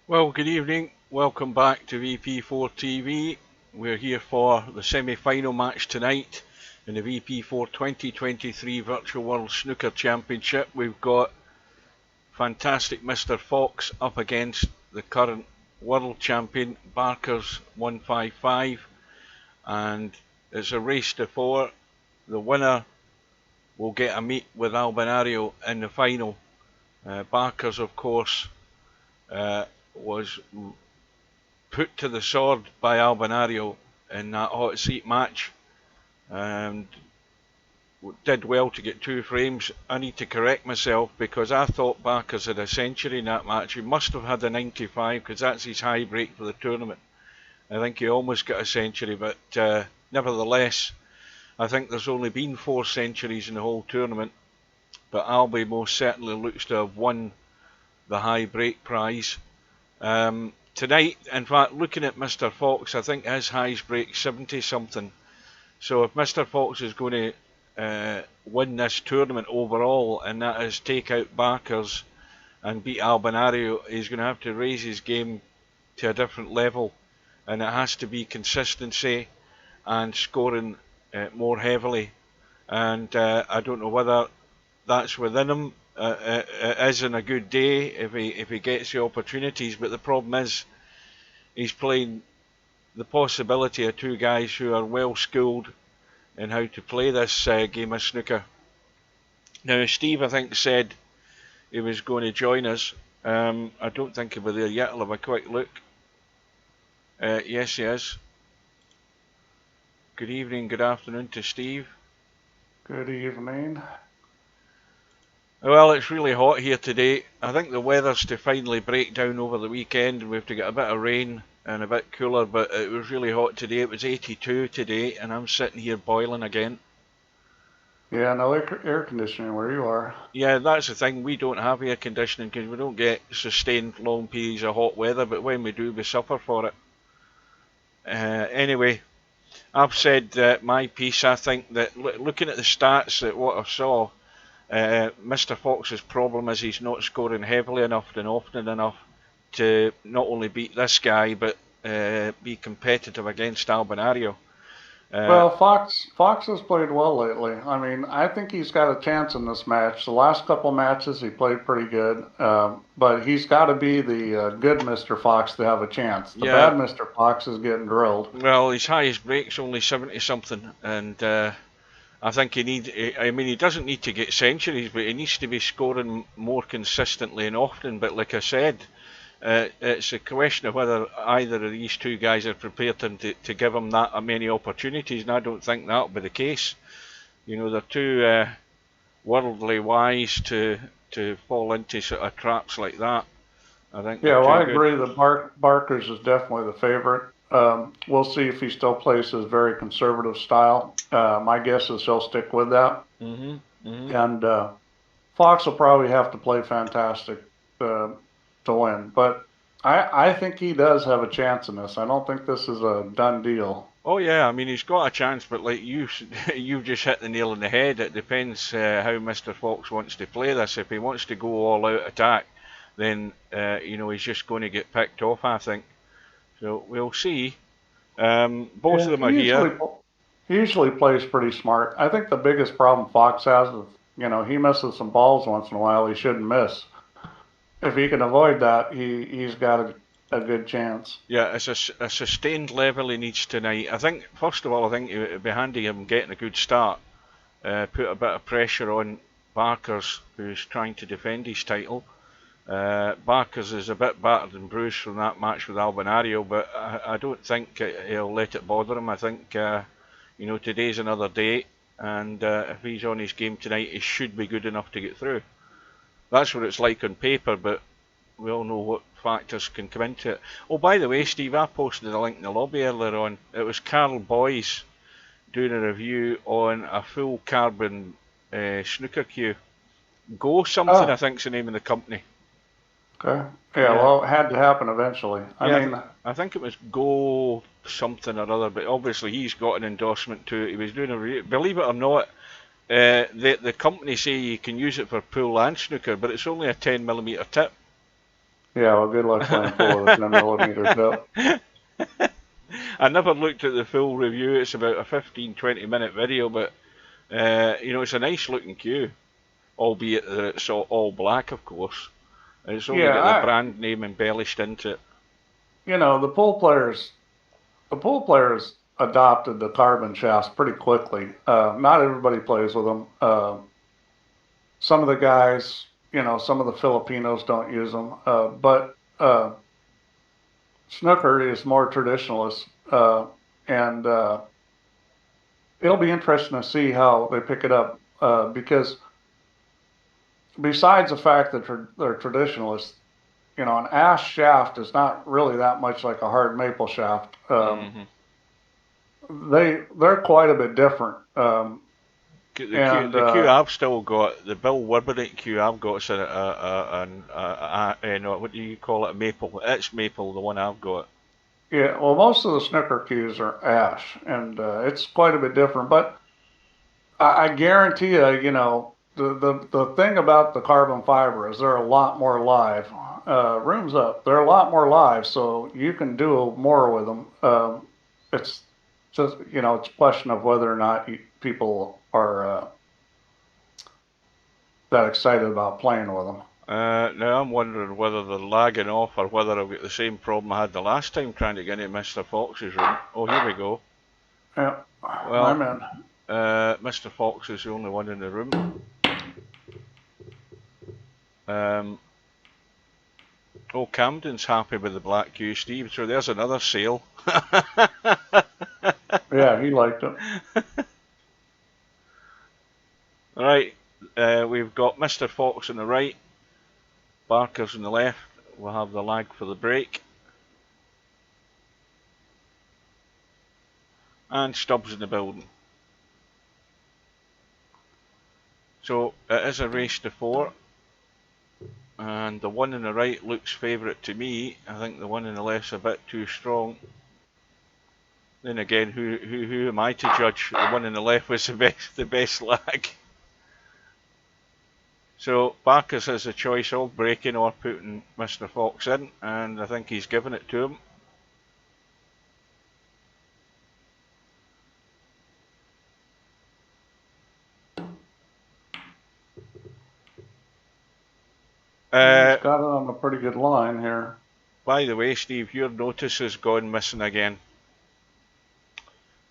Well, good evening. Welcome back to VP4TV. We're here for the semi-final match tonight in the VP4 2023 Virtual World Snooker Championship. We've got fantastic Mr. Fox up against the current world champion Barkers155, and it's a race to four. The winner will get a meet with Albinario in the final. Barkers, of course, was put to the sword by Albinario in that hot seat match and did well to get 2 frames. I need to correct myself because I thought Barkers had a century in that match. He must have had a 95 because that's his high break for the tournament. I think he almost got a century, but nevertheless, I think there's only been 4 centuries in the whole tournament, but Albi most certainly looks to have won the high break prize. Tonight, in fact, looking at Mr. Fox, I think his highest break 70 something. So if Mr. Fox is going to win this tournament overall, and that is take out Barkers and beat Albinario, he's going to have to raise his game to a different level, and it has to be consistency and scoring more heavily. And I don't know whether that's within him. It is in a good day if he gets the opportunities, but the problem is he's playing the possibility of 2 guys who are well schooled in how to play this game of snooker. Now, Steve, I think, said he was going to join us. I don't think he'll be there yet. I'll have a quick look. Yes, he is. Good evening, good afternoon to Steve. Good evening. Well, it's really hot here today. I think the weather's to finally break down over the weekend. We have to get a bit of rain and a bit cooler, but it was really hot today. It was 82 today, and I'm sitting here boiling again. Yeah, no air conditioning where you are. Yeah, that's the thing. We don't have air conditioning because we don't get sustained long periods of hot weather, but when we do, we suffer for it. Anyway, I've said my piece. I think that looking at the stats, at what I saw, Mr. Fox's problem is he's not scoring heavily enough and often enough to not only beat this guy but be competitive against Albinario. Well, Fox has played well lately. I mean, I think he's got a chance in this match. The last couple matches he played pretty good, but he's got to be the good Mr. Fox to have a chance. The bad Mr. Fox is getting drilled. Well, his highest break's only 70 something, and I think he doesn't need to get centuries, but he needs to be scoring more consistently and often. But like I said, it's a question of whether either of these 2 guys are prepared to give him that many opportunities, and I don't think that'll be the case. You know, they're too worldly wise to fall into sort of traps like that. I think. Yeah, well, I agree that Barkers is definitely the favorite. We'll see if he still plays his very conservative style. My guess is he'll stick with that. And Fox will probably have to play fantastic to win. But I think he does have a chance in this. I don't think this is a done deal. Oh yeah, I mean he's got a chance, but like you've just hit the nail on the head. It depends how Mr. Fox wants to play this. If he wants to go all out attack, then he's just going to get picked off, I think. So we'll see. Both of them are here. He usually plays pretty smart. I think the biggest problem Fox has is, he misses some balls once in a while he shouldn't miss. If he can avoid that, he's got a good chance. Yeah, it's a sustained level he needs tonight. I think, first of all, it would be handy him getting a good start. Put a bit of pressure on Barkers, who's trying to defend his title. Barkers is a bit battered and bruised from that match with Albinario, but I don't think he'll let it bother him. I think today's another day, and if he's on his game tonight, he should be good enough to get through. That's what it's like on paper, but we all know what factors can come into it. Oh, by the way, Steve, I posted a link in the lobby earlier on. It was Carl Boyce doing a review on a full carbon snooker cue. Go something, I think's the name of the company. Okay. Yeah, well, it had to happen eventually. I think it was Go something or other, but obviously he's got an endorsement to it. He was doing a review. Believe it or not, the company say you can use it for pool and snooker, but it's only a 10mm tip. Yeah, well, good luck playing pool with a 10 millimeter tip. I never looked at the full review. It's about a 15-20 minute video, but you know, it's a nice looking cue, albeit that it's all black, of course. It's only got the brand name embellished into it. You know, the pool players adopted the carbon shafts pretty quickly. Not everybody plays with them. Some of the guys, you know, some of the Filipinos don't use them, but snooker is more traditionalist, and it'll be interesting to see how they pick it up, because besides the fact that they're traditionalists, you know, an ash shaft is not really that much like a hard maple shaft. They're quite a bit different. The cue I've still got, the Bill Wibbernick cue I've got, is what do you call it, a maple. It's maple, the one I've got. Yeah, well, most of the snooker cues are ash, and it's quite a bit different. But I guarantee you, you know, the thing about the carbon fiber is they're a lot more live. Rooms up, they're a lot more live, so you can do more with them. It's just, you know, it's a question of whether or not people are that excited about playing with them. Now I'm wondering whether they're lagging off or whether I've got the same problem I had the last time trying to get into Mr. Fox's room. Oh, here we go. Yeah, well, I'm in. Mr. Fox is the only one in the room. Oh, Camden's happy with the black cue, Steve, so there's another sale. Yeah, he liked it. Right, we've got Mr. Fox on the right, Barkers on the left. We'll have the lag for the break. And Stubbs in the building. So it is a race to 4. And the one on the right looks favourite to me. I think the one on the left's a bit too strong. Then again, who am I to judge? The one on the left was the best lag. So Barkers has a choice of breaking or putting Mr. Fox in, and I think he's given it to him. He's got it on a pretty good line here. By the way, Steve, your notice has gone missing again.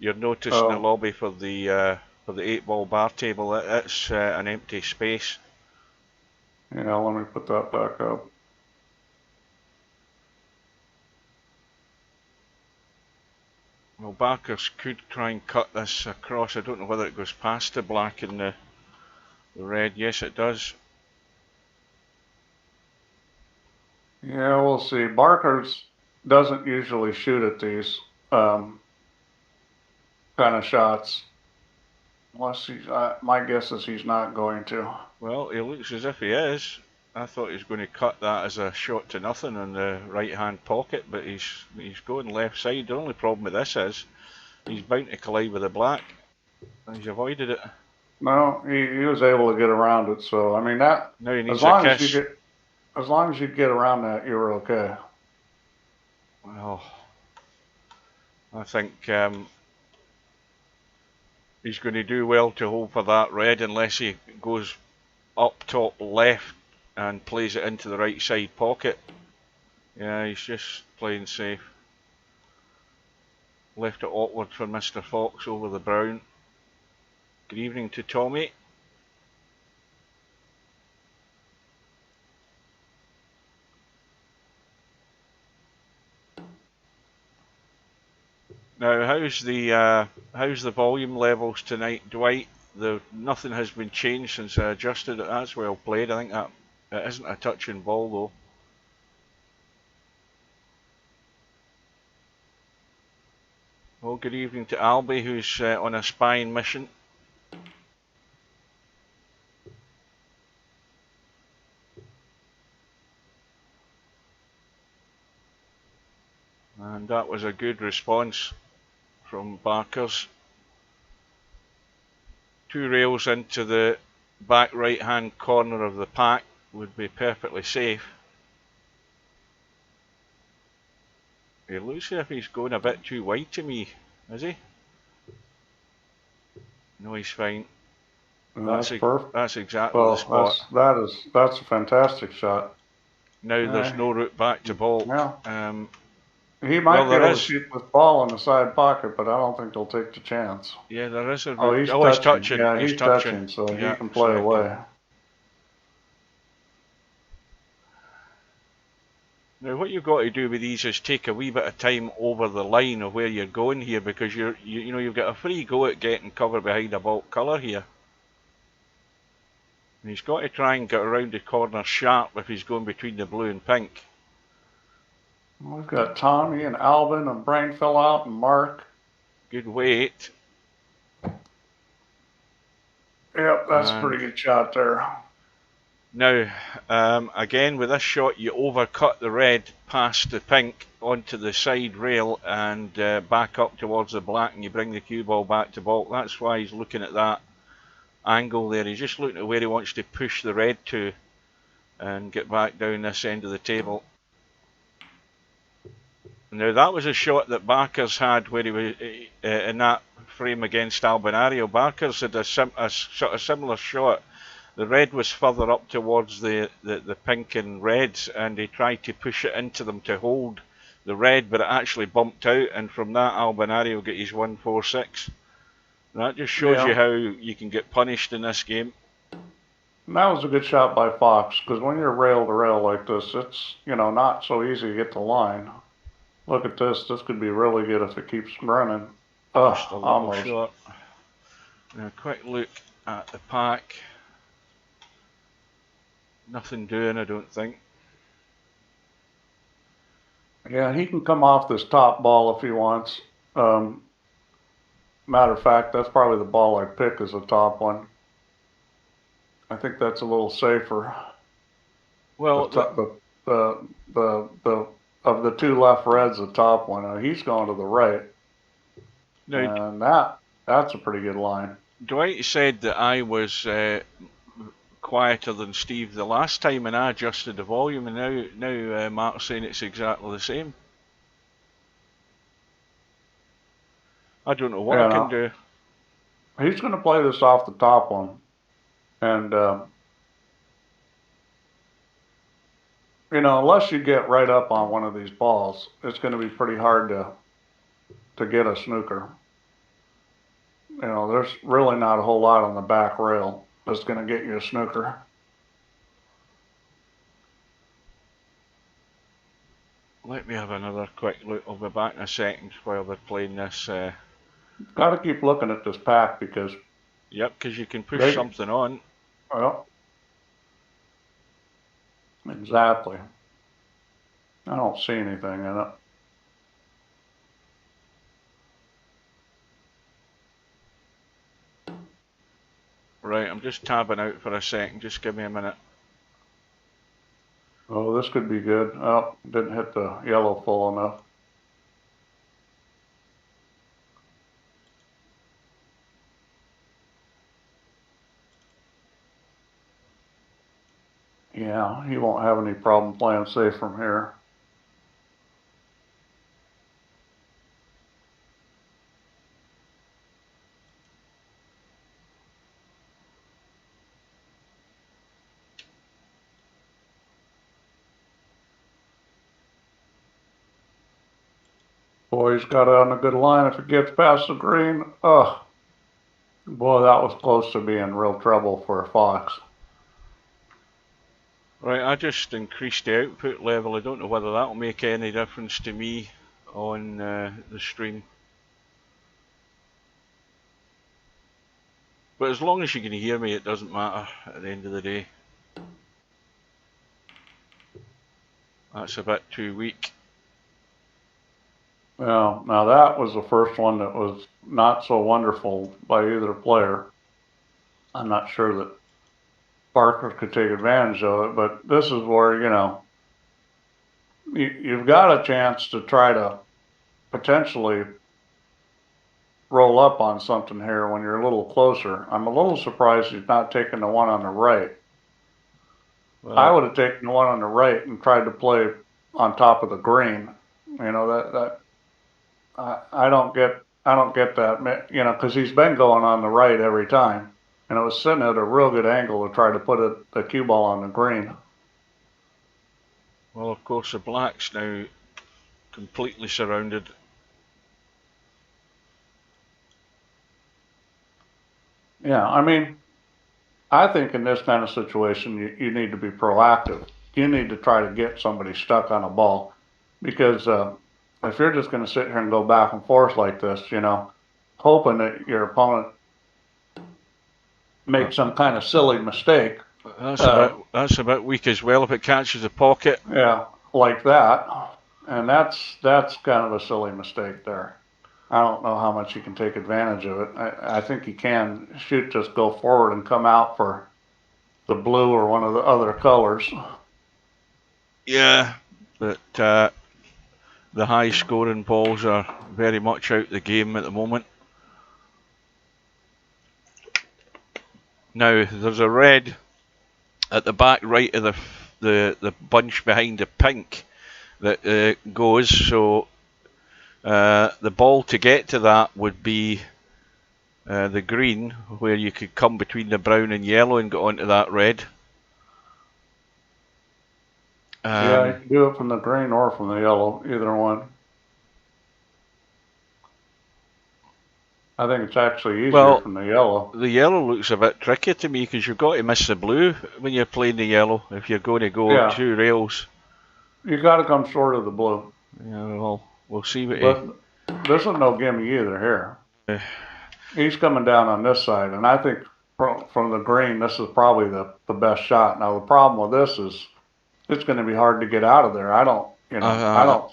Your notice in the lobby for the 8-ball bar table, it's an empty space. Yeah, let me put that back up. Well, Barkers could try and cut this across. I don't know whether it goes past the black and the red. Yes, it does. Yeah, we'll see. Barkers doesn't usually shoot at these kind of shots. Unless my guess is he's not going to. Well, he looks as if he is. I thought he was going to cut that as a shot to nothing in the right-hand pocket, but he's going left side. The only problem with this is he's bound to collide with the black. He's avoided it. No, he was able to get around it. So I mean that. Now he needs a kiss. As long as you get around that, you're okay. Well, I think he's going to do well to hold for that red unless he goes up top left and plays it into the right side pocket. Yeah, he's just playing safe. Left it awkward for Mr. Fox over the brown. Good evening to Tommy. Now, how's the volume levels tonight, Dwight? Nothing has been changed since I adjusted it. That's well played. I think that it isn't a touching ball though. Well, good evening to Albie, who's on a spying mission. And that was a good response from Barkers. 2 rails into the back right hand corner of the pack would be perfectly safe. He looks as if he's going a bit too wide to me, is he? No, he's fine. That's perfect. That's exactly the spot. That's a fantastic shot. Now there's no route back to ball. Yeah. He might be able to shoot this ball in the side pocket, but I don't think they'll take the chance. Yeah, there is a route. Oh, he's touching. Yeah, he's touching, so he can play away. Now, what you've got to do with these is take a wee bit of time over the line of where you're going here, because you've got a free go at getting cover behind a bulk colour here. And he's got to try and get around the corner sharp if he's going between the blue and pink. We've got Tommy and Alvin and Brain fell out and Mark. Good weight. Yep, that's a pretty good shot there. Now, again, with this shot, you overcut the red past the pink onto the side rail and back up towards the black, and you bring the cue ball back to bulk. That's why he's looking at that angle there. He's just looking at where he wants to push the red to and get back down this end of the table. Now, that was a shot that Barkers had where he was in that frame against Albinario. Barkers had a sort of similar shot. The red was further up towards the pink and reds, and he tried to push it into them to hold the red, but it actually bumped out, and from that Albinario got his 1-4-6. That just shows you how you can get punished in this game. And that was a good shot by Fox, because when you're rail to rail like this, it's, not so easy to get the line. Look at this. This could be really good if it keeps running. Almost. Shot. Now, a quick look at the pack. Nothing doing, I don't think. Yeah, he can come off this top ball if he wants. Matter of fact, that's probably the ball I pick as the top one. I think that's a little safer. Well, of the two left reds, the top one. He's going to the right. Now, and that's a pretty good line. Dwight said that I was quieter than Steve the last time, and I adjusted the volume, and now Mark's saying it's exactly the same. I don't know what I can do. He's going to play this off the top one, and unless you get right up on one of these balls, it's going to be pretty hard to get a snooker. There's really not a whole lot on the back rail that's going to get you a snooker. Let me have another quick look. I'll be back in a second while they're playing this. Got to keep looking at this pack because... Yep, because you can push something on. Well, exactly. I don't see anything in it. Right, I'm just tabbing out for a second. Just give me a minute. Oh, this could be good. Oh, didn't hit the yellow full enough. Yeah, he won't have any problem playing safe from here. Boy, he's got it on a good line if it gets past the green. Ugh. Boy, that was close to being real trouble for Fox. Right, I just increased the output level. I don't know whether that will make any difference to me on the stream. But as long as you can hear me, it doesn't matter at the end of the day. That's a bit too weak. Well, now that was the first one that was not so wonderful by either player. I'm not sure that Barker could take advantage of it, but this is where, you've got a chance to try to potentially roll up on something here when you're a little closer. I'm a little surprised he's not taking the one on the right. Well, I would have taken the one on the right and tried to play on top of the green You know, I don't get that, you know, because he's been going on the right every time, and it was sitting at a real good angle to try to put the cue ball on the green. Well, of course, the black's now completely surrounded. Yeah, I mean, I think in this kind of situation, you need to be proactive. You need to try to get somebody stuck on a ball, because if you're just going to sit here and go back and forth like this, you know, hoping that your opponent makes some kind of silly mistake. That's about weak as well if it catches the pocket. Yeah, like that, and that's kind of a silly mistake there. I don't know how much he can take advantage of it. I think he can shoot, just go forward and come out for the blue or one of the other colors. Yeah, but the high scoring balls are very much out the game at the moment. Now there's a red at the back right of the bunch behind the pink that goes, so the ball to get to that would be the green, where you could come between the brown and yellow and get onto that red. Yeah, you can do it from the green or from the yellow, either one. I think it's actually easier from the yellow. The yellow looks a bit tricky to me because you've got to miss the blue when you're playing the yellow if you're going to go 2 rails. You got to come short of the blue. Yeah, well, we'll see what But this is no gimme either here. He's coming down on this side, and I think from the green, this is probably the best shot. Now, the problem with this is it's going to be hard to get out of there. I don't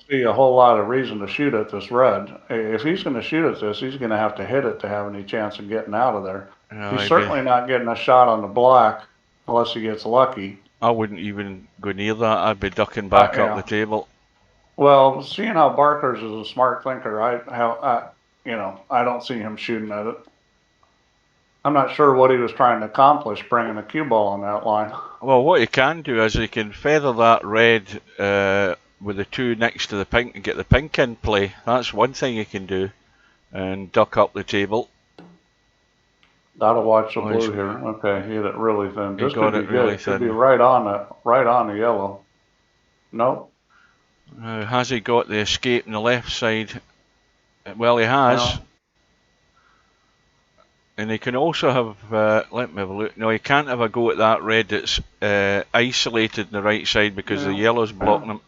see a whole lot of reason to shoot at this red. If he's going to shoot at this, he's going to have to hit it to have any chance of getting out of there. He's certainly not getting a shot on the black unless he gets lucky. I wouldn't even go near that. I'd be ducking back up the table. Well, seeing how Barkers is a smart thinker, I don't see him shooting at it. I'm not sure what he was trying to accomplish bringing a cue ball on that line. Well, what he can do is he can feather that red with the 2 next to the pink and get the pink in play. That's one thing he can do, and duck up the table. Gotta watch the blue here. Okay, he hit it really thin. This could be good. Could be right on the yellow. Nope. Has he got the escape on the left side? Well, he has. No. And he can also have, let me have a look. No, he can't have a go at that red that's isolated on the right side because the yellow's blocking him.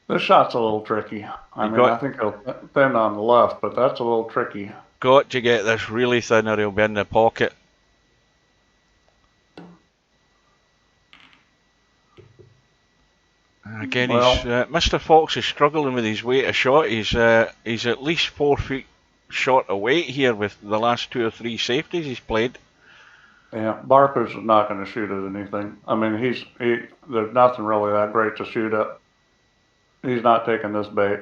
This shot's a little tricky. I think he'll thin on the left, but that's a little tricky. Got to get this really thin or he'll be in the pocket. Again, Mr. Fox is struggling with his weight of shot. He's at least 4 feet short of weight here with the last 2 or 3 safeties he's played. Yeah, Barker's not going to shoot at anything. I mean, there's nothing really that great to shoot at. He's not taking this bait.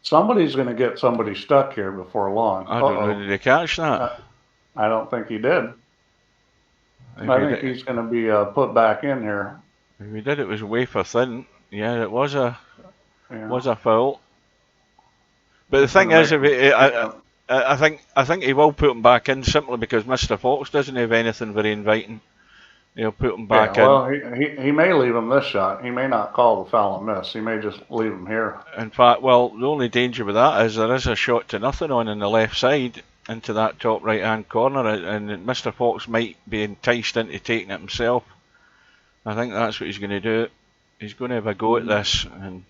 Somebody's going to get somebody stuck here before long. I don't know, did he catch that? I don't think he did. I think he's going to be put back in here. If he did, it was wafer thin. Yeah, it was a foul. But the thing is, I think he will put him back in simply because Mr. Fox doesn't have anything very inviting. He'll put him back in. Well, he may leave him this shot. He may not call the foul and miss. He may just leave him here. In fact, well, the only danger with that is there is a shot to nothing on the left side into that top right-hand corner, and Mr. Fox might be enticed into taking it himself. I think that's what he's going to do. He's going to have a go at this, and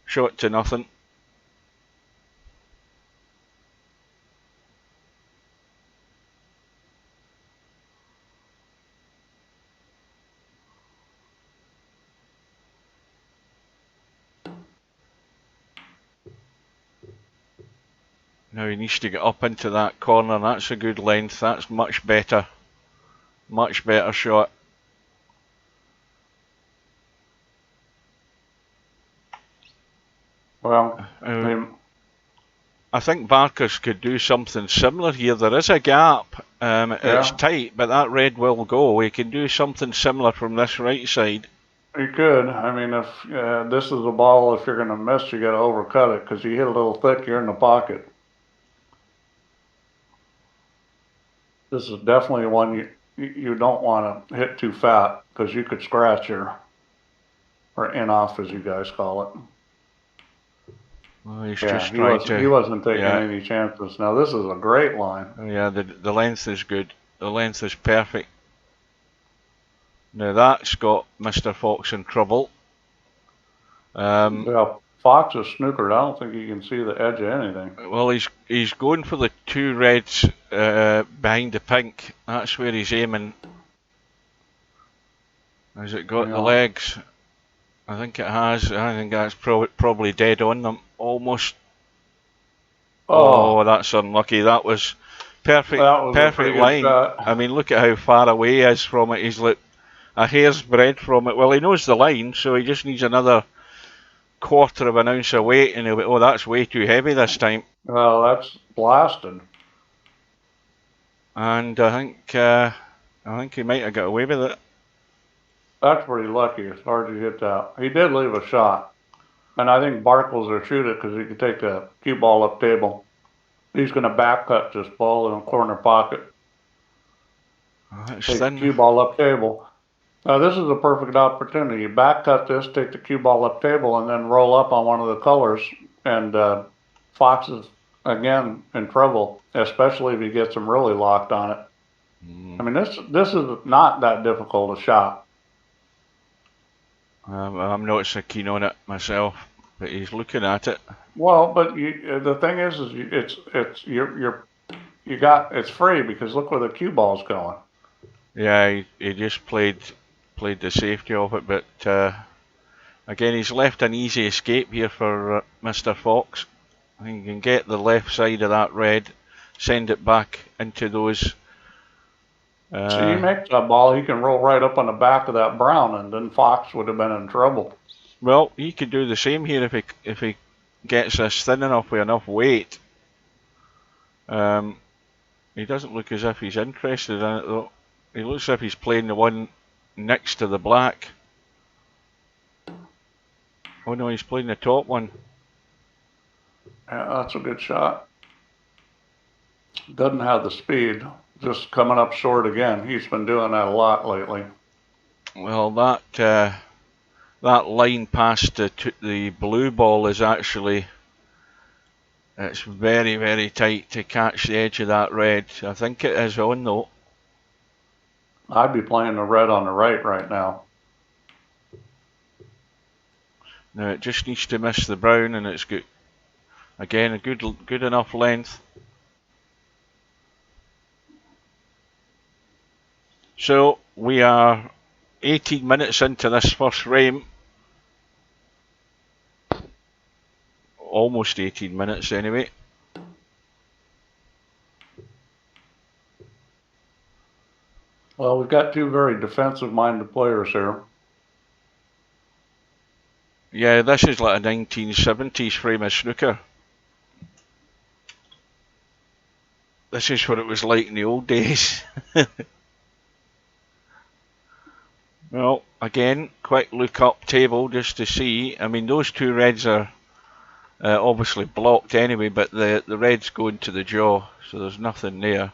shot to nothing. Now he needs to get up into that corner. That's a good length. That's much better. Much better shot. Well, I think Barkers could do something similar here. There is a gap. It's tight, but that red will go. He can do something similar from this right side. He could. I mean, if this is a ball, if you're going to miss, you got to overcut it because you hit a little thick, you're in the pocket. This is definitely one you don't want to hit too fat because you could scratch your, or in off as you guys call it. Well, he's just trying to. He wasn't taking any chances. Now this is a great line. Yeah, the length is good. The length is perfect. Now that's got Mr. Fox in trouble. Yeah, Fox is snookered. I don't think you can see the edge of anything. Well, he's going for the two reds behind the pink. That's where he's aiming. Has it got the legs? I think it has. I think that's probably dead on them. Almost. Oh, that's unlucky. That was perfect. Perfect line. I mean, look at how far away he is from it. He's like a hair's breadth from it. Well, he knows the line, so he just needs another quarter of an ounce of weight, and he'll be, oh, that's way too heavy this time. Well, that's blasted. And I think he might have got away with it. That's pretty lucky. It's hard to hit that. He did leave a shot, and I think Barkles will shoot it because he can take the cue ball up table. He's going to back cut this ball in the corner pocket. Take the cue ball up table. Now this is a perfect opportunity. You back cut this, take the cue ball up table, and then roll up on one of the colors. And Fox is again in trouble, especially if he gets him really locked on it. I mean, this is not that difficult a shot. I'm not so keen on it myself, but he's looking at it. Well, but the thing is it's free because look where the cue ball's going. Yeah, he just played the safety of it, but again, he's left an easy escape here for Mr. Fox. I think he can get the left side of that red, send it back into those. So he makes that ball, he can roll right up on the back of that brown, and then Fox would have been in trouble. Well, he could do the same here if he gets this thin enough with enough weight. He doesn't look as if he's interested in it though. He looks as if he's playing the one next to the black. Oh no, he's playing the top one. Yeah, that's a good shot. Doesn't have the speed. Just coming up short again. He's been doing that a lot lately. Well, that line past the blue ball is actually, it's very, very tight to catch the edge of that red. I think it is on though. I'd be playing the red on the right now. Now it just needs to miss the brown, and it's good. Again, a good enough length. So we are 18 minutes into this first frame. Almost 18 minutes anyway. Well, we've got two very defensive-minded players here. Yeah, this is like a 1970s frame of snooker. This is what it was like in the old days. Well, again, quick look up table just to see. I mean, those two reds are obviously blocked anyway, but the red's going to the jaw, so there's nothing there.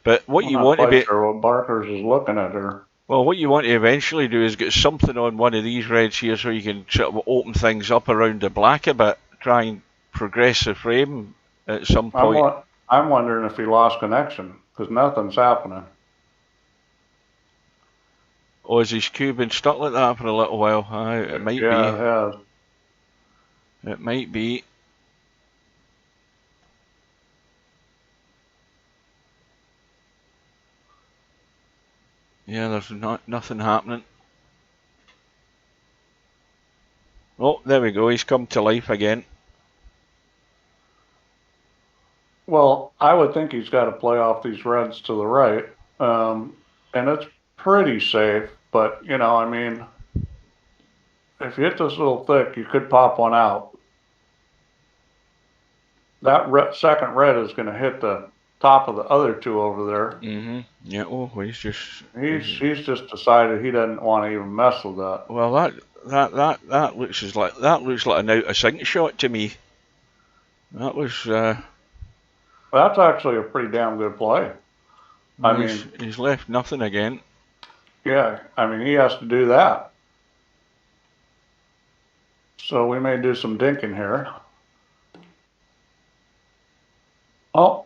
But what you want to be... sure what Barkers is looking at her. Well, what you want to eventually do is get something on one of these reds here so you can sort of open things up around the black a bit, try and progress the frame at some point. I'm wondering if he lost connection, because nothing's happening. Oh, is his cue been stuck like that for a little while? It might be. Yeah, it has. It might be. Yeah, there's nothing happening. Oh, there we go. He's come to life again. Well, I would think he's got to play off these reds to the right. And it's pretty safe, but, you know, I mean, if you hit this a little thick, you could pop one out. That second red is going to hit the top of the other two over there. Yeah. Oh, he's just decided he doesn't want to even mess with that. Well, that looks like an out of sync shot to me. That was. That's actually a pretty damn good play. I mean, he's left nothing again. Yeah, I mean, he has to do that. So we may do some dinking here. Oh,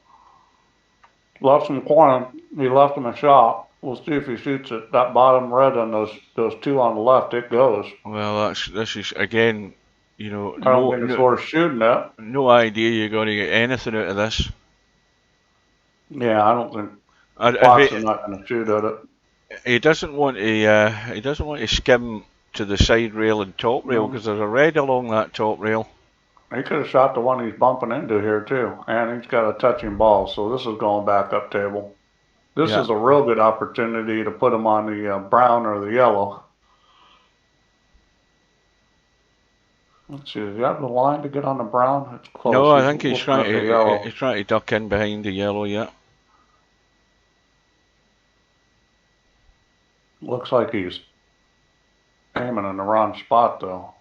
left some corner. He left him a shot. We'll see if he shoots it. That bottom red on those two on the left, it goes. Well, this is again, you know. I don't think it's worth shooting at. No idea you're going to get anything out of this. Yeah, I don't think Fox is not going to shoot at it. He doesn't want to skim to the side rail and top rail because there's a red along that top rail. He could have shot the one he's bumping into here too, and he's got a touching ball, so this is going back up table. This is a real good opportunity to put him on the brown or the yellow. Let's see, does he have the line to get on the brown? It's close. No, I think he's trying to duck in behind the yellow, yeah. Looks like he's aiming in the wrong spot, though.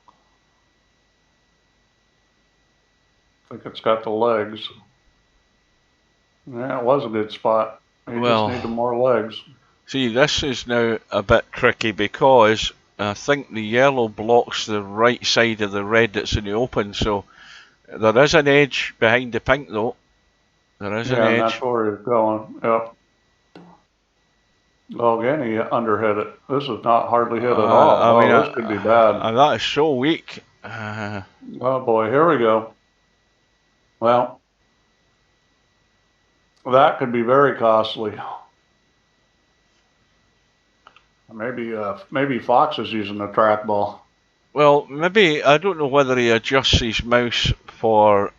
I think it's got the legs. Yeah, it was a good spot. He just needed more legs. See, this is now a bit tricky because I think the yellow blocks the right side of the red that's in the open, so there is an edge behind the pink, though. There is an edge. Yeah, that's where he's going. Yep. Well, again, he underhit it. This is not hardly hit at all. I mean, this could be bad. That is so weak. Oh boy, here we go. Well, that could be very costly. Maybe Fox is using the trackball. Well, maybe, I don't know whether he adjusts his mouse for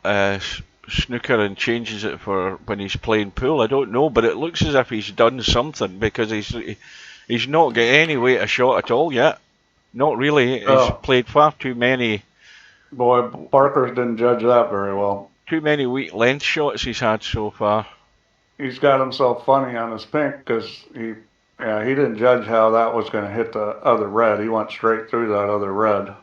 snooker and changes it for when he's playing pool. I don't know, but it looks as if he's done something because he's not got any way to shot at all yet. Not really. He's played far too many. Boy, Barkers didn't judge that very well. Too many weak length shots he's had so far. He's got himself funny on his pink because he didn't judge how that was going to hit the other red. He went straight through that other red.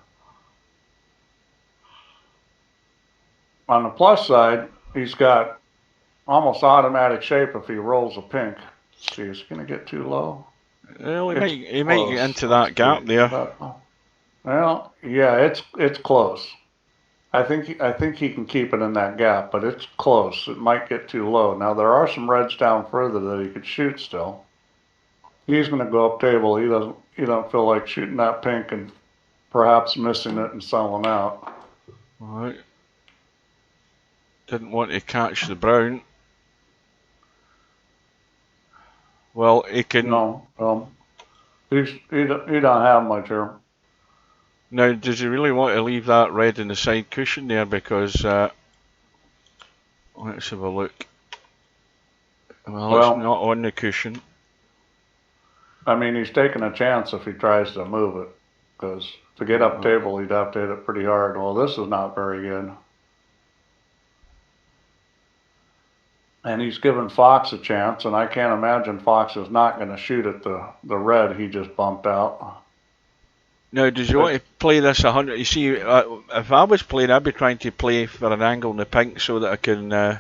On the plus side, he's got almost automatic shape if he rolls a pink. Let's see, is he going to get too low? Well, he might get into that gap there. Well, yeah, it's close. I think he can keep it in that gap, but it's close. It might get too low. Now there are some reds down further that he could shoot still. He's going to go up table. He don't feel like shooting that pink and perhaps missing it and selling out. All right. Didn't want to catch the brown. Well, he can. No, he don't have much here. Now, does he really want to leave that red in the side cushion there? Because let's have a look. Well, it's not on the cushion. I mean, he's taking a chance if he tries to move it, because to get up table, he'd have to hit it pretty hard. Well, this is not very good. And he's given Fox a chance, and I can't imagine Fox is not going to shoot at the red he just bumped out. Now, does you want to play this 100? You see, if I was playing, I'd be trying to play for an angle in the pink so that I can,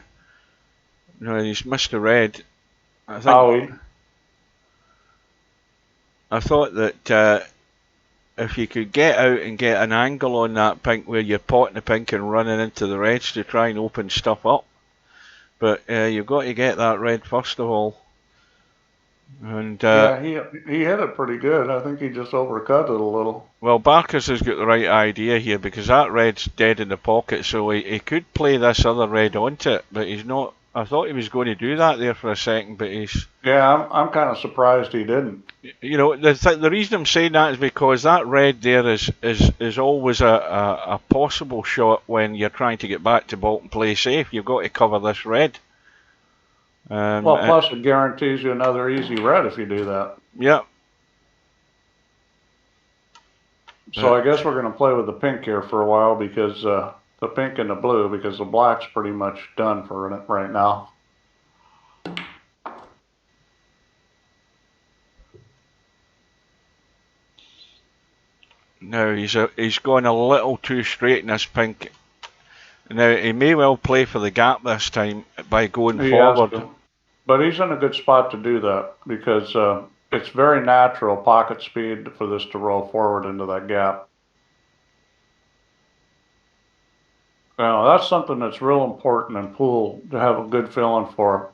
he's missed the red. I thought that if you could get out and get an angle on that pink where you're potting the pink and running into the reds to try and open stuff up. But you've got to get that red first of all. And yeah, he hit it pretty good. I think he just overcut it a little. Well, Barkers has got the right idea here because that red's dead in the pocket, so he could play this other red onto it, but he's not. I thought he was going to do that there for a second, but he's. Yeah, I'm kind of surprised he didn't. You know, the reason I'm saying that is because that red there is always a possible shot when you're trying to get back to ball and play safe. You've got to cover this red. Well, plus it guarantees you another easy red if you do that. Yeah. So I guess we're going to play with the pink here for a while because the pink and the blue, because the black's pretty much done for it right now. Now he's going a little too straight in this pink. Now he may well play for the gap this time by going forward. But he's in a good spot to do that, because it's very natural pocket speed for this to roll forward into that gap. Now that's something that's real important in pool to have a good feeling for.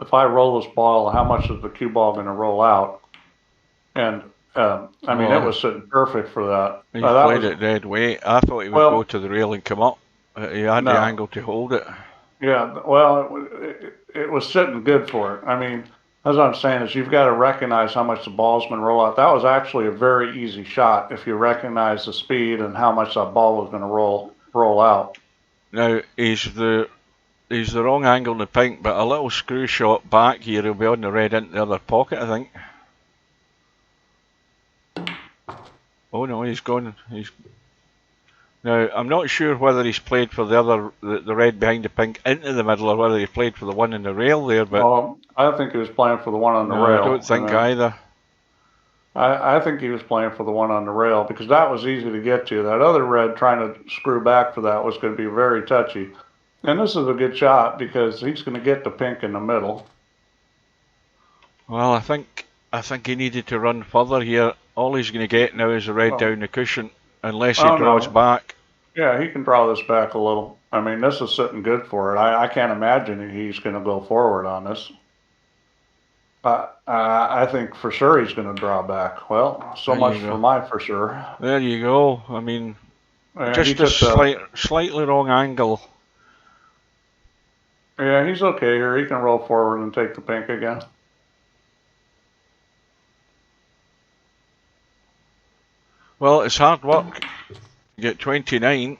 If I roll this ball, how much is the cue ball going to roll out? And I mean, it was sitting perfect for that. He played it dead weight. I thought he would go to the rail and come up. He had the angle to hold it. Yeah, well, it was sitting good for it. I mean, as I'm saying is you've got to recognize how much the ball's going to roll out. That was actually a very easy shot if you recognize the speed and how much that ball was going to roll out. Now, he's the wrong angle in the pink, but a little screw shot back here, he'll be on the red into the other pocket, I think. Oh no, he's gone. Now, I'm not sure whether he's played for the red behind the pink into the middle, or whether he played for the one in the rail there. But I think he was playing for the one on the rail. I don't think either. I think he was playing for the one on the rail, because that was easy to get to. That other red trying to screw back for that was going to be very touchy. And this is a good shot because he's going to get the pink in the middle. Well, I think he needed to run further here. All he's going to get now is the red down the cushion, unless he draws back. Yeah, he can draw this back a little. I mean, this is sitting good for it. I can't imagine he's going to go forward on this. I think for sure he's going to draw back. Well, so much for my for sure. There you go. I mean, just a slightly wrong angle. Yeah, he's okay here. He can roll forward and take the pink again. Well, it's hard work. You get 29.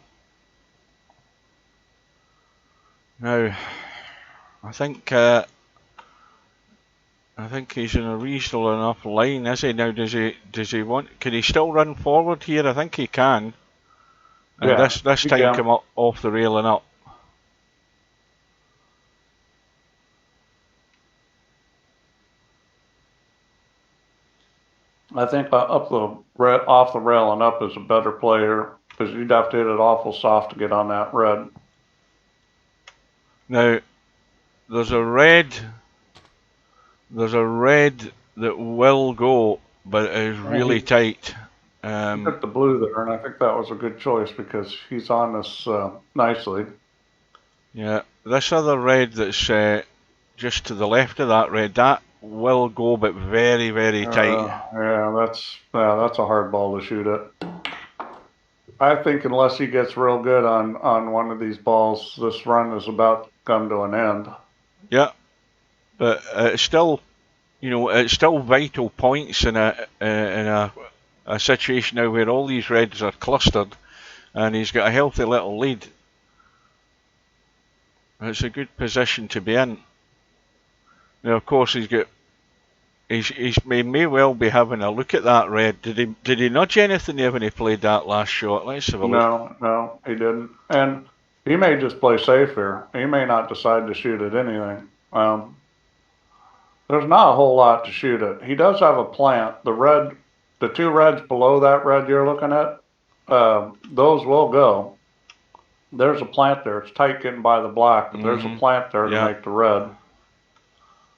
Now, I think he's in a reasonable enough line, is he? Now, does he want? Can he still run forward here? I think he can. And yeah, this time come up off the rail and up. I think off the rail and up is a better player, because you'd have to hit it awful soft to get on that red. Now, there's a red that will go, but it is really tight. He took the blue there, and I think that was a good choice because he's on this nicely. Yeah, this other red that's just to the left of that red, that will go, but very, very tight. Yeah, that's a hard ball to shoot at. I think unless he gets real good on one of these balls, this run is about to come to an end. Yeah, but it's still, it's still vital points in a situation now where all these reds are clustered, and he's got a healthy little lead. It's a good position to be in. Now, of course, he may well be having a look at that red. Did he nudge anything there when he played that last shot? Let's have a look. No, he didn't. And he may just play safe here. He may not decide to shoot at anything. There's not a whole lot to shoot at. He does have a plant. The two reds below that red you're looking at, those will go. There's a plant there. It's tight getting by the black, but there's a plant there to make the red.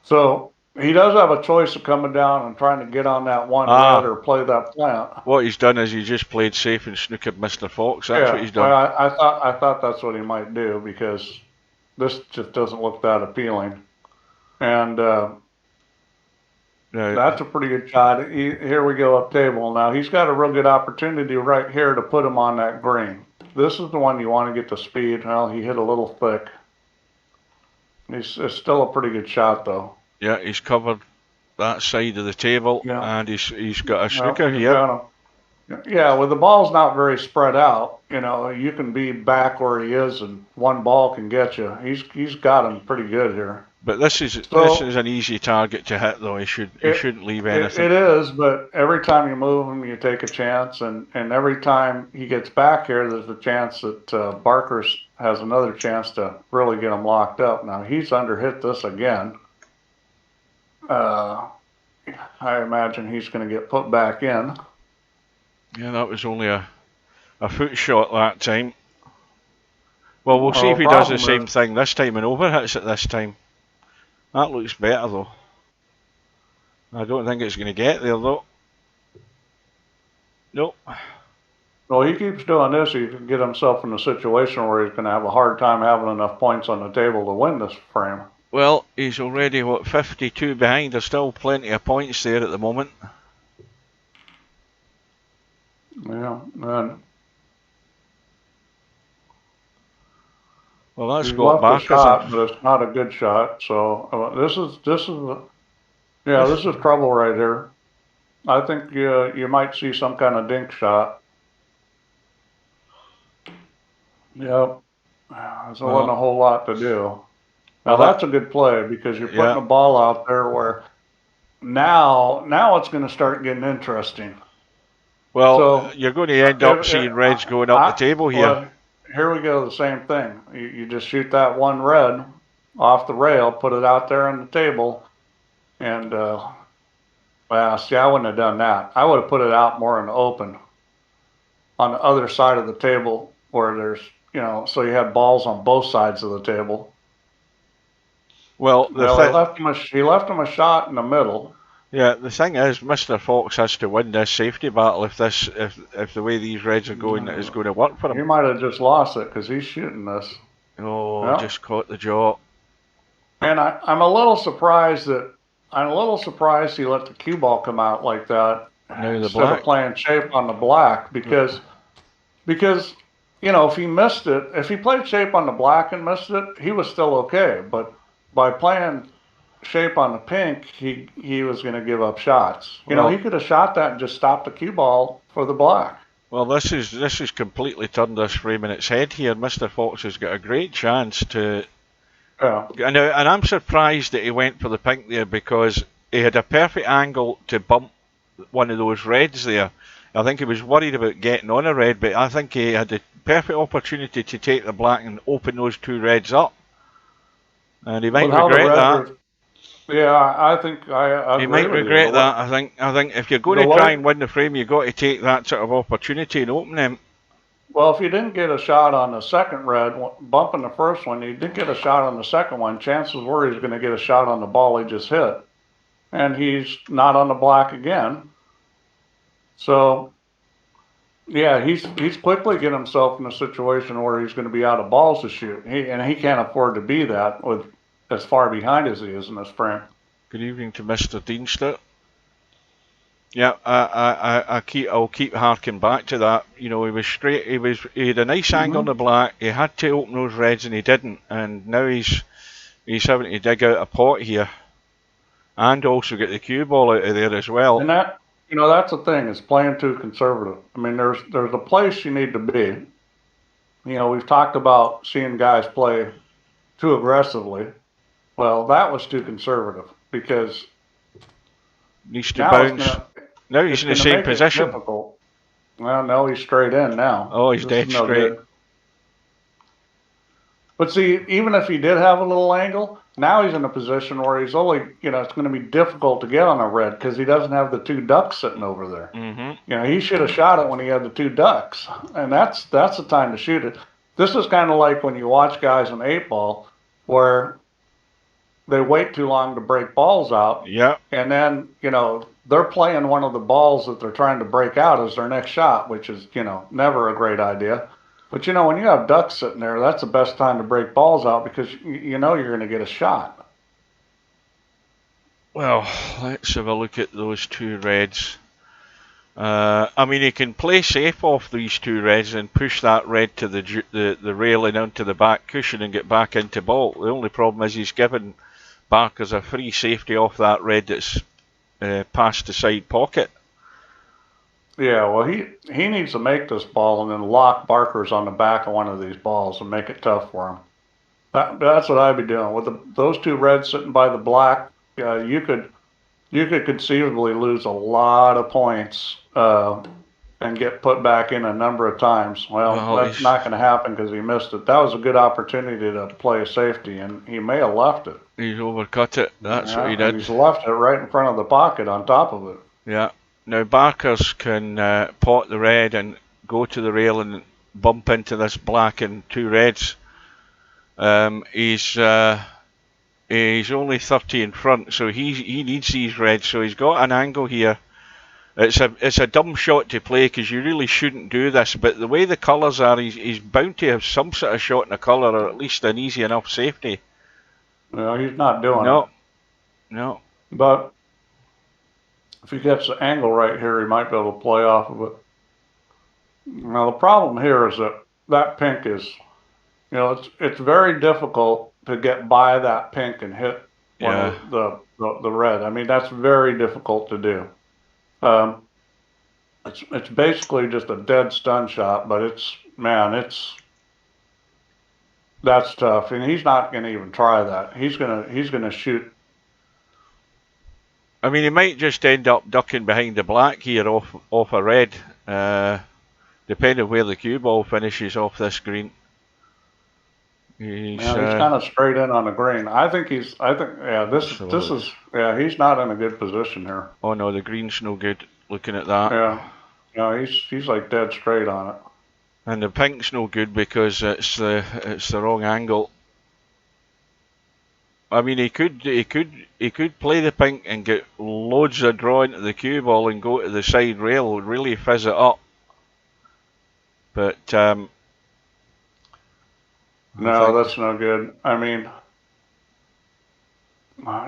So he does have a choice of coming down and trying to get on that one red or play that plant. What he's done is he just played safe and snookered Mr. Fox. That's what he's done. Well, I thought that's what he might do, because this just doesn't look that appealing. And that's a pretty good shot. Here we go up table. Now he's got a real good opportunity right here to put him on that green. This is the one you want to get the speed. Well, he hit a little thick. It's still a pretty good shot, though. Yeah, he's covered that side of the table, and he's got a snooker here. Yeah, with the ball's not very spread out, you can be back where he is, and one ball can get you. He's got him pretty good here. But this is an easy target to hit, though. He shouldn't leave anything. It is, but every time you move him, you take a chance, and every time he gets back here, there's a chance that Barkers has another chance to really get him locked up. Now he's underhit this again. I imagine he's going to get put back in. Yeah, that was only a foot shot that time. Well, we'll see if he does the same thing this time and overhits it this time. That looks better, though. I don't think it's going to get there, though. Nope. Well, he keeps doing this, he can get himself in a situation where he's going to have a hard time having enough points on the table to win this frame. Well, he's already, 52 behind. There's still plenty of points there at the moment. Yeah, and well, that's got back. Shot, but it's not a good shot. So this is trouble right here. I think you might see some kind of dink shot. Yep. There wasn't a whole lot to do. Now that's a good play because you're putting a ball out there where now it's going to start getting interesting. Well, so, you're going to end up seeing reds going up the table here. Well, here we go, the same thing. You just shoot that one red off the rail, put it out there on the table, and see, I wouldn't have done that. I would have put it out more in the open on the other side of the table where there's, so you had balls on both sides of the table. Well, he left him a shot in the middle. Yeah, the thing is, Mr. Fox has to win this safety battle if the way these reds are going is going to work for him. He might have just lost it because he's shooting this. Oh, just caught the jaw. And I'm a little surprised he let the cue ball come out like that instead of playing shape on the black because if he missed it, if he played shape on the black and missed it, he was still okay. But by playing shape on the pink, he was going to give up shots. He could have shot that and just stopped the cue ball for the black. Well, this is completely turned this frame in its head here. Mr. Fox has got a great chance to. Yeah. And I'm surprised that he went for the pink there because he had a perfect angle to bump one of those reds there. I think he was worried about getting on a red, but I think he had the perfect opportunity to take the black and open those two reds up. And he might regret that. Yeah, I think he might regret that. I think if you're going to try and win the frame, you've got to take that sort of opportunity and open them. Well, if you didn't get a shot on the second red, bumping the first one, you didn't get a shot on the second one, chances were he's going to get a shot on the ball he just hit. And he's not on the black again. So, yeah, he's quickly getting himself in a situation where he's going to be out of balls to shoot. And he can't afford to be that with as far behind as he is in this frame. Good evening to Mr. Deanster. Yeah, I'll keep harking back to that. He was straight. He had a nice angle on the black. He had to open those reds and he didn't. And now he's having to dig out a pot here, and also get the cue ball out of there as well. And that's the thing, is playing too conservative. I mean, there's a place you need to be. We've talked about seeing guys play too aggressively. Well, that was too conservative because needs to bounce. Now he's in the same position. Well, no, he's straight in now. Oh, he's dead straight. Good. But see, even if he did have a little angle, now he's in a position where he's only, it's going to be difficult to get on a red because he doesn't have the two ducks sitting over there. Mm-hmm. He should have shot it when he had the two ducks, and that's the time to shoot it. This is kind of like when you watch guys in 8-ball where they wait too long to break balls out. Yeah. And then, they're playing one of the balls that they're trying to break out as their next shot, which is, never a great idea. But, when you have ducks sitting there, that's the best time to break balls out because you're going to get a shot. Well, let's have a look at those two reds. He can play safe off these two reds and push that red to the rail and onto the back cushion and get back into ball. The only problem is he's given Barkers a free safety off that red that's past the side pocket. Yeah, well, he needs to make this ball and then lock Barkers on the back of one of these balls and make it tough for him. That's what I'd be doing with those two reds sitting by the black. You could conceivably lose a lot of points and get put back in a number of times. Well, that's not going to happen because he missed it. That was a good opportunity to play a safety, and he may have left it. He's overcut it. That's what he did. He's left it right in front of the pocket on top of it. Yeah. Now Barkers can pot the red and go to the rail and bump into this black and two reds. He's only 30 in front, so he needs these reds. So he's got an angle here. It's a dumb shot to play because you really shouldn't do this. But the way the colours are, he's bound to have some sort of shot in the colour, or at least an easy enough safety. No, he's not doing it. No. But if he gets the angle right here, he might be able to play off of it. Now the problem here is that pink is, it's very difficult to get by that pink and hit one of the red. I mean, that's very difficult to do. It's basically just a dead stun shot, but that's tough, and he's not going to even try that. He's gonna shoot. I mean, he might just end up ducking behind the black here off a red, depending where the cue ball finishes off this green. He's kind of straight in on the green. This is he's not in a good position here. Oh no, the green's no good. Looking at that. Yeah. No, he's like dead straight on it. And the pink's no good because it's the wrong angle. I mean, he could play the pink and get loads of draw into the cue ball and go to the side rail, really fizz it up. But no, that's no good. I mean,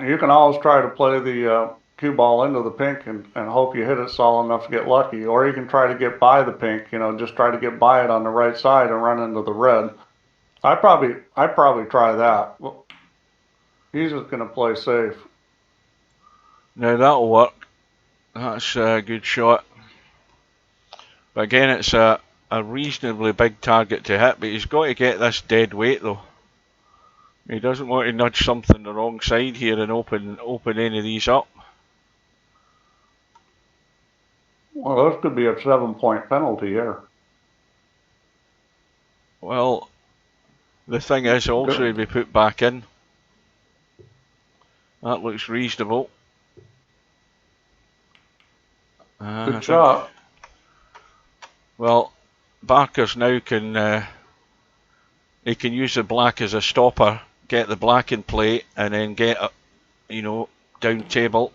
you can always try to play the cue ball into the pink and hope you hit it solid enough to get lucky, or you can try to get by the pink, just try to get by it on the right side and run into the red. I'd probably try that. He's just going to play safe. Now that'll work. That's a good shot. But again, it's a reasonably big target to hit, but he's got to get this dead weight though. He doesn't want to nudge something the wrong side here and open any of these up. Well, this could be a 7-point penalty here. Well, the thing is also to be put back in. That looks reasonable. Good shot. Well, Barkers now can he can use the black as a stopper, get the black in play, and then get down table.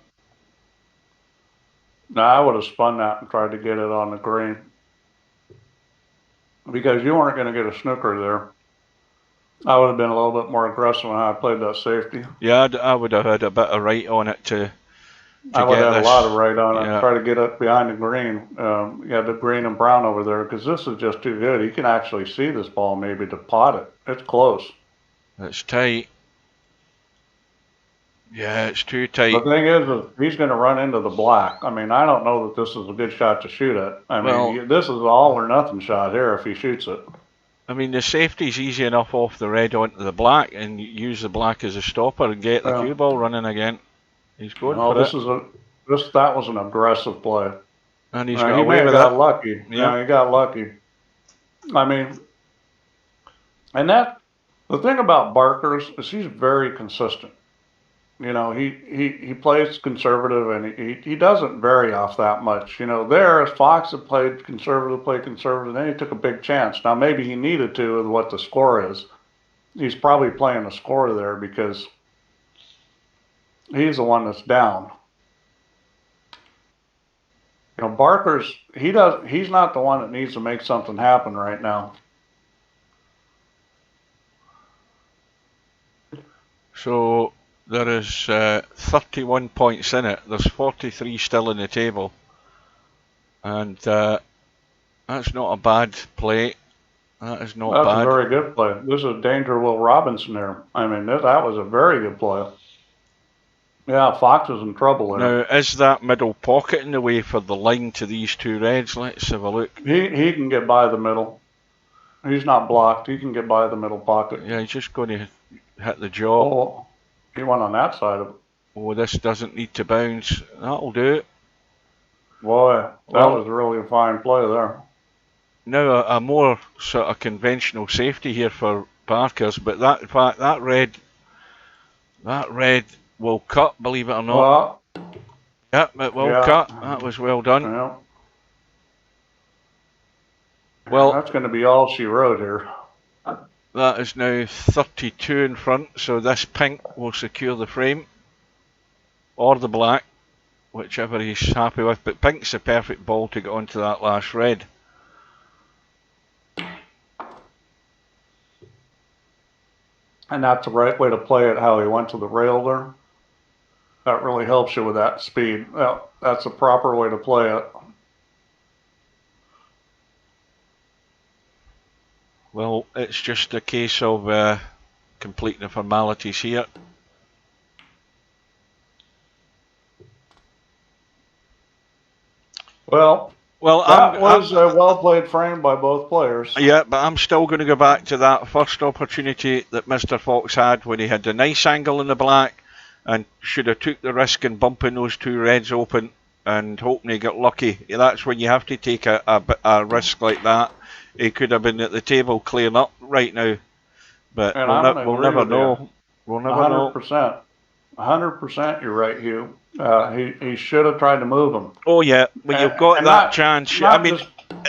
No, I would have spun that and tried to get it on the green. Because you weren't going to get a snooker there. I would have been a little bit more aggressive when I played that safety. Yeah, I would have had a bit of right on it to I would have had a lot of right on it. Try to get up behind the green. You have the green and brown over there because this is just too good. He can actually see this ball maybe to pot it. It's close. It's tight. Yeah, it's too tight. The thing is he's going to run into the black. I mean, I don't know that this is a good shot to shoot at. I mean, this is an all or nothing shot here if he shoots it. I mean, the safety's easy enough off the red onto the black and use the black as a stopper and get the cue ball running again. He's going for it. That was an aggressive play. And he's got away with got lucky. Yeah, he got lucky. I mean, and the thing about Barkers is he's very consistent. He plays conservative and he doesn't vary off that much. As Fox had played conservative, and then he took a big chance. Now maybe he needed to with what the score is. He's probably playing a score there because he's the one that's down. Barkers, he's not the one that needs to make something happen right now. So there is 31 points in it. There's 43 still in the table. And that's not a bad play. That is not bad. That's a very good play. This is Danger Will Robinson there. I mean, that was a very good play. Yeah, Fox is in trouble there. Now, is that middle pocket in the way for the line to these two reds? Let's have a look. He can get by the middle. He's not blocked. He can get by the middle pocket. Yeah, he's just going to hit the jaw. Oh, he went on that side of it. Oh, this doesn't need to bounce. That'll do it. Boy, that Well, was really a fine play there. now a more sort of conventional safety here for Barkers, but that, in fact, that red will cut, believe it or not. Well, Yep, it will cut. That was well done. Yeah. Well, that's going to be all she wrote here. That is now 32 in front, so this pink will secure the frame, or the black, whichever he's happy with, but pink's the perfect ball to get onto that last red. And that's the right way to play it, how he went to the rail there. That really helps you with that speed. That's the proper way to play it. Well, it's just a case of completing the formalities here. Well, that was a well-played frame by both players. Yeah, but I'm still going to go back to that first opportunity that Mr. Fox had when he had the nice angle in the black and should have took the risk in bumping those two reds open and hoping he got lucky. That's when you have to take a risk like that. He could have been at the table clearing up right now, but we'll never know. We'll never know. 100%. 100%, you're right, Hugh. He should have tried to move him. Oh yeah, but you've got that chance. I mean,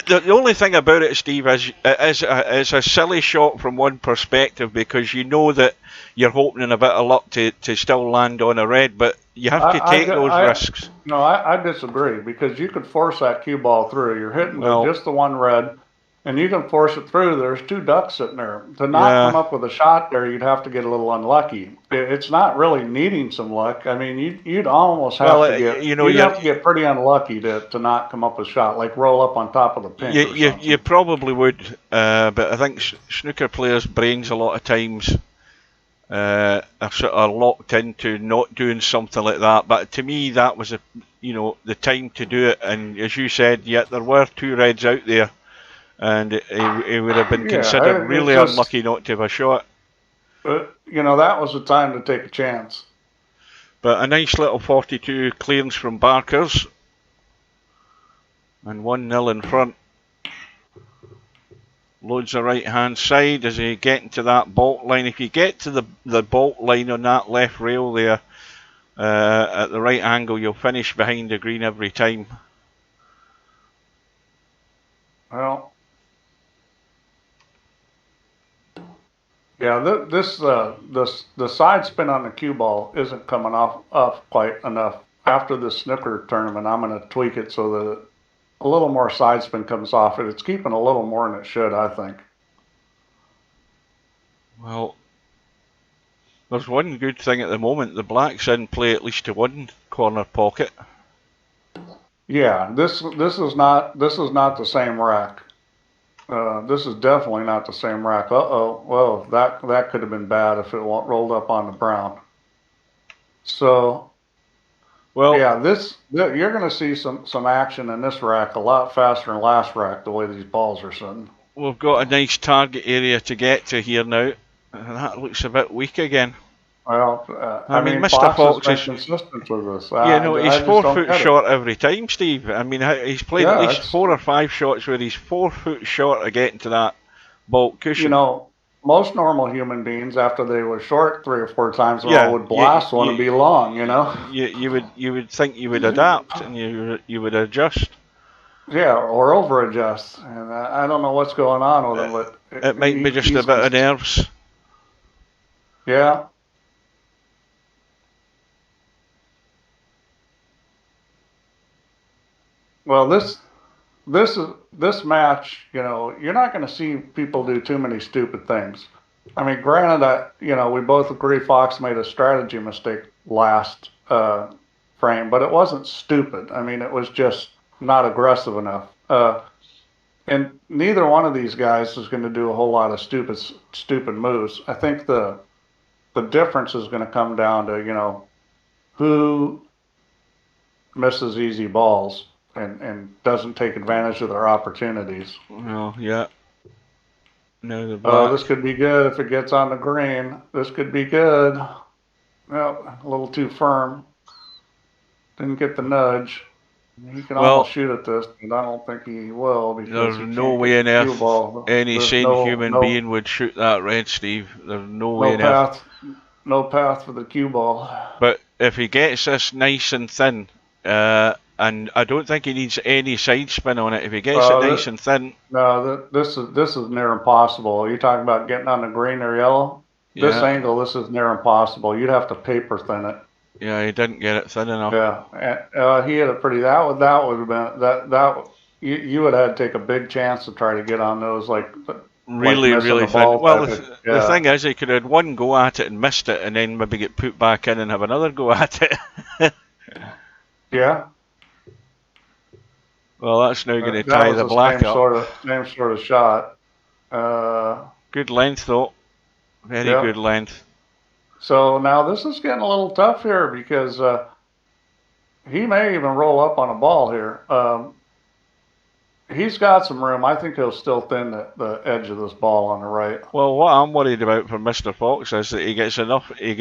the only thing about it, Steve, is it's a silly shot from one perspective because you know that you're hoping a bit of luck to still land on a red, but you have to take those risks. No, I disagree because you could force that cue ball through. You're hitting just the one red. And you can force it through. There's two ducks sitting there. To not come up with a shot there, you'd have to get a little unlucky. It's not really needing some luck. I mean, you'd almost have to get you'd have to get pretty unlucky to not come up with a shot, like roll up on top of the pin. You probably would, but I think snooker players' brains a lot of times are sort of locked into not doing something like that. But to me, that was the time to do it. And as you said, there were two reds out there. And he would have been considered really unlucky not to have a shot. But, that was the time to take a chance. But a nice little 42 clearance from Barkers. And 1-0 in front. Loads the right-hand side as he get into that bolt line. If you get to the bolt line on that left rail there, at the right angle, you'll finish behind the green every time. Well... Yeah, the side spin on the cue ball isn't coming off quite enough. After the snooker tournament, I'm going to tweak it so that a little more side spin comes off it. It's keeping a little more than it should, I think. Well, there's one good thing at the moment. The black's in play at least to one corner pocket. Yeah, this is not the same rack. This is definitely not the same rack. Well, that could have been bad if it rolled up on the brown. So, well, yeah, you're going to see some action in this rack a lot faster than last rack. The way these balls are sitting. We've got a nice target area to get to here now, and that looks a bit weak again. Well, I mean, Mr. Fox is consistent with this. He's 4 foot short every time, Steve. I mean, he's played at least 4 or 5 shots where he's 4 foot short of getting to that bolt cushion. Most normal human beings, after they were short 3 or 4 times, would blast one and be long. You would think you would adapt and you would adjust. Yeah, or over adjust. And I don't know what's going on with him, but it might be just a bit of nerves. Yeah. Well, this match, you're not going to see people do too many stupid things. I mean, granted, we both agree Fox made a strategy mistake last frame, but it wasn't stupid. I mean, it was just not aggressive enough. And neither one of these guys is going to do a whole lot of stupid moves. I think the difference is going to come down to, who misses easy balls and doesn't take advantage of their opportunities. Well, yeah. Now the Oh, black. this could be good if it gets on the green. This could be good. Well, a little too firm. Didn't get the nudge. He can almost shoot at this, but I don't think he will because There's he no can't way get on the cue earth ball. any There's sane human no being would shoot that red, Steve. There's no way no on earth. path, no path for the cue ball. But if he gets this nice and thin, and I don't think he needs any side spin on it. If he gets it nice and thin. No, this is near impossible. You're talking about getting on the green or yellow? This angle, this is near impossible. You'd have to paper thin it. Yeah, he didn't get it thin enough. Yeah, he hit it pretty. That would have been that. You would have had to take a big chance to try to get on those really thin. Well, the thing is, he could have had one go at it and missed it, and then maybe get put back in and have another go at it. Yeah. Well, that's now going to tie the black up. Same sort of shot. Good length though. Very good length. So now this is getting a little tough here because he may even roll up on a ball here. He's got some room. I think he'll still thin the edge of this ball on the right. Well, what I'm worried about for Mr. Fox is that he gets enough hit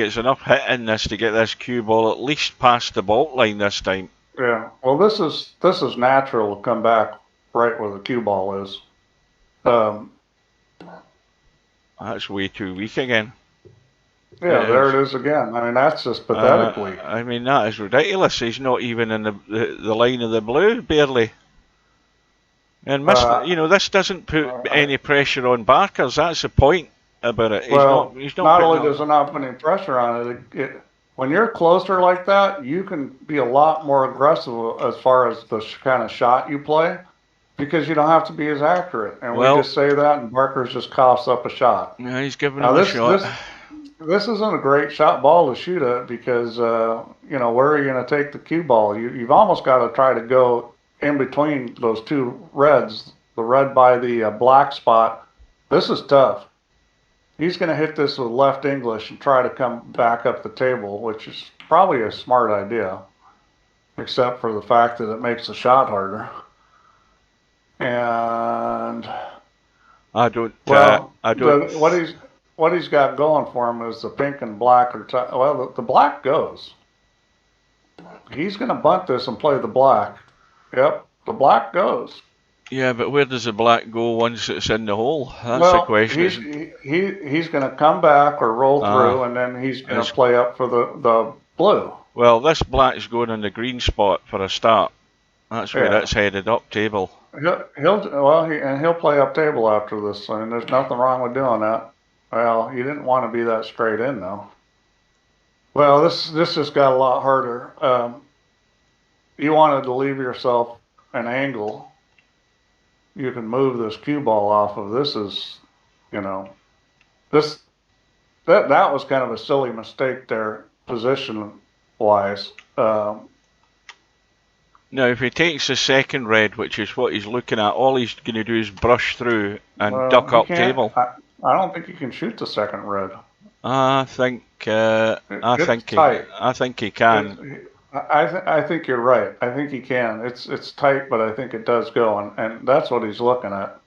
in this to get this cue ball at least past the baulk line this time. Yeah. Well, this is natural to come back right where the cue ball is. That's way too weak again. Yeah, there it is again. I mean, that's just pathetic weak. I mean, that is ridiculous. He's not even in the line of the blue, barely. And this doesn't put any pressure on Barkers. That's the point about it. He's not only does it not put any pressure on it, when you're closer like that, you can be a lot more aggressive as far as the kind of shot you play, because you don't have to be as accurate. And we just say that, and Barkers just coughs up a shot. Yeah, he's giving him a shot. This isn't a great shot ball to shoot at because, where are you going to take the cue ball? You've almost got to try to go in between those two reds, the red by the black spot. This is tough. He's going to hit this with left English and try to come back up the table, which is probably a smart idea, except for the fact that it makes the shot harder. And what he's got going for him is the pink and black the black goes. He's going to bunt this and play the black. Yep, the black goes. Yeah, but where does the black go once it's in the hole? That's the question. He's going to come back or roll through, and then he's going to play up for the blue. Well, this black's going in the green spot for a start. That's where it's headed up table. He'll play up table after this, and there's nothing wrong with doing that. Well, you didn't want to be that straight in though. Well, this just got a lot harder. You wanted to leave yourself an angle you can move this cue ball off of. This is, that was kind of a silly mistake there, position wise. Now, if he takes the second red, which is what he's looking at, all he's going to do is brush through and duck up table. I don't think he can shoot the second red. I think he can. I think you're right. I think he can. It's tight, but I think it does go, and that's what he's looking at.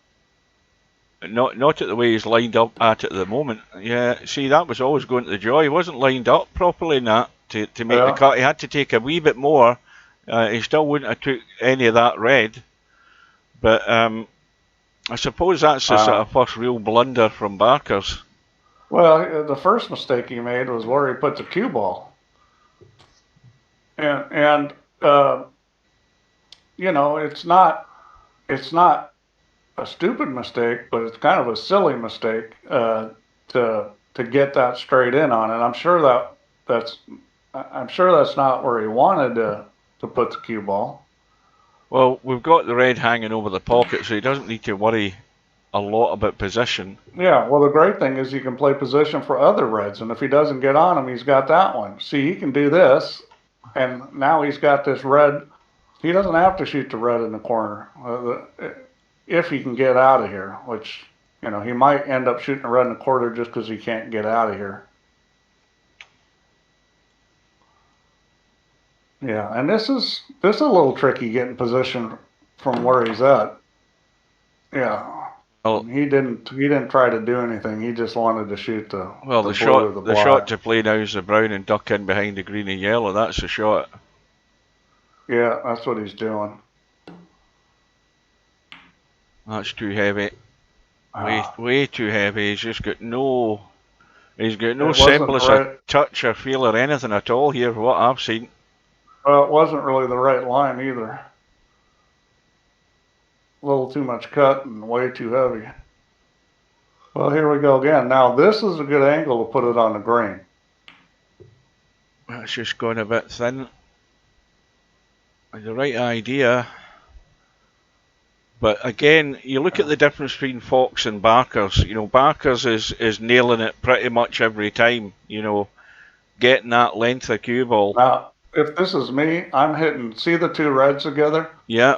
Not at the way he's lined up at it at the moment. Yeah, see, that was always going to the jaw. He wasn't lined up properly in that to make the cut. He had to take a wee bit more. He still wouldn't have took any of that red. But I suppose that's the sort of first real blunder from Barkers. Well, the first mistake he made was where he put the cue ball. And it's not a stupid mistake, but it's kind of a silly mistake to get that straight in on it. I'm sure that's not where he wanted to put the cue ball. Well, we've got the red hanging over the pocket, so he doesn't need to worry a lot about position. Yeah, well, the great thing is he can play position for other reds, and if he doesn't get on him, he's got that one. See, he can do this. And now he's got this red. He doesn't have to shoot the red in the corner if he can get out of here, which, he might end up shooting the red in the corner just because he can't get out of here. Yeah, and this is a little tricky getting position from where he's at. Yeah. Well, he didn't try to do anything. He just wanted to shoot the the shot to play now is the brown and duck in behind the green and yellow. That's the shot. Yeah, that's what he's doing. That's too heavy. Way too heavy. He's just got no. He's got no semblance of touch or feel or anything at all here, for what I've seen. Well, it wasn't really the right line either. A little too much cut and way too heavy. Well, here we go again. Now, this is a good angle to put it on the green. That's just going a bit thin. The right idea. But again, you look at the difference between Fox and Barkers. You know, Barkers is nailing it pretty much every time. You know, getting that length of cue ball. Now, if this is me, I'm hitting. See the two reds together? Yeah.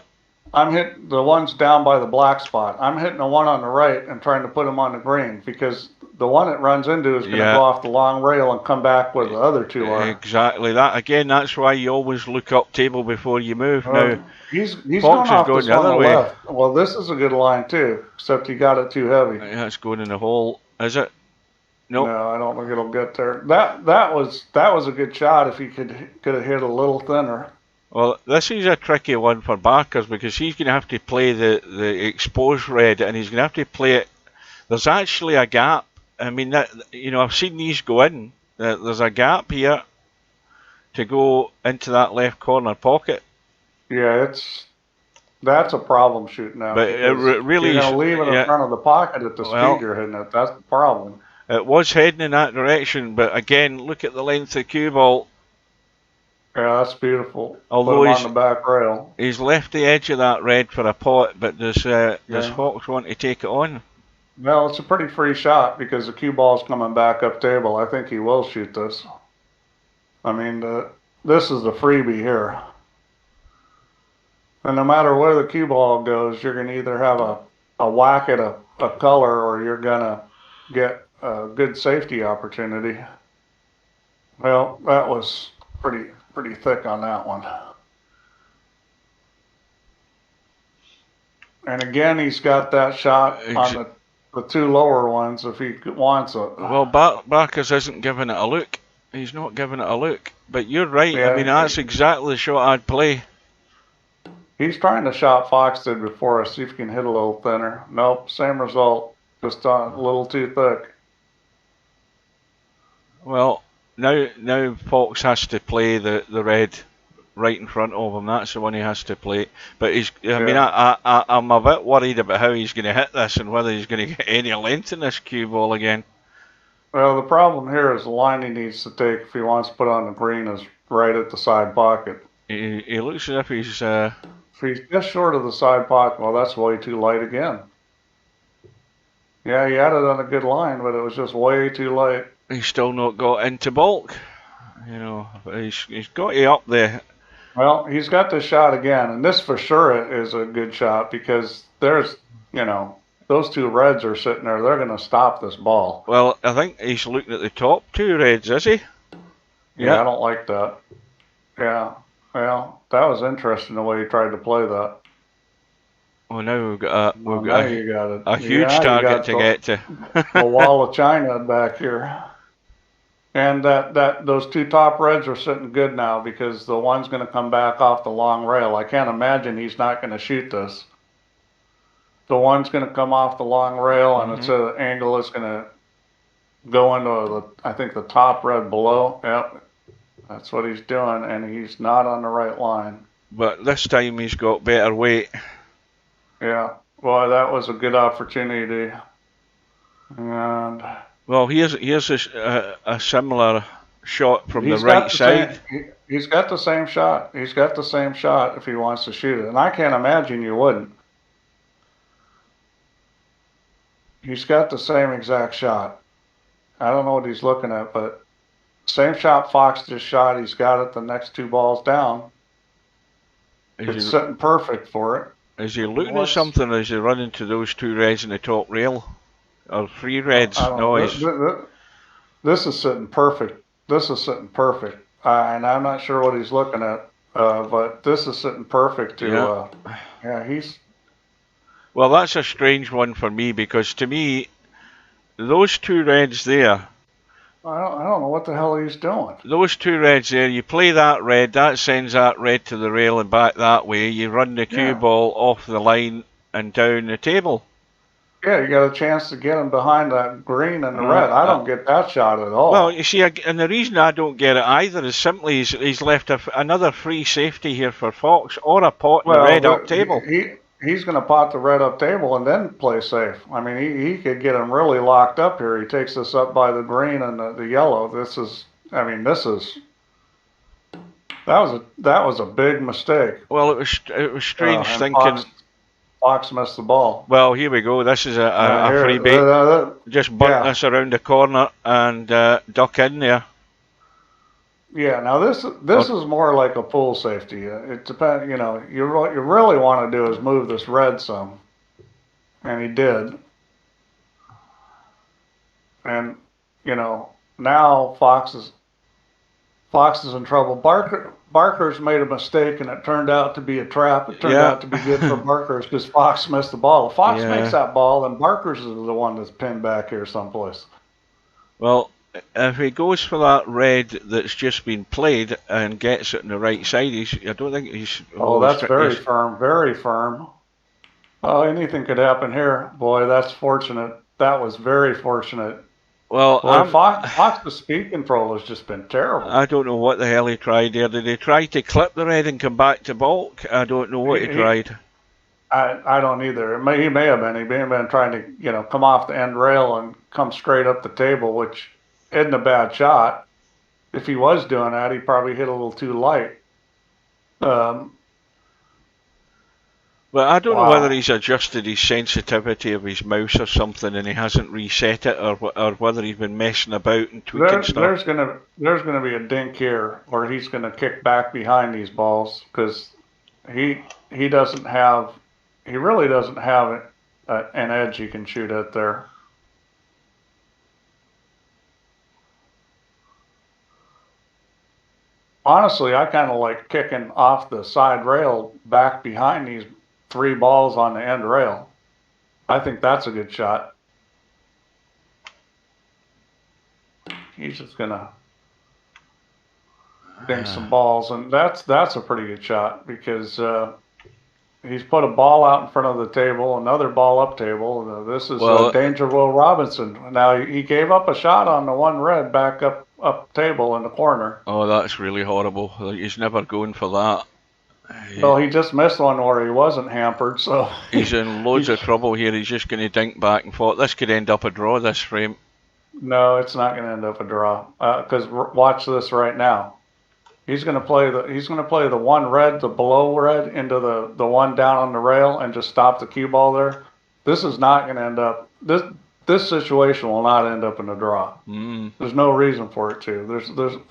I'm hitting the ones down by the black spot. I'm hitting the one on the right and trying to put them on the green, because the one it runs into is going to go off the long rail and come back where the other two are. Exactly that. Again, that's why you always look up table before you move. Now, he's Fox going off going this the other way. Left. Well, this is a good line too, except he got it too heavy. That's going in the hole, is it? Nope. No, I don't think it'll get there. That was a good shot if he could have hit a little thinner. Well, this is a tricky one for Barkers, because he's going to have to play the exposed red, and he's going to have to play it. There's actually a gap. I mean, that, you know, I've seen these go in. There's a gap here to go into that left corner pocket. Yeah, that's a problem shooting out. But it really you're going to leave it in front of the pocket at the speed you're hitting it. That's the problem. It was heading in that direction, but again, look at the length of cue ball. Yeah, that's beautiful. Although he's on the back rail. He's left the edge of that red for a pot, but does Fox want to take it on? Well, it's a pretty free shot because the cue ball's coming back up table. I think he will shoot this. I mean, this is the freebie here. And no matter where the cue ball goes, you're going to either have a whack at a color, or you're going to get a good safety opportunity. Well, that was pretty thick on that one. And again, he's got that shot on the two lower ones if he wants it. Well, Barkers isn't giving it a look. He's not giving it a look. But you're right. Yeah, I mean, that's exactly the shot I'd play. He's trying the shot Fox did before us. See if he can hit a little thinner. Nope, same result. Just a little too thick. Well, now Fox has to play the red right in front of him. That's the one he has to play. But I mean, I'm a bit worried about how he's going to hit this and whether he's going to get any length in this cue ball again. Well, the problem here is the line he needs to take if he wants to put on the green is right at the side pocket. He looks as if he's... If he's just short of the side pocket, well, that's way too light again. Yeah, he had it on a good line, but it was just way too light. He's still not got into bulk. You know, he's got you up there. Well, he's got the shot again, and this for sure is a good shot because there's, you know, those two reds are sitting there. They're going to stop this ball. Well, I think he's looking at the top two reds, is he? Yeah, I don't like that. Yeah, well, that was interesting the way he tried to play that. Well, now we've got a huge target to get to. A wall of China back here. And those two top reds are sitting good now because the one's going to come back off the long rail. I can't imagine he's not going to shoot this. The one's going to come off the long rail, and it's an angle that's going to go into, I think, the top red below. Yep, that's what he's doing, and he's not on the right line. But this time he's got better weight. Yeah, well, that was a good opportunity. And well, here's a similar shot from the right side. He's got the same shot. He's got the same shot if he wants to shoot it. And I can't imagine you wouldn't. He's got the same exact shot. I don't know what he's looking at, but same shot Fox just shot. He's got it the next two balls down. It's sitting perfect for it. Is he looking at something, or is he running to those two reds in the top rail? Or three reds? No, this is sitting perfect. This is sitting perfect. And I'm not sure what he's looking at, but this is sitting perfect to, he's... Well, that's a strange one for me, because to me, those two reds there, I don't know what the hell he's doing. those two reds there, you play that red, that sends that red to the rail and back that way. You run the cue ball off the line and down the table. Yeah, you got a chance to get him behind that green and the red. I don't get that shot at all. Well, you see, and the reason I don't get it either is simply he's left another free safety here for Fox, or a pot in the red up table. He's going to pot the red up table and then play safe. I mean, he could get him really locked up here. He takes this up by the green and the yellow. That was a big mistake. Well, it was strange thinking. Fox missed the ball. Well, here we go. This is a free bait. Just bunt this around the corner and duck in there. Yeah, now this is more like a pool safety. It depends. You know, what you really want to do is move this red some, and he did. And you know, now Fox is in trouble. Barker's made a mistake, and it turned out to be a trap. It turned out to be good for Barkers because Fox missed the ball. If Fox makes that ball, then Barkers is the one that's pinned back here someplace. Well, if he goes for that red that's just been played and gets it on the right side, I don't think he's... Oh, that's very firm, very firm. Oh, anything could happen here. Boy, that's fortunate. That was very fortunate. Well, Fox's speed control has just been terrible. I don't know what the hell he tried there. Did he try to clip the red and come back to bulk? I don't know what he tried. I don't either. He may have been trying to, you know, come off the end rail and come straight up the table, which isn't a bad shot. If he was doing that, he probably hit a little too light. Well, I don't know whether he's adjusted his sensitivity of his mouse or something, and he hasn't reset it, or whether he's been messing about and tweaking stuff. There's gonna be a dink here, or he's gonna kick back behind these balls because he really doesn't have an edge he can shoot at there. Honestly, I kind of like kicking off the side rail back behind these 3 balls on the end rail. I think that's a good shot. He's just gonna dink some balls, and that's a pretty good shot because he's put a ball out in front of the table, another ball up table. This is Danger Will Robinson. Now he gave up a shot on the one red back up table in the corner. Oh, that's really horrible. He's never going for that. Well, he just missed one where he wasn't hampered, so... He's in loads of trouble here. He's just going to dink back and forth. This could end up a draw, this frame. No, it's not going to end up a draw. Because watch this right now. He's going to play the one red, the below red, into the one down on the rail and just stop the cue ball there. This is not going to end up... This situation will not end up in a draw. There's no reason for it to.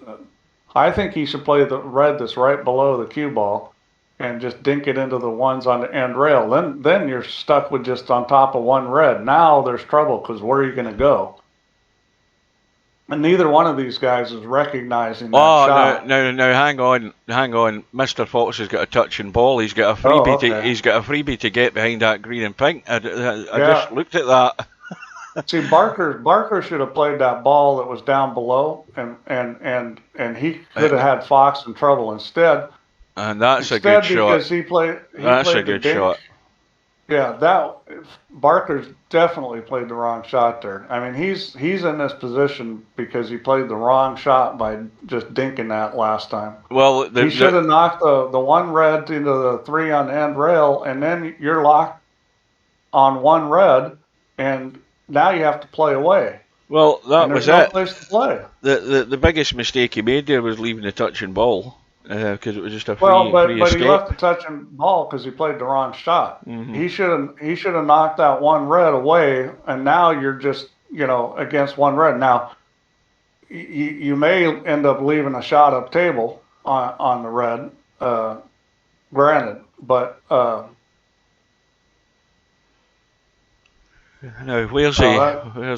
I think he should play the red that's right below the cue ball and just dink it into the ones on the end rail. Then you're stuck with just on top of one red. Now there's trouble because where are you going to go? And neither one of these guys is recognizing that shot. No, hang on. Mr. Fox has got a touching ball. He's got a freebie. He's got a freebie to get behind that green and pink. I just looked at that. See, Barker should have played that ball that was down below, and he could have had Fox in trouble instead. And that's a good shot. Because he played a good shot. Yeah, Barker's definitely played the wrong shot there. I mean, he's in this position because he played the wrong shot by just dinking that last time. Well, he should have knocked the one red into the 3 on the end rail, and then you're locked on one red, and now you have to play away. Well, that was no place to play. The biggest mistake he made there was leaving the touching ball because it was just a free but escape. He left the touching ball because he played the wrong shot. He should have knocked that one red away, and now you're just against one red. Now you may end up leaving a shot up table on the red, granted, but. Now, where's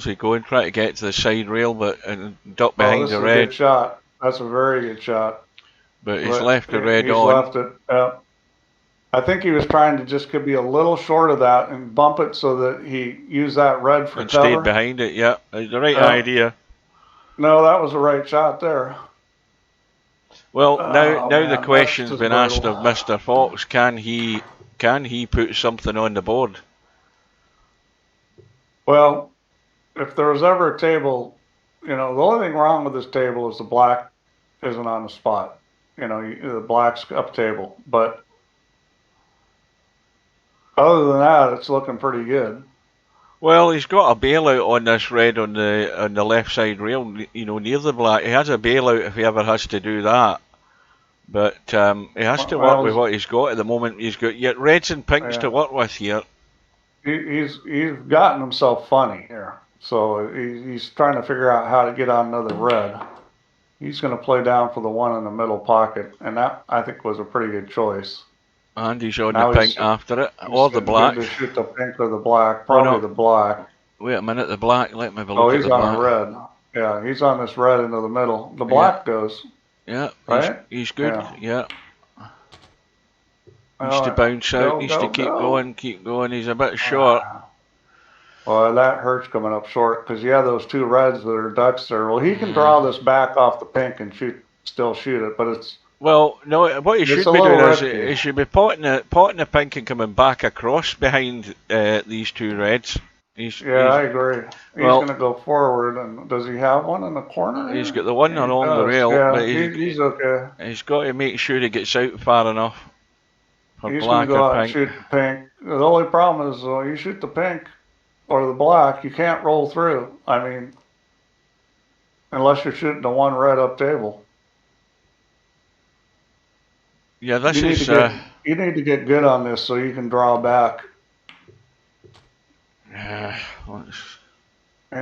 he going? Trying to get to the side rail, and duck behind the red. Good shot. That's a very good shot. But he's left the red on. He's left it. I think he was trying to just could be a little short of that and bump it so that he used that red for And cover. stayed behind it, yeah. The right idea. No, that was the right shot there. Well, now man, the question's that's been just asked of Mr. Fox, can he put something on the board? Well, if there was ever a table, the only thing wrong with this table is the black isn't on the spot. The black's up table. But other than that, it's looking pretty good. Well, he's got a bailout on this red on the left side rail, near the black. He has a bailout if he ever has to do that. But he has to work with what he's got at the moment. He's got yet reds and pinks to work with here. He's gotten himself funny here. So he's trying to figure out how to get on another red. He's going to play down for the one in the middle pocket, and that, I think, was a pretty good choice. And he's on the pink after it, or the black. To shoot the pink or the black, probably the black. Wait a minute, the black, let me have a look at the Oh, black. he's on a red. Yeah, he's on this red into the middle. The black goes. Yeah, right? He's good, yeah. Needs to bounce out, needs to keep going. He's a bit short. Well, that hurts coming up short, because those two reds that are ducks there. Well, he can draw this back off the pink and still shoot it, but it's... Well, no, what he should be doing is he should be potting the pink and coming back across behind these two reds. I agree. He's going to go forward, and does he have one in the corner? He's got the one along the rail, but he's okay. He's got to make sure he gets out far enough for he's black going to go or out pink. And shoot the pink. The only problem is, you shoot the pink or the black, you can't roll through. I mean, unless you're shooting the one red up table. Yeah, this is... you need to get good on this so you can draw back. And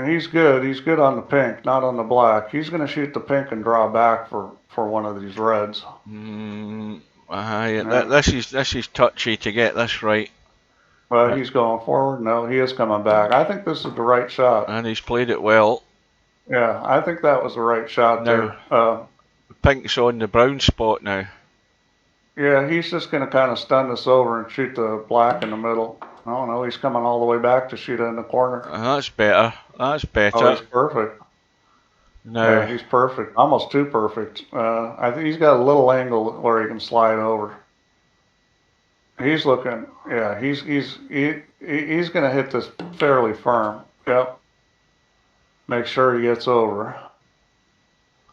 he's good. He's good on the pink, not on the black. He's going to shoot the pink and draw back for one of these reds. This is touchy to get this right. Well, he's going forward. No, he is coming back. I think this is the right shot. And he's played it well. Yeah, I think that was the right shot there. Pink's on the brown spot now. Yeah, he's just going to kind of stun this over and shoot the black in the middle. I don't know, he's coming all the way back to shoot it in the corner. That's better. That's better. Oh, he's perfect. No. Yeah, he's perfect. Almost too perfect. I think he's got a little angle where he can slide over. He's looking, he's going to hit this fairly firm. Yep. Make sure he gets over.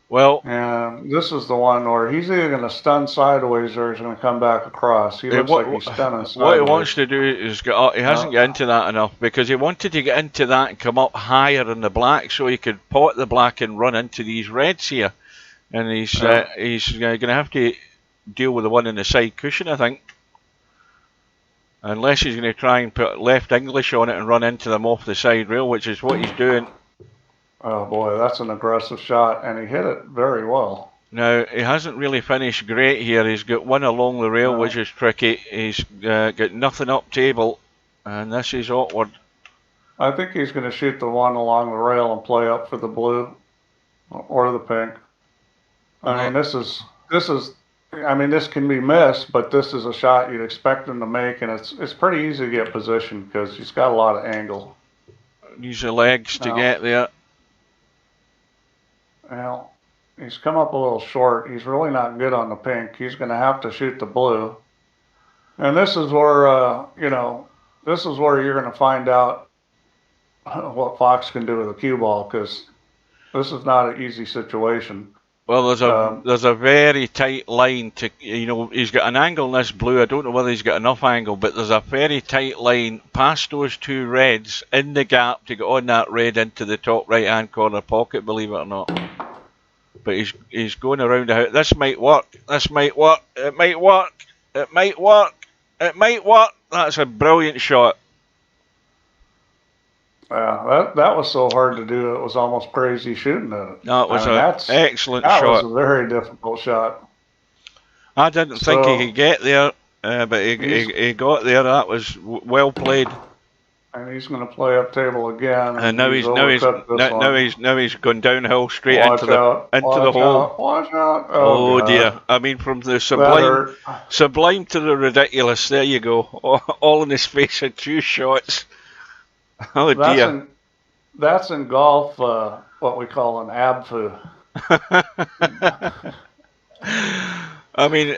Well, and this is the one where he's either going to stun sideways or he's going to come back across. He looks like he's stunning sideways. What he wants to do is get up. He hasn't got into that enough, because he wanted to get into that and come up higher in the black so he could pot the black and run into these reds here. And he's going to have to deal with the one in the side cushion, I think. Unless he's going to try and put left English on it and run into them off the side rail, which is what he's doing. Oh boy, that's an aggressive shot, and he hit it very well. Now, he hasn't really finished great here. He's got one along the rail, which is tricky. He's got nothing up table, and this is awkward. I think he's going to shoot the one along the rail and play up for the blue or the pink. I mean, this can be missed, but this is a shot you'd expect him to make, and it's pretty easy to get positioned because he's got a lot of angle. Use the legs to get there. Well, he's come up a little short. He's really not good on the pink. He's going to have to shoot the blue. And this is where, this is where you're going to find out what Fox can do with a cue ball, because this is not an easy situation. Well, there's a very tight line to, he's got an angle in this blue. I don't know whether he's got enough angle, but there's a very tight line past those two reds in the gap to get on that red into the top right-hand corner pocket, believe it or not. But he's going around the house. This might work. This might work. It might work. It might work. It might work. That's a brilliant shot. Yeah, that was so hard to do. It was almost crazy shooting at it. No, it was an excellent shot. That was a very difficult shot. I didn't think he could get there, but he got there. That was well played. And he's going to play up table again. And now he's gone downhill straight Watch into the out, watch hole. out, watch out. Oh God. dear! I mean, from the That sublime to the ridiculous. There you go. All in the space of 2 shots. Oh dear! That's in golf. What we call an abfu. I mean,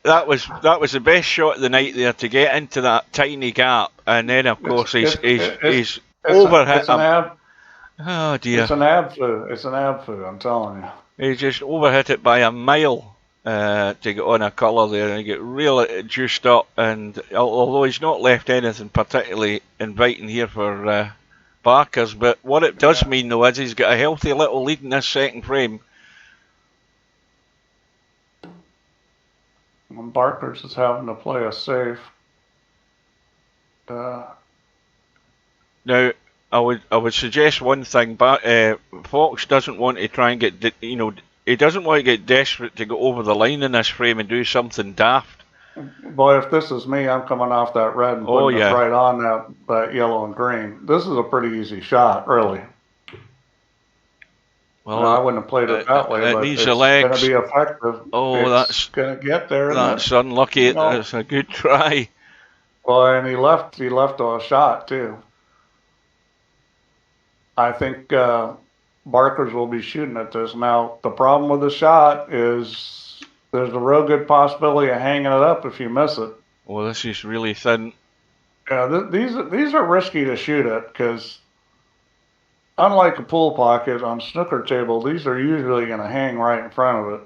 that was the best shot of the night there, to get into that tiny gap, and then of course he's overhit him. Oh dear! It's an abfu. It's an abfu. I'm telling you. He just overhit it by a mile to get on a colour there, and he get really juiced up. And although he's not left anything particularly inviting here for Barkers, but what it does mean though is he's got a healthy little lead in this second frame. When Barkers is having to play a safe. Now, I would suggest one thing, but Fox doesn't want to try and get, he doesn't want to get desperate to go over the line in this frame and do something daft. Boy, if this is me, I'm coming off that red and putting it right on that yellow and green. This is a pretty easy shot, really. Well, I wouldn't have played it that way, but it's going to be effective. Oh, that's going to get there. That's unlucky. That's a good try. Well, and he left a shot too. I think Barkers will be shooting at this. Now, the problem with the shot is there's a real good possibility of hanging it up if you miss it. Well, this is really thin. Yeah, these are risky to shoot at because, unlike a pool pocket on snooker table, these are usually going to hang right in front of it.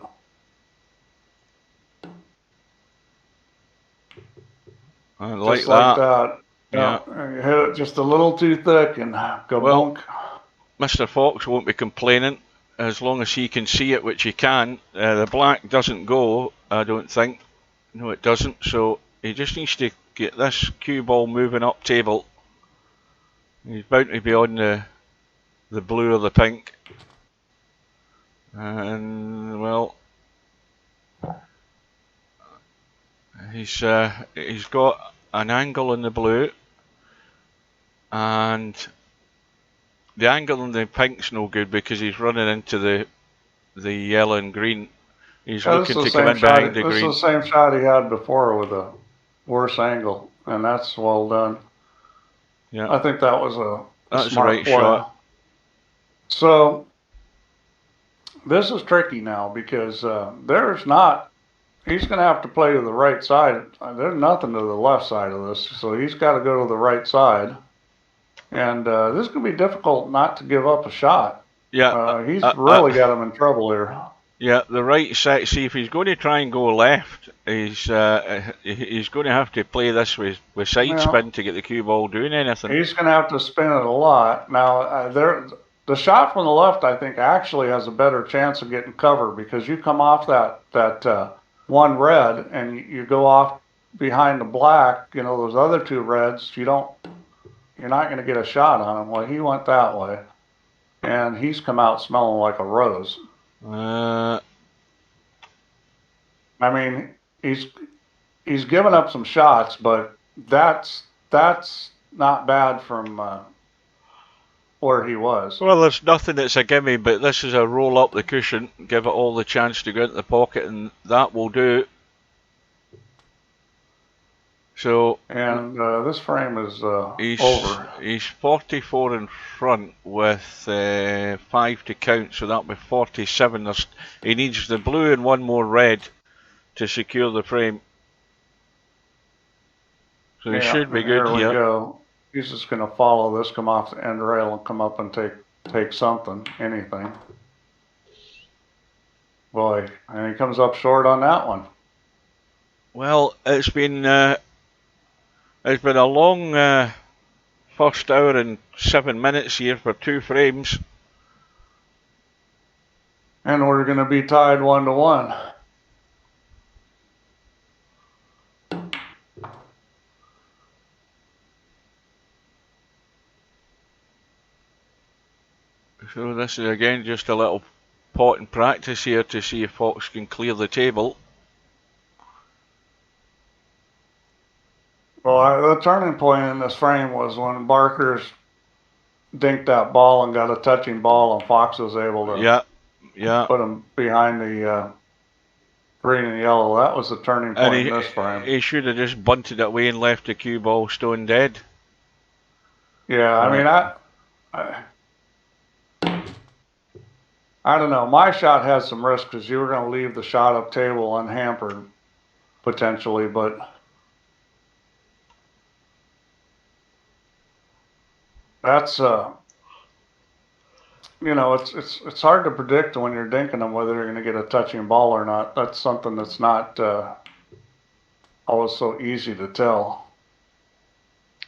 I like that. Yeah. You hit it just a little too thick and go bonk. Mr. Fox won't be complaining as long as he can see it, which he can. The black doesn't go, I don't think. No, it doesn't. So he just needs to get this cue ball moving up table. He's bound to be on the blue or the pink. And, well, he's got an angle in the blue. And the angle on the pink's no good because he's running into the yellow and green. He's looking to come in behind the green. This is the same shot he had before with a worse angle, and that's well done. Yeah, I think that was a smart right shot. So this is tricky now because he's going to have to play to the right side. There's nothing to the left side of this, so he's got to go to the right side. And this is going to be difficult not to give up a shot. Yeah, he's really got him in trouble here. Yeah, the right side. See, if he's going to try and go left, he's going to have to play this with side spin to get the cue ball doing anything. He's going to have to spin it a lot. Now, the shot from the left, I think, actually has a better chance of getting covered because you come off that one red and you go off behind the black. Those other 2 reds, you're not going to get a shot on him. Well, he went that way, and he's come out smelling like a rose. I mean, he's given up some shots, but that's not bad from where he was. Well, there's nothing that's a gimme, but this is a roll up the cushion, give it all the chance to go into the pocket, and that will do. So, and this frame is over. He's 44 in front with 5 to count, so that'll be 47. He needs the blue and 1 more red to secure the frame. So he should be good here. Go. He's just going to follow this, come off the end rail, and come up and take something, anything. Boy, and he comes up short on that one. Well, it's been a long first hour and 7 minutes here for 2 frames. And we're going to be tied 1-1. So this is again just a little pot and practice here to see if Fox can clear the table. Well, Well, the turning point in this frame was when Barkers dinked that ball and got a touching ball, and Fox was able to put him behind the green and yellow. That was the turning point in this frame. He should have just bunted it away and left the cue ball stone dead. Yeah, I mean, I don't know. My shot had some risk because you were going to leave the shot up table unhampered potentially, but that's you know, it's hard to predict when you're dinking them whether you're going to get a touching ball or not. That's something that's not always so easy to tell.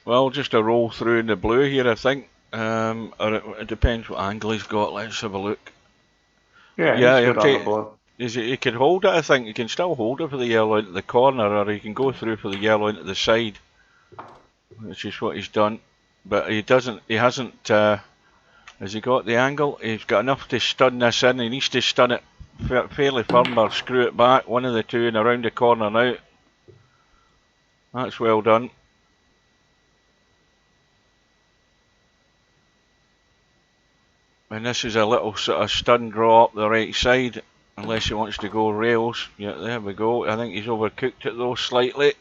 Well, just a roll through in the blue here, I think. Or it depends what angle he's got. Let's have a look. Yeah, he's good on the blue. He can hold it, I think. He can still hold it for the yellow into the corner, or he can go through for the yellow into the side, which is what he's done. But he hasn't, has he got the angle? He's got enough to stun this in. He needs to stun it fairly firm or screw it back, one of the two, and around the corner now. That's well done. And this is a little sort of stun draw up the right side, unless he wants to go rails. Yeah, there we go. I think he's overcooked it though slightly.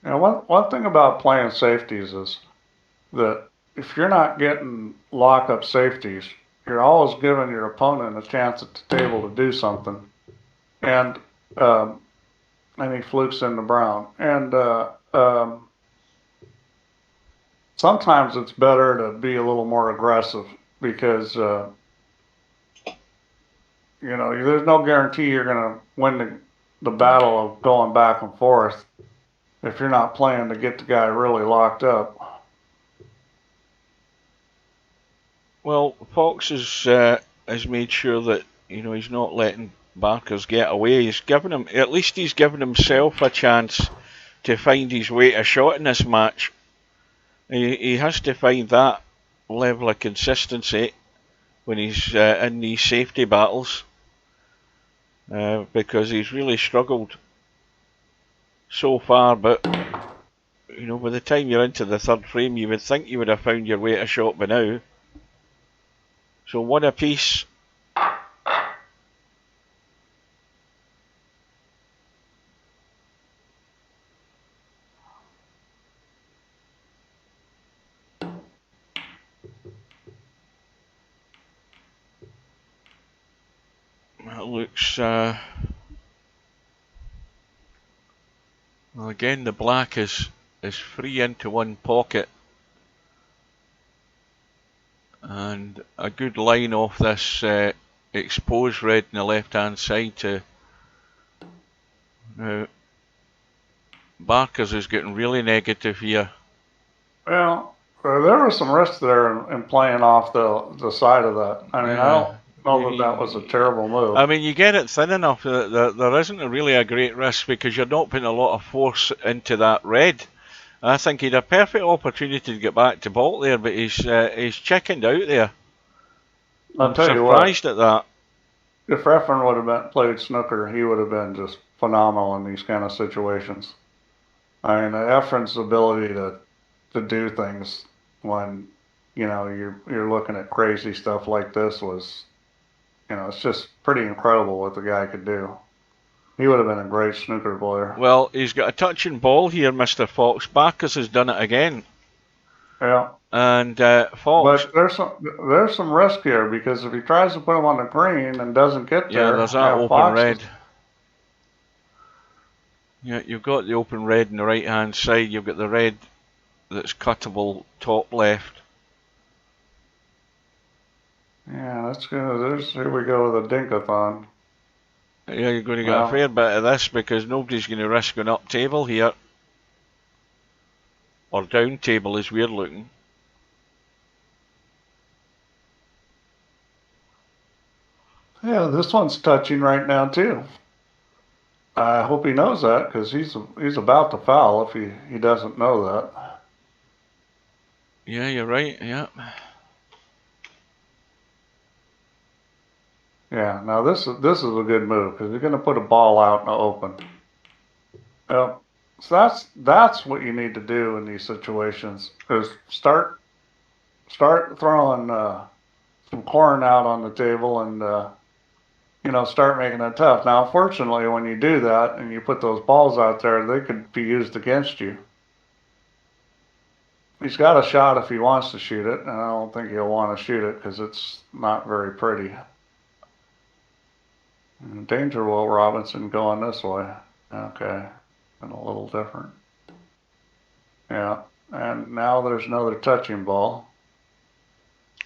Now, one thing about playing safeties is that if you're not getting lock-up safeties, you're always giving your opponent a chance at the table to do something. And he flukes into brown. And sometimes it's better to be a little more aggressive because, you know, there's no guarantee you're going to win the battle of going back and forth if you're not playing to get the guy really locked up. Well, Fox has made sure that, you know, he's not letting Barkers get away. He's given him, at least he's given himself a chance to find his way a shot in this match. He has to find that level of consistency when he's in these safety battles, because he's really struggled so far. But you know, by the time you're into the third frame, you would think you would have found your way to a shot by now. So one apiece. That looks, well, again the black is free into one pocket, and a good line off this exposed red on the left hand side to now. Barkers is getting really negative here. Well, there was some risk there in playing off the side of that. I mean, I don't know that was a terrible move. I mean, you get it thin enough that there isn't really a great risk because you're not putting a lot of force into that red. I think he'd a perfect opportunity to get back to baulk there, but he's chickened out there. I'll tell you what, surprised at that. If Efren would have played snooker, he would have been just phenomenal in these kind of situations. I mean, Efren's ability to do things when, you know, you're looking at crazy stuff like this was, you know, it's just pretty incredible what the guy could do. He would have been a great snooker player. Well, he's got a touching ball here, Mr. Fox. Barkers has done it again. Yeah. And Fox. But there's some risk here because if he tries to put him on the green and doesn't get there, yeah, there's that open red. Yeah, you've got the open red on the right hand side. You've got the red that's cuttable top left. Yeah, that's good. Here we go with a dinkathon. Yeah, you're going to get a fair bit of this because nobody's going to risk going up table here. Or down table as we're looking. Yeah, this one's touching right now too. I hope he knows that because he's about to foul if he doesn't know that. Yeah, you're right. Yeah. Yeah. Now this is a good move because you're going to put a ball out in the open. Yep. So that's what you need to do in these situations is start throwing some corn out on the table and you know, start making it tough. Now, unfortunately, when you do that and you put those balls out there, they could be used against you. He's got a shot if he wants to shoot it, and I don't think he'll want to shoot it because it's not very pretty. Danger Will Robinson going this way. Okay, and a little different. Yeah, and now there's another touching ball.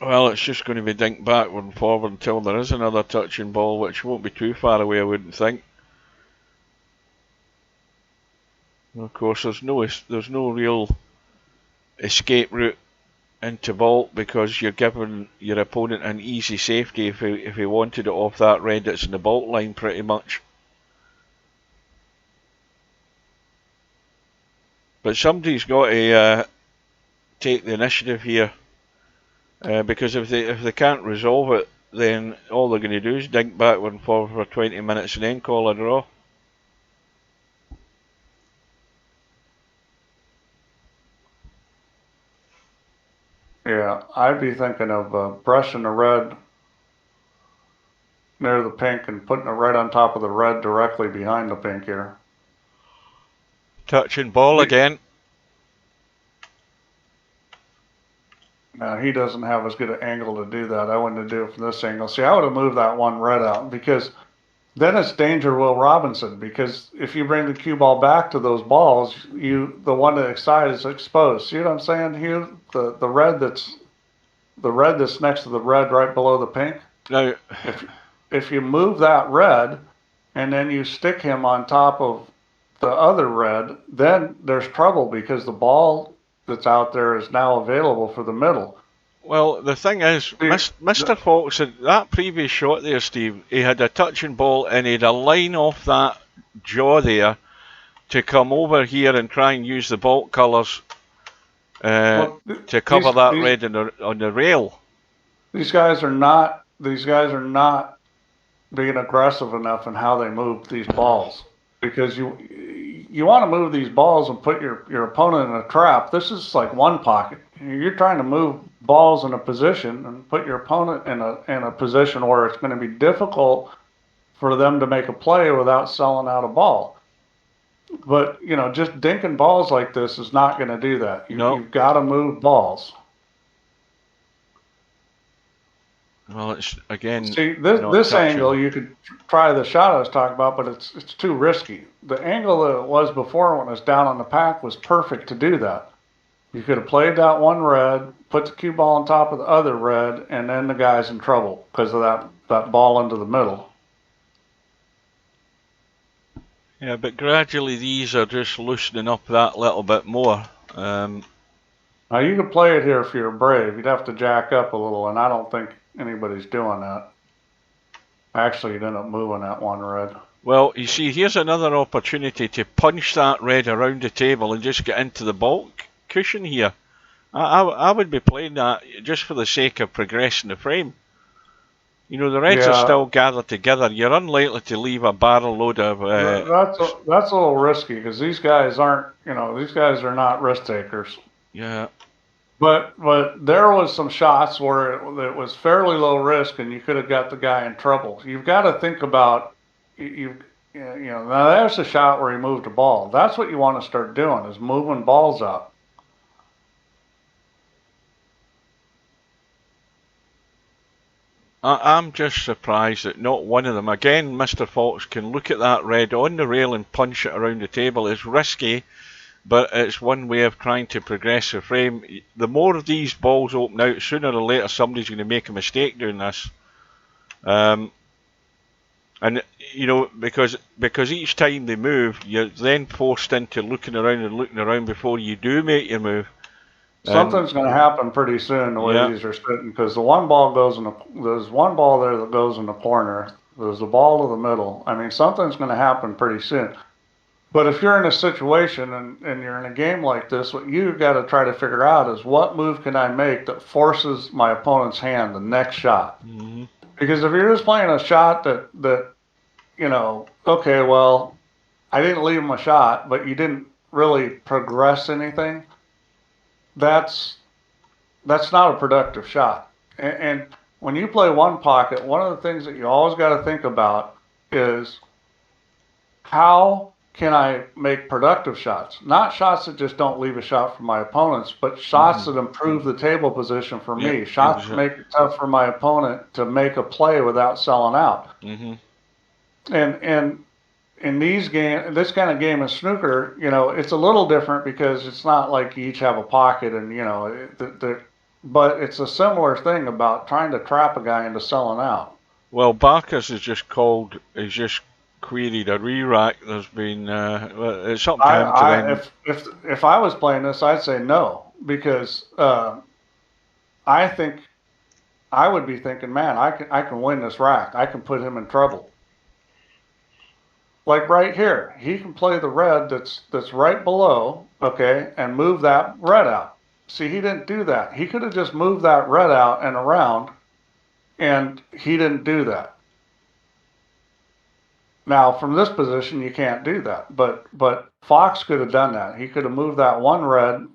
Well, it's just going to be dinked backward and forward until there is another touching ball, which won't be too far away, I wouldn't think. And of course, there's no real escape route into vault because you're giving your opponent an easy safety if he wanted it off that red that's in the vault line pretty much. But somebody's got to take the initiative here. Because if they can't resolve it, then all they're going to do is dink backward and forward for 20 minutes and then call a draw. Yeah, I'd be thinking of brushing the red near the pink and putting it right on top of the red directly behind the pink here. Touching ball again. Now, he doesn't have as good an angle to do that. I wouldn't do it from this angle. See, I would have moved that one red out because then it's Danger Will Robinson. Because if you bring the cue ball back to those balls, the one that's side is exposed. See what I'm saying here? The red that's next to the red right below the pink. Now, if you move that red and then you stick him on top of the other red, then there's trouble because the ball that's out there is now available for the middle. Well, the thing is, Mr. Fox, in that previous shot there, Steve, he had a touching ball and he had a line off that jaw there to come over here and try and use the vault colours to cover that red on the rail. These guys are not being aggressive enough in how they move these balls because you want to move these balls and put your opponent in a trap. This is like one pocket. You're trying to move balls in a position and put your opponent in a position where it's going to be difficult for them to make a play without selling out a ball. But, you know, just dinking balls like this is not going to do that. You've got to move balls. Well, it's again. See, this angle you could try the shot I was talking about, but it's too risky. The angle that it was before when it was down on the pack was perfect to do that. You could have played that one red, put the cue ball on top of the other red, and then the guy's in trouble because of that ball into the middle. Yeah, but gradually these are just loosening up that little bit more. Now you could play it here if you're brave. You'd have to jack up a little, and I don't think anybody's doing that. Actually, you'd end up moving that one red. Well, you see, here's another opportunity to punch that red around the table and just get into the bulk cushion here. I would be playing that just for the sake of progressing the frame. You know, the reds are still gathered together. You're unlikely to leave a barrel load of... That's a little risky because these guys aren't, you know, these guys are not risk takers. Yeah. But there was some shots where it was fairly low risk and you could have got the guy in trouble. You've got to think about, you know, now there's a shot where he moved a ball. That's what you want to start doing is moving balls out. I'm just surprised that not one of them, again, Mr. Fox can look at that red on the rail and punch it around the table. It's risky, but it's one way of trying to progress the frame. The more of these balls open out, sooner or later somebody's going to make a mistake doing this. And, you know, because each time they move, you're then forced into looking around before you do make your move. Something's going to happen pretty soon the way these are sitting because the one ball goes in there's one ball there that goes in the corner. There's a ball to the middle. I mean, something's going to happen pretty soon. But if you're in a situation and you're in a game like this, what you've got to try to figure out is what move can I make that forces my opponent's hand the next shot. Mm-hmm. Because if you're just playing a shot that you know, okay, well, I didn't leave him a shot, but you didn't really progress anything, that's not a productive shot. And when you play one pocket, one of the things that you always got to think about is how can I make productive shots? Not shots that just don't leave a shot for my opponents, but shots that improve the table position for Yep, me. Shots that make it tough for my opponent to make a play without selling out. And in this kind of game of snooker, you know, it's a little different because it's not like you each have a pocket and, you know, but it's a similar thing about trying to trap a guy into selling out. Well, Barkers has just queried a re-rack. There's been, it's up to him to then. If I was playing this, I'd say no, because I think I would be thinking, man, I can win this rack. I can put him in trouble. Like right here, he can play the red that's right below, okay, and move that red out. See, he didn't do that. He could have just moved that red out and around, and he didn't do that. Now, from this position, you can't do that, but Fox could have done that. He could have moved that one red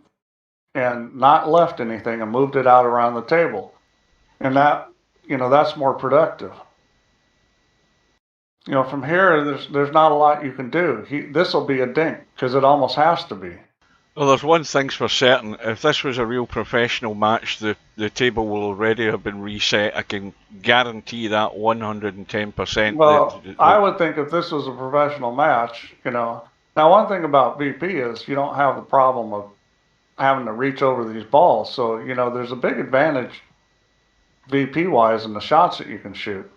and not left anything and moved it out around the table, and that, you know, that's more productive. You know, from here, there's not a lot you can do. This will be a dink because it almost has to be. Well, there's one thing's for certain. If this was a real professional match, the table will already have been reset. I can guarantee that 110%. Well, I would think if this was a professional match, you know. Now, one thing about VP is you don't have the problem of having to reach over these balls. So, you know, there's a big advantage VP-wise in the shots that you can shoot.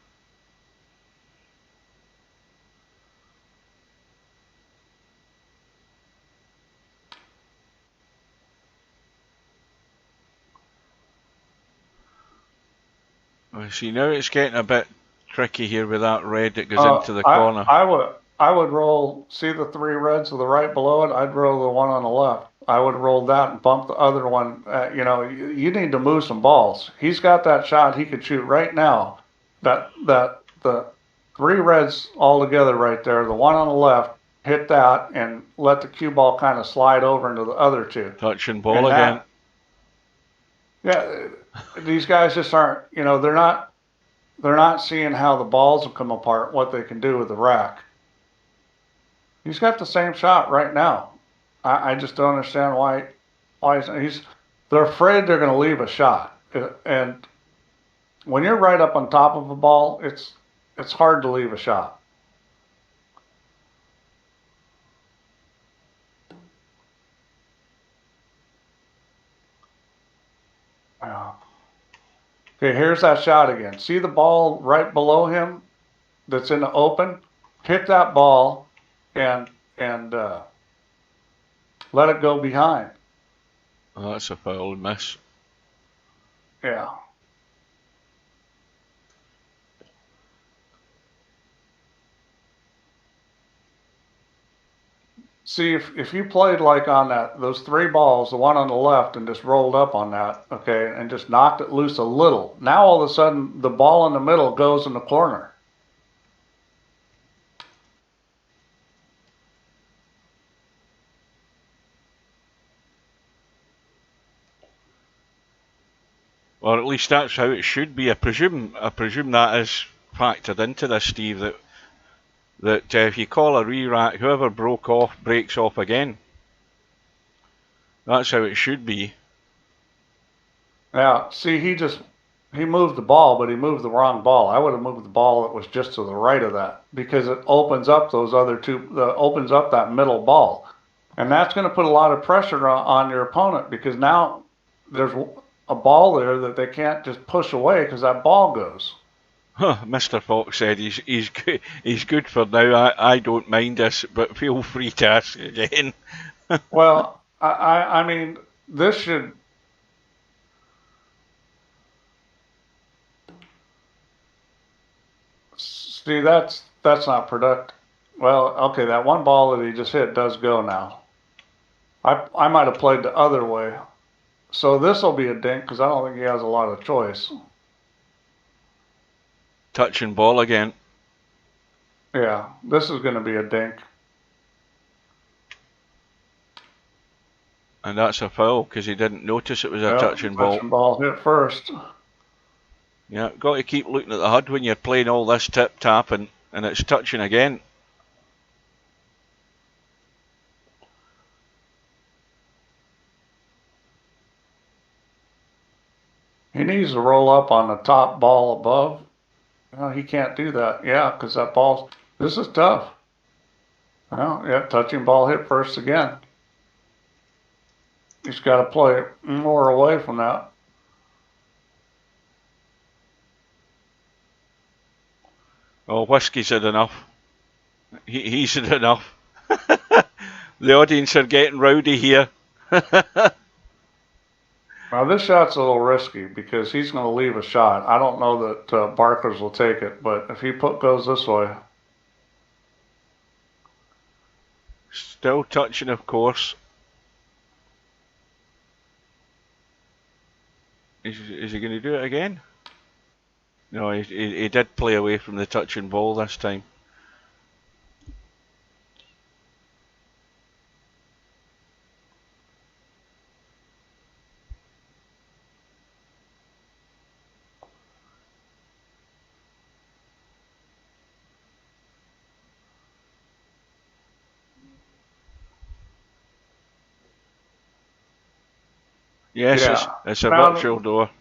See, now it's getting a bit tricky here with that red that goes into the corner. I would roll, see the three reds to the right below it? I'd roll the one on the left. I would roll that and bump the other one. You know, you need to move some balls. He's got that shot he could shoot right now. The three reds all together right there, the one on the left, hit that and let the cue ball kind of slide over into the other two. Touching ball again. Yeah, these guys just aren't, you know, they're not seeing how the balls will come apart, what they can do with the rack. He's got the same shot right now. I just don't understand why they're afraid they're going to leave a shot. And when you're right up on top of a ball, it's hard to leave a shot. Okay, here's that shot again. See the ball right below him that's in the open? Hit that ball and let it go behind. Oh, that's a foul miss. Yeah. See, if you played like on those three balls, the one on the left, and just rolled up on that, okay, and just knocked it loose a little, now all of a sudden the ball in the middle goes in the corner. Or at least that's how it should be. I presume that is factored into this, Steve, that if you call a re-rack, whoever broke off breaks off again. That's how it should be. Now, see, he moved the ball, but he moved the wrong ball. I would have moved the ball that was just to the right of that, because it opens up those other two, opens up that middle ball. And that's going to put a lot of pressure on your opponent, because now there's a ball there that they can't just push away because that ball goes. Huh, Mr. Fox said he's good for now. I don't mind this, but feel free to ask again. Well, I mean, this should... See, that's not productive. Well, okay, that one ball that he just hit does go now. I might have played the other way. So this will be a dink because I don't think he has a lot of choice. Touching ball again. Yeah, this is going to be a dink. And that's a foul because he didn't notice it was a touching ball. Touching ball hit first. Yeah, got to keep looking at the HUD when you're playing all this tip-tap and it's touching again. He needs to roll up on the top ball above. No, he can't do that. Yeah, because that ball, this is tough. Well, yeah, touching ball hit first again. He's got to play more away from that. Oh, Whiskey's had enough. He's had enough. The audience are getting rowdy here. Now, this shot's a little risky because he's going to leave a shot. I don't know that Barkers will take it, but if he goes this way. Still touching, of course. Is he going to do it again? No, he did play away from the touching ball this time. Yes, yeah. It's a virtual door.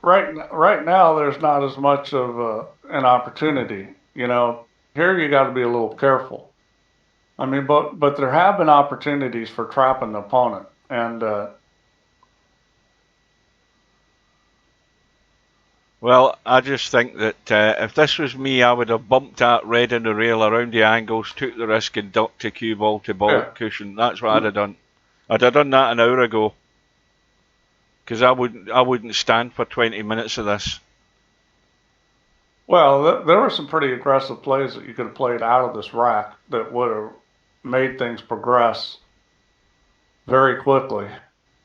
Right now, there's not as much of an opportunity. You know, here you got to be a little careful. I mean, but there have been opportunities for trapping the opponent, and well, I just think that if this was me, I would have bumped that red in the rail around the angles, took the risk, and ducked the cue ball to ball cushion. That's what I'd have done. I'd have done that an hour ago. Because I wouldn't stand for 20 minutes of this. Well, there were some pretty aggressive plays that you could have played out of this rack that would have made things progress very quickly.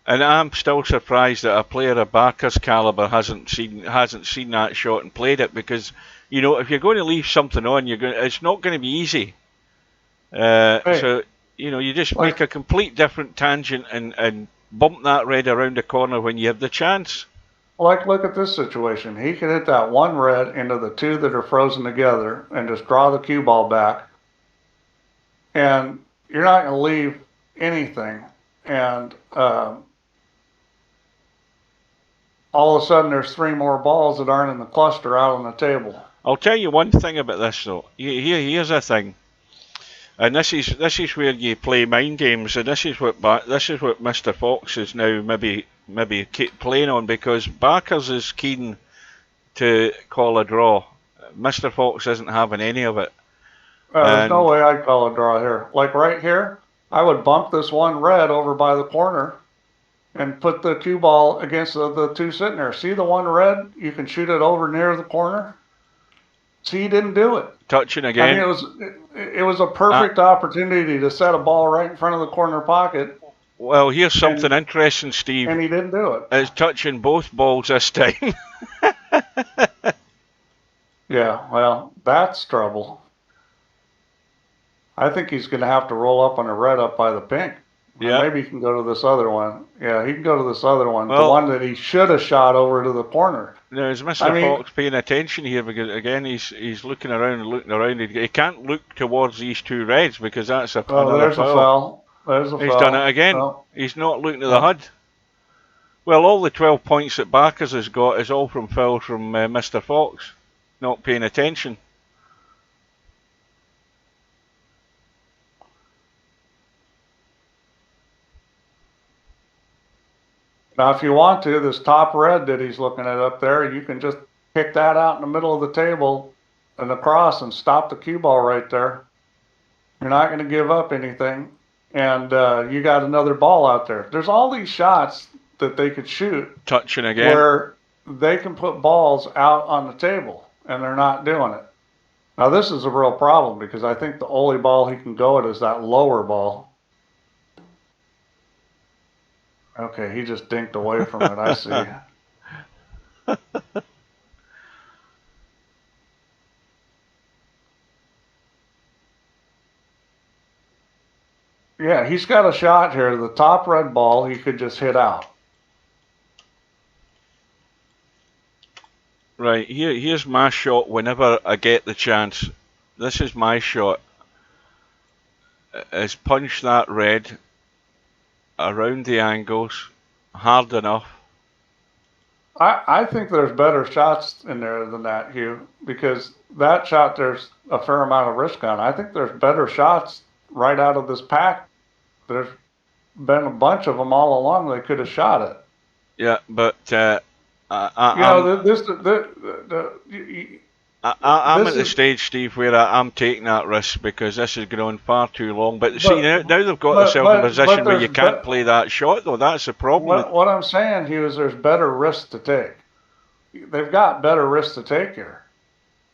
And I'm still surprised that a player of Barker's caliber hasn't seen that shot and played it, because you know, if you're going to leave something on, it's not going to be easy. So you know, you just make a complete different tangent and bump that red around the corner when you have the chance. Like, look at this situation. He could hit that one red into the two that are frozen together and just draw the cue ball back. And you're not going to leave anything. And all of a sudden there's three more balls that aren't in the cluster out on the table. I'll tell you one thing about this, though. Here's a thing. And this is where you play mind games, and this is what Mr. Fox is now maybe playing on, because Barkers is keen to call a draw. Mr. Fox isn't having any of it. There's no way I'd call a draw here. Like right here, I would bump this one red over by the corner and put the cue ball against the two sitting there. See the one red? You can shoot it over near the corner. See, he didn't do it. Touching again. I mean, it was a perfect opportunity to set a ball right in front of the corner pocket. Well, here's something interesting, Steve. And he didn't do it. It's touching both balls this time. Yeah, well, that's trouble. I think he's going to have to roll up on the red up by the pink. Yeah. Maybe he can go to this other one. Yeah, he can go to this other one. Well, the one that he should have shot over to the corner. Now, is Mr. Fox paying attention here? Because, again, he's looking around and looking around. He can't look towards these two reds because that's a foul. There's a foul. There's a foul. He's done it again. No. He's not looking at the HUD. Well, all the 12 points that Barkers has got is all from fouls from Mr. Fox. Not paying attention. Now, if you want to, this top red that he's looking at up there, you can just pick that out in the middle of the table and across and stop the cue ball right there. You're not going to give up anything, and you got another ball out there. There's all these shots that they could shoot. Touching again. Where they can put balls out on the table, and they're not doing it. Now, this is a real problem because I think the only ball he can go at is that lower ball. Okay, he just dinked away from it, I see. Yeah, he's got a shot here. The top red ball he could just hit out. Right, here's my shot whenever I get the chance. This is my shot. Is punch that red around the angles hard enough. I think there's better shots in there than that, Hugh, because that shot there's a fair amount of risk on. I think there's better shots right out of this pack. There's been a bunch of them all along they could have shot it. Yeah, but I'm at the stage, Steve, where I'm taking that risk because this is going on far too long. But see, now they've got themselves in a position where you can't play that shot, though. That's the problem. What I'm saying, Hugh, is there's better risks to take. They've got better risks to take here,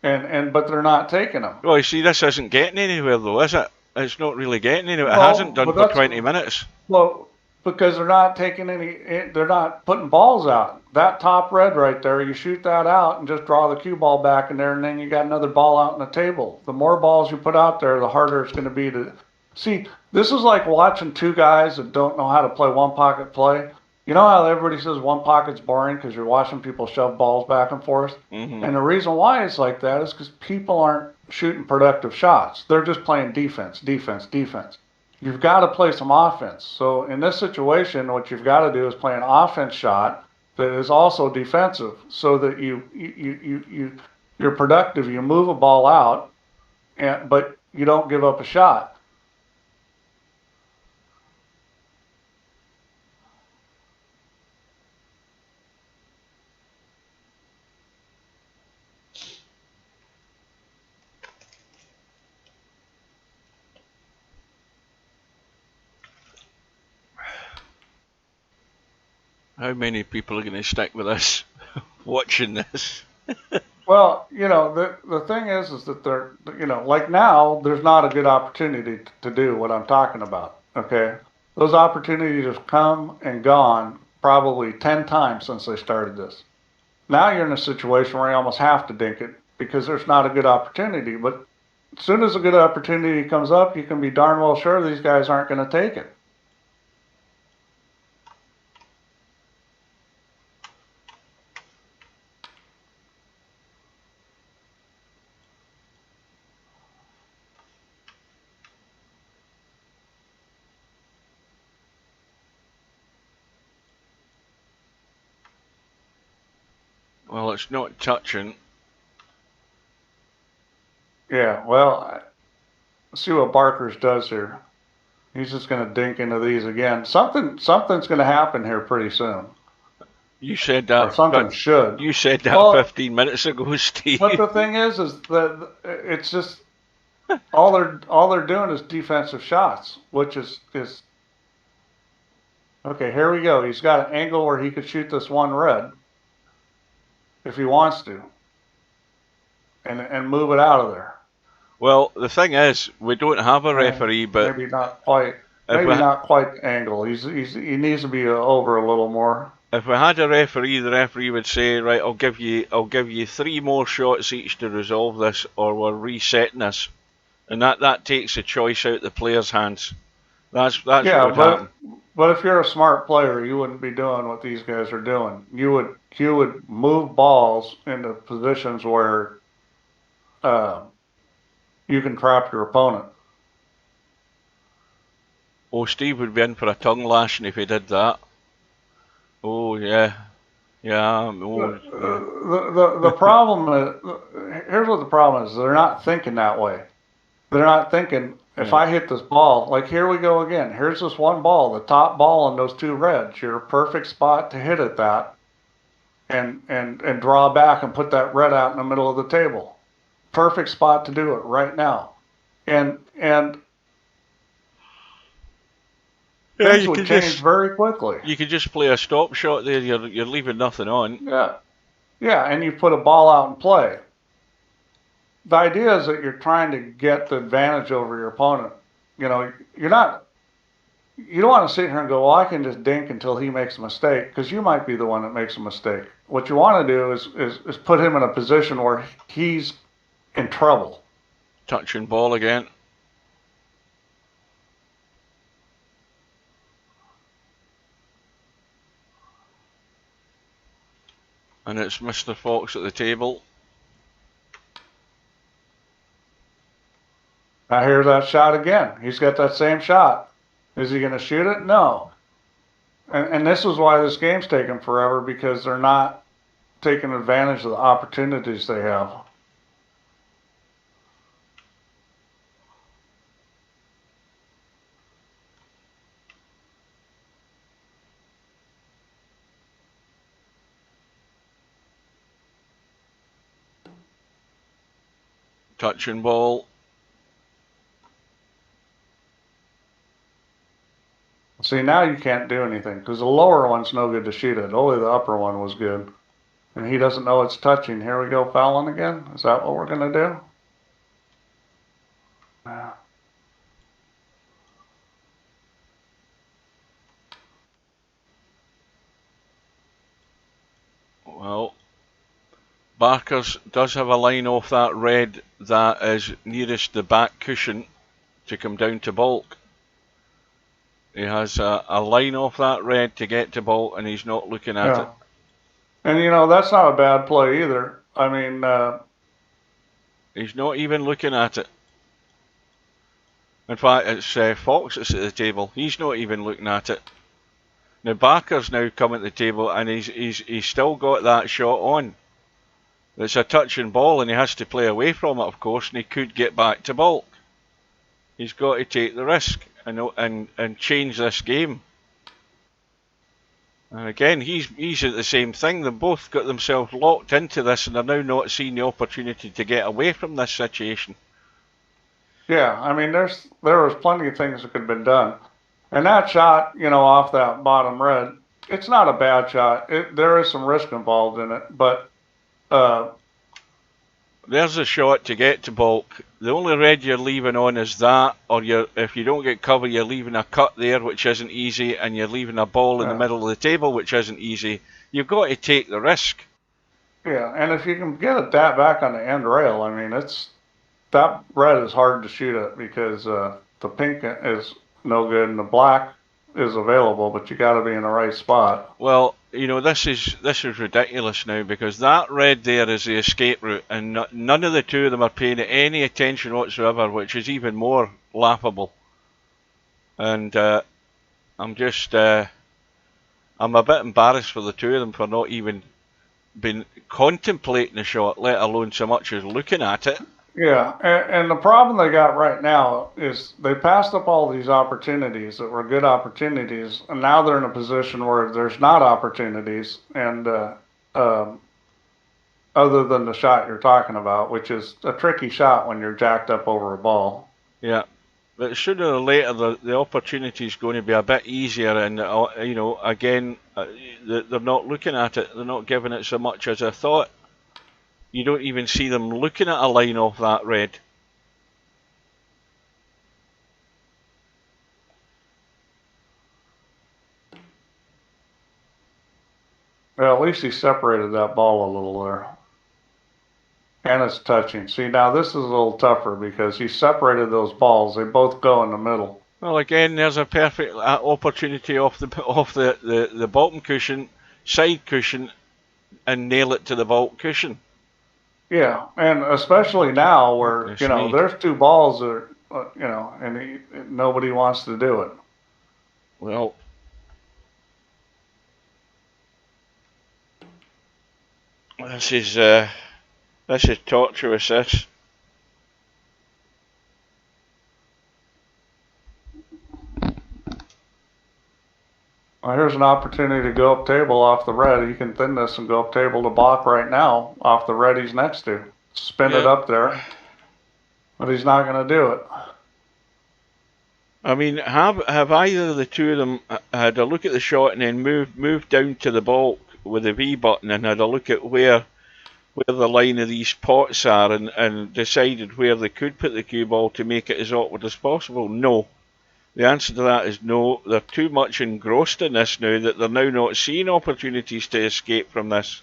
but they're not taking them. Well, you see, this isn't getting anywhere, though, is it? It's not really getting anywhere. It hasn't done for 20 minutes. Well, because they're not taking they're not putting balls out. That top red right there, you shoot that out and just draw the cue ball back in there, and then you got another ball out on the table. The more balls you put out there, the harder it's going to be to see. This is like watching two guys that don't know how to play one pocket play. You know how everybody says one pocket's boring because you're watching people shove balls back and forth? Mm-hmm. And the reason why it's like that is because people aren't shooting productive shots. They're just playing defense, defense, defense. You've got to play some offense. So in this situation, what you've got to do is play an offense shot that is also defensive, so that you're productive. You move a ball out, but you don't give up a shot. How many people are going to stick with us watching this? Well, the thing is that they're, like now, there's not a good opportunity to do what I'm talking about, okay? Those opportunities have come and gone probably 10 times since they started this. Now you're in a situation where you almost have to dink it because there's not a good opportunity. But as soon as a good opportunity comes up, you can be darn well sure these guys aren't going to take it. Well, it's not touching. Yeah, well, let's see what Barkers does here. He's just going to dink into these again. Something's going to happen here pretty soon. You said that. Or something should. You said that 15 minutes ago, Steve. But the thing is that it's just all they're doing is defensive shots, which is okay. Here we go. He's got an angle where he could shoot this one red if he wants to, and move it out of there. Well, the thing is, we don't have a referee, but maybe not quite. Maybe not quite the angle. He needs to be over a little more. If we had a referee, the referee would say, right, I'll give you 3 more shots each to resolve this, or we're resetting this, and that takes the choice out of the player's hands. That's what would happen. But if you're a smart player, you wouldn't be doing what these guys are doing. You would move balls into positions where you can trap your opponent. Oh, Steve would be in for a tongue lashing if he did that. Oh yeah. The problem is, here's what the problem is. They're not thinking that way. They're not thinking, if I hit this ball, like here we go again. Here's this one ball, the top ball in those 2 reds. You're a perfect spot to hit at that and draw back and put that red out in the middle of the table. Perfect spot to do it right now. And things would change very quickly. You could just play a stop shot there. You're leaving nothing on. Yeah, and you put a ball out in play. The idea is that you're trying to get the advantage over your opponent. You don't want to sit here and go, well, I can just dink until he makes a mistake, because you might be the one that makes a mistake. What you want to do is put him in a position where he's in trouble. Touching ball again. And it's Mr. Fox at the table. Now here's that shot again. He's got that same shot. Is he going to shoot it? No. And this is why this game's taking forever, because they're not taking advantage of the opportunities they have. Touching ball. See, now you can't do anything because the lower one's no good to shoot it. Only the upper one was good. And he doesn't know it's touching. Here we go, fouling again. Is that what we're going to do? Yeah. Well, Barkers does have a line off that red that is nearest the back cushion to come down to baulk. He has a line off that red to get to baulk, and he's not looking at it. And, you know, that's not a bad play either. I mean... he's not even looking at it. In fact, it's Fox that's at the table. He's not even looking at it. Now, Barker's now come at the table, and he's still got that shot on. It's a touching ball, and he has to play away from it, of course, and he could get back to baulk. He's got to take the risk and change this game. And again, he's at the same thing. They've both got themselves locked into this, and they're now not seeing the opportunity to get away from this situation. Yeah, I mean, there was plenty of things that could have been done. And that shot, you know, off that bottom red, it's not a bad shot. There is some risk involved in it, but... there's a shot to get to baulk. The only red you're leaving on is that, or if you don't get cover, you're leaving a cut there, which isn't easy, and you're leaving a ball in the middle of the table, which isn't easy. You've got to take the risk. Yeah, and if you can get it that back on the end rail, I mean, that red is hard to shoot at because the pink is no good and the black is available, but you got to be in the right spot. Well, you know, this is ridiculous now, because that red there is the escape route, and none of the two of them are paying it any attention whatsoever, which is even more laughable. And I'm a bit embarrassed for the two of them for not even been contemplating the shot, let alone so much as looking at it. Yeah, and the problem they got right now is they passed up all these opportunities that were good opportunities, and now they're in a position where there's not opportunities, and other than the shot you're talking about, which is a tricky shot when you're jacked up over a ball. Yeah, but sooner or later the opportunity is going to be a bit easier, and you know, again, they're not looking at it, they're not giving it so much as I thought. You don't even see them looking at a line off that red. Well, at least he separated that ball a little there. And it's touching. See, now this is a little tougher because he separated those balls. They both go in the middle. Well, again, there's a perfect opportunity off the bottom cushion, side cushion, and nail it to the baulk cushion. Yeah, and especially now where, you know, there's two balls that are, you know, and nobody wants to do it. Well, this is torturous, this. Well, here's an opportunity to go up table off the red. He can thin this and go up table to baulk right now off the red he's next to. Spin it up there, but he's not going to do it. I mean, have either of the two of them had a look at the shot and then moved down to the baulk with the V button and had a look at where the line of these pots are and decided where they could put the cue ball to make it as awkward as possible? No. The answer to that is no. They're too much engrossed in this now that they're now not seeing opportunities to escape from this.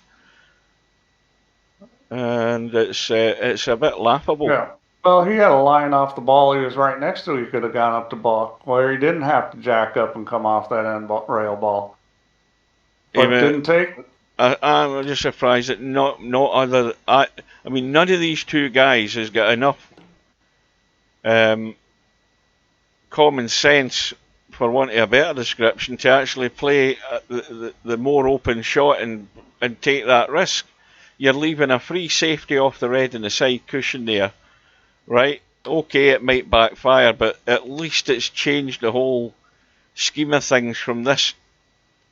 And it's a bit laughable. Yeah. Well, he had a line off the ball he was right next to. He could have gone up to baulk, where he didn't have to jack up and come off that end rail ball. But didn't take. I'm just surprised that not other. I mean, none of these two guys has got enough common sense, for want of a better description, to actually play the more open shot and take that risk. You're leaving a free safety off the red and the side cushion there, right? Okay, it might backfire, but at least it's changed the whole scheme of things from this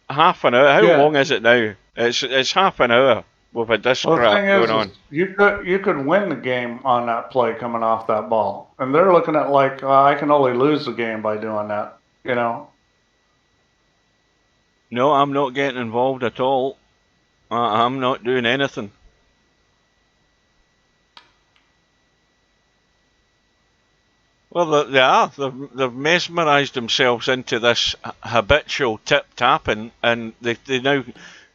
half an hour. How long is it now? It's half an hour with a disc crap going on. You could win the game on that play coming off that ball, and they're looking at like I can only lose the game by doing that. You know. No, I'm not getting involved at all. I'm not doing anything. Well, they've mesmerised themselves into this habitual tip-tapping, and they now,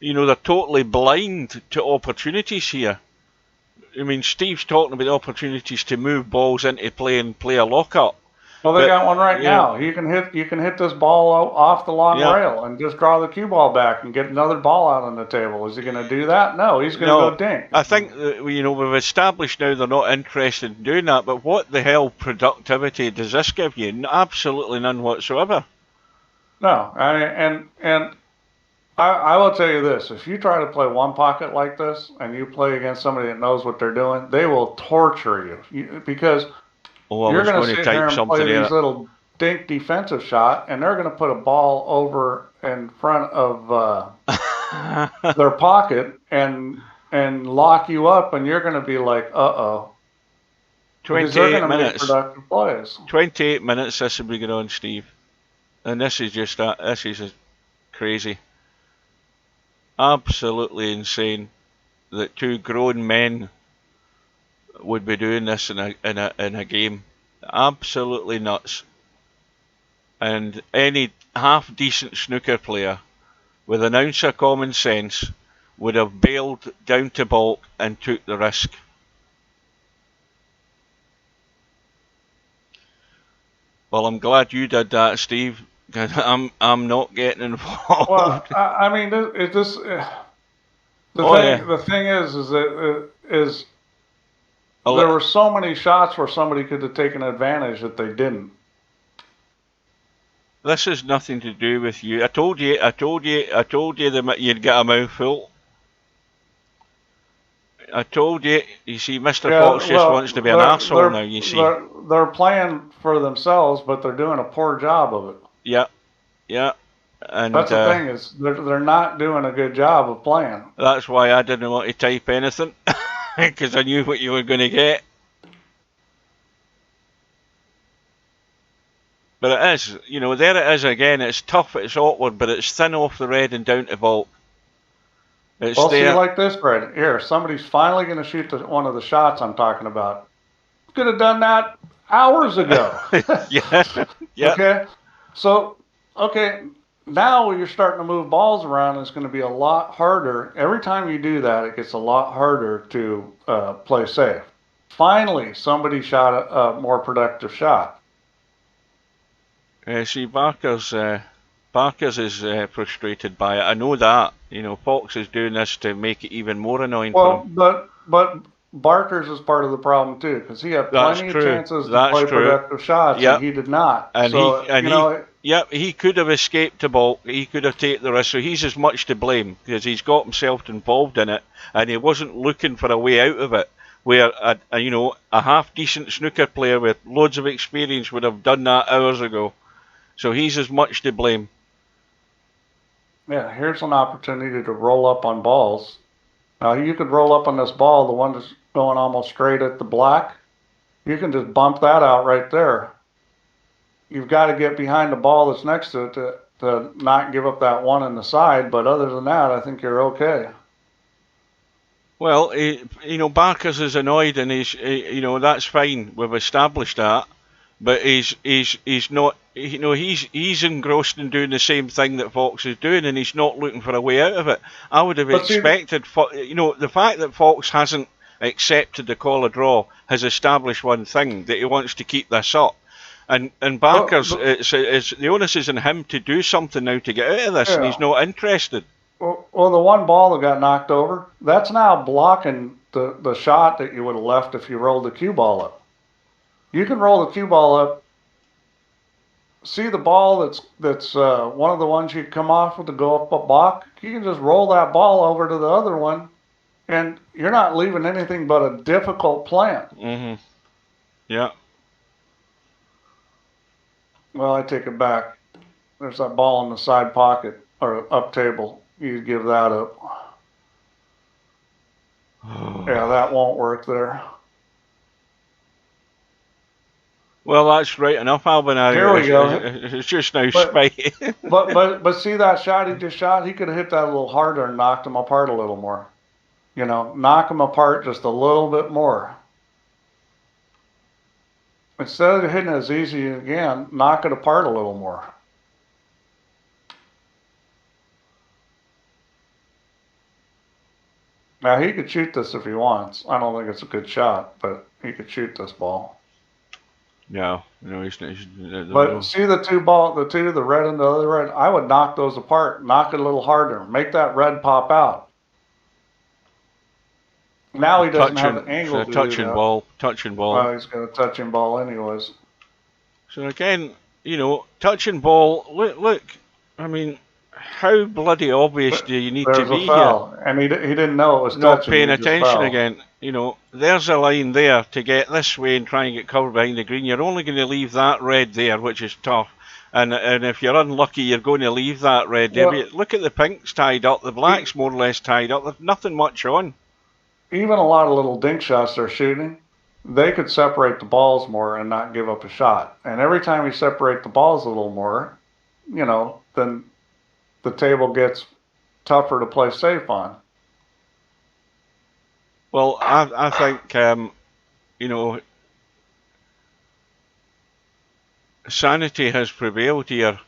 they're totally blind to opportunities here. I mean, Steve's talking about opportunities to move balls into play and play a lock-up. Well, they got one right now. You can hit this ball off the long rail and just draw the cue ball back and get another ball out on the table. Is he going to do that? No, he's going to go dink. I think we've established now they're not interested in doing that. But what the hell productivity does this give you? Absolutely none whatsoever. No, and I will tell you this: if you try to play one pocket like this and you play against somebody that knows what they're doing, they will torture you because. You're going to sit here and play these little dink defensive shot, and they're going to put a ball over in front of their pocket and lock you up, and you're going to be like, uh-oh. 28 minutes. Make productive plays. 28 minutes this will be going on, Steve. And this is just this is crazy. Absolutely insane that two grown men would be doing this in a game. Absolutely nuts. And any half decent snooker player with an ounce of common sense would have bailed down to balk and took the risk. Well, I'm glad you did that, Steve. I'm not getting involved. Well, I mean, the thing is that there were so many shots where somebody could have taken advantage that they didn't. This has nothing to do with you. I told you that you'd get a mouthful. I told you. You see, Mr. Fox just wants to be an arsehole now. You see, they're playing for themselves, but they're doing a poor job of it. Yeah. And that's the thing is they're not doing a good job of playing. That's why I didn't want to type anything. Because I knew what you were going to get. But it is, there it is again. It's tough, it's awkward, but it's thin off the red and down to balk. It's well, there. See, like this, Fred. Here, somebody's finally going to shoot one of the shots I'm talking about. Could have done that hours ago. Yeah. Okay? So, now you're starting to move balls around, it's going to be a lot harder. Every time you do that, it gets a lot harder to play safe. Finally, somebody shot a more productive shot. See, Barkers is frustrated by it. I know that. Fox is doing this to make it even more annoying for him. But Barkers is part of the problem too, because he had plenty of chances to play productive shots, and he did not. He could have escaped the ball. He could have taken the risk. So he's as much to blame because he's got himself involved in it, and he wasn't looking for a way out of it. Where a half decent snooker player with loads of experience would have done that hours ago. So he's as much to blame. Yeah, here's an opportunity to roll up on balls. Now you could roll up on this ball, the one that's going almost straight at the black. You can just bump that out right there. You've got to get behind the ball that's next to it to not give up that one in the side. But other than that, I think you're okay. Well, Barkers is annoyed, and that's fine. We've established that, but he's not. He's engrossed in doing the same thing that Fox is doing, and he's not looking for a way out of it. I would have expected, the fact that Fox hasn't accepted the call of draw has established one thing, that he wants to keep this up. And Barkers, the onus is on him to do something now to get out of this, and he's not interested. Well, the one ball that got knocked over, that's now blocking the shot that you would have left if you rolled the cue ball up. You can roll the cue ball up. See the ball that's one of the ones you come off with to go up a block? You can just roll that ball over to the other one, and you're not leaving anything but a difficult plant. Mm-hmm. Yeah. Well, I take it back. There's that ball in the side pocket or up table. You give that up. Yeah, that won't work there. Well, that's right enough, Albinario. Here we go. It's just now spite. but see that shot he just shot? He could have hit that a little harder and knocked him apart a little more. You know, knock him apart just a little bit more. Instead of hitting it as easy again, knock it apart a little more. Now, he could shoot this if he wants. I don't think it's a good shot, but he could shoot this ball. No, he's But see the the red and the other red? I would knock those apart, knock it a little harder, make that red pop out. Now he doesn't have the angle to touching ball. Well, he's got a touching ball anyways. So again, touching ball, look, I mean, how bloody obvious do you need to be here? And he didn't know it was not touching. Paying attention again. There's a line there to get this way and try and get covered behind the green. You're only going to leave that red there, which is tough. And if you're unlucky, you're going to leave that red there. But look at the pinks tied up, the blacks more or less tied up. There's nothing much on. Even a lot of little dink shots they're shooting, they could separate the balls more and not give up a shot. And every time you separate the balls a little more, then the table gets tougher to play safe on. Well, I think, sanity has prevailed here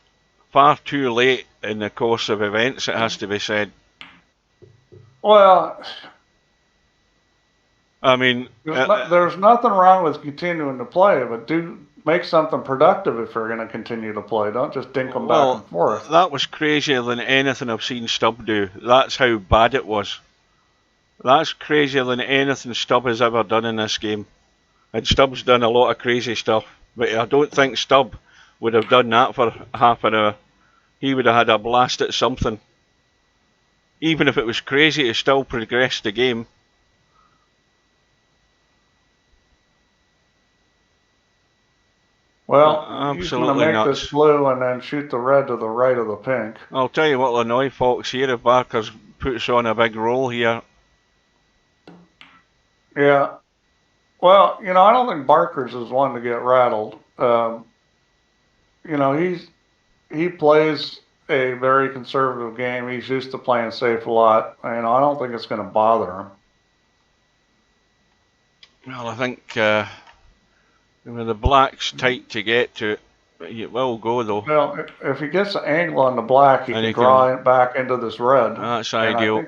far too late in the course of events, it has to be said. Well, I mean, there's nothing wrong with continuing to play, but do make something productive if you're going to continue to play. Don't just dink them back and forth. That was crazier than anything I've seen Stubb do. That's how bad it was. That's crazier than anything Stubb has ever done in this game. And Stubb's done a lot of crazy stuff, but I don't think Stubb would have done that for half an hour. He would have had a blast at something. Even if it was crazy, he still progressed the game. Well, he's going to make this blue and then shoot the red to the right of the pink. I'll tell you what will annoy folks here if Barkers puts on a big roll here. Yeah. Well, I don't think Barkers is one to get rattled. He plays a very conservative game. He's used to playing safe a lot. I don't think it's going to bother him. Well, I think with the blacks tight to get to it will go though. Well, if he gets the angle on the black, he can draw it back into this red. That's ideal.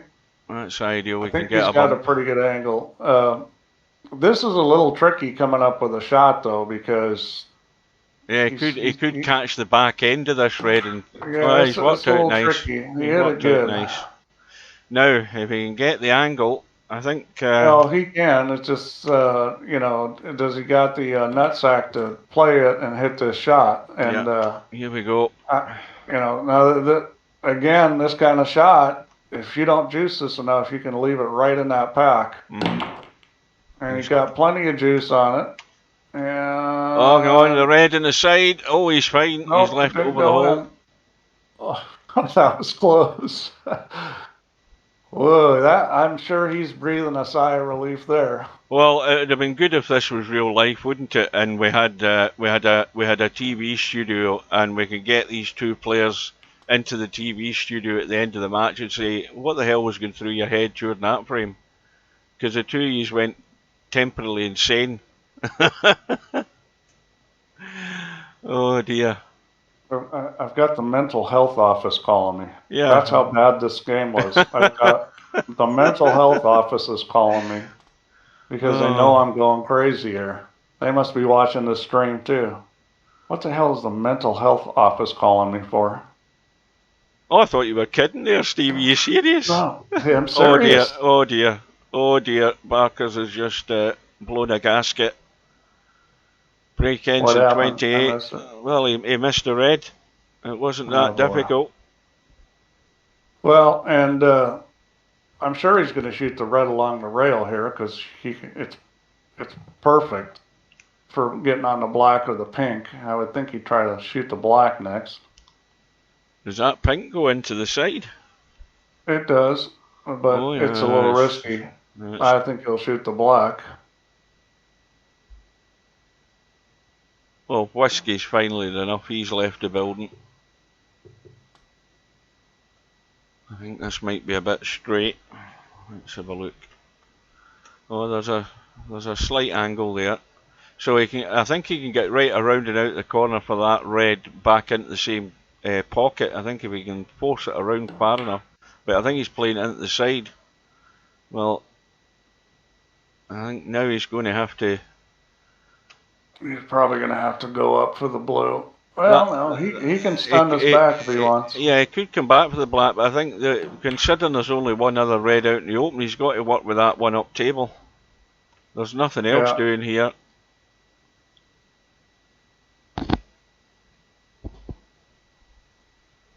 That's ideal. I think he's got a pretty good angle. This is a little tricky coming up with a shot though, because he could catch the back end of this red and he's worked out nice. He hit it good. Nice. Now, if he can get the angle, I think. Well, he can. It's just does he got the nutsack to play it and hit this shot? And here we go. Now again, this kind of shot, if you don't juice this enough, you can leave it right in that pack. And he's got plenty of juice on it. And going the red in the side. Oh, he's fine. Nope, he's left it over the hole. Oh, that was close. Whoa, I'm sure he's breathing a sigh of relief there. Well, it would have been good if this was real life, wouldn't it? And we had a TV studio, and we could get these two players into the TV studio at the end of the match and say, what the hell was going through your head during that frame? Because the two of you went temporarily insane. Oh dear. I've got the mental health office calling me. Yeah. That's how bad this game was. I've got the mental health office is calling me because they know I'm going crazy here. They must be watching this stream too. What the hell is the mental health office calling me for? Oh, I thought you were kidding there, Steve. Are you serious? No, I'm Oh dear, serious. oh dear, oh dear. Barkers has just blown a gasket. Break ends What in happened? I 28. missed it. Well, he missed the red. It wasn't Oh, that boy. difficult. Well, and I'm sure he's going to shoot the red along the rail here because it's perfect for getting on the black or the pink. I would think he'd try to shoot the black next. Does that pink go into the side? It does, but it's a little risky. I think he'll shoot the black. Well, Whiskey's finally enough. He's left the building. I think this might be a bit straight. Let's have a look. Oh, there's a slight angle there. So I think he can get right around and out the corner for that red back into the same pocket. I think if he can force it around far enough. But I think he's playing it into the side. Well, I think now he's going to have to... He's probably going to have to go up for the blue. Well, no, he can stun this back if he wants. Yeah, he could come back for the black, but I think that considering there's only one other red out in the open, he's got to work with that one up table. There's nothing else doing here.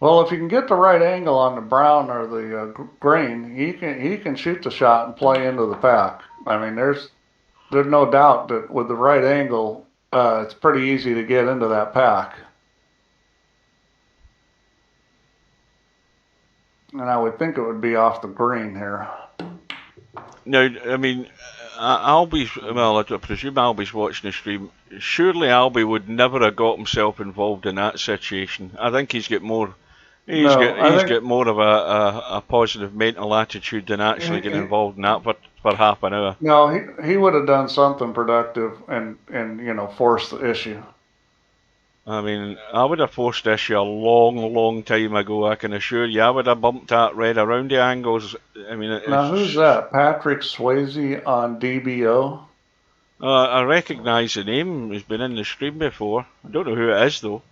Well, if you can get the right angle on the brown or the green, he can shoot the shot and play into the pack. I mean, there's no doubt that with the right angle, it's pretty easy to get into that pack. And I would think it would be off the green here. Now, I mean, well, I presume Albie's watching the stream. Surely Albie would never have got himself involved in that situation. I think he's got more... He's got more of a positive mental attitude than actually getting involved in that for half an hour. No, he would have done something productive and forced the issue. I mean, I would have forced the issue a long time ago, I can assure you. I would have bumped that red around the angles. I mean, now who's that? Patrick Swayze on DBO? I recognise the name. He's been in the stream before. I don't know who it is though.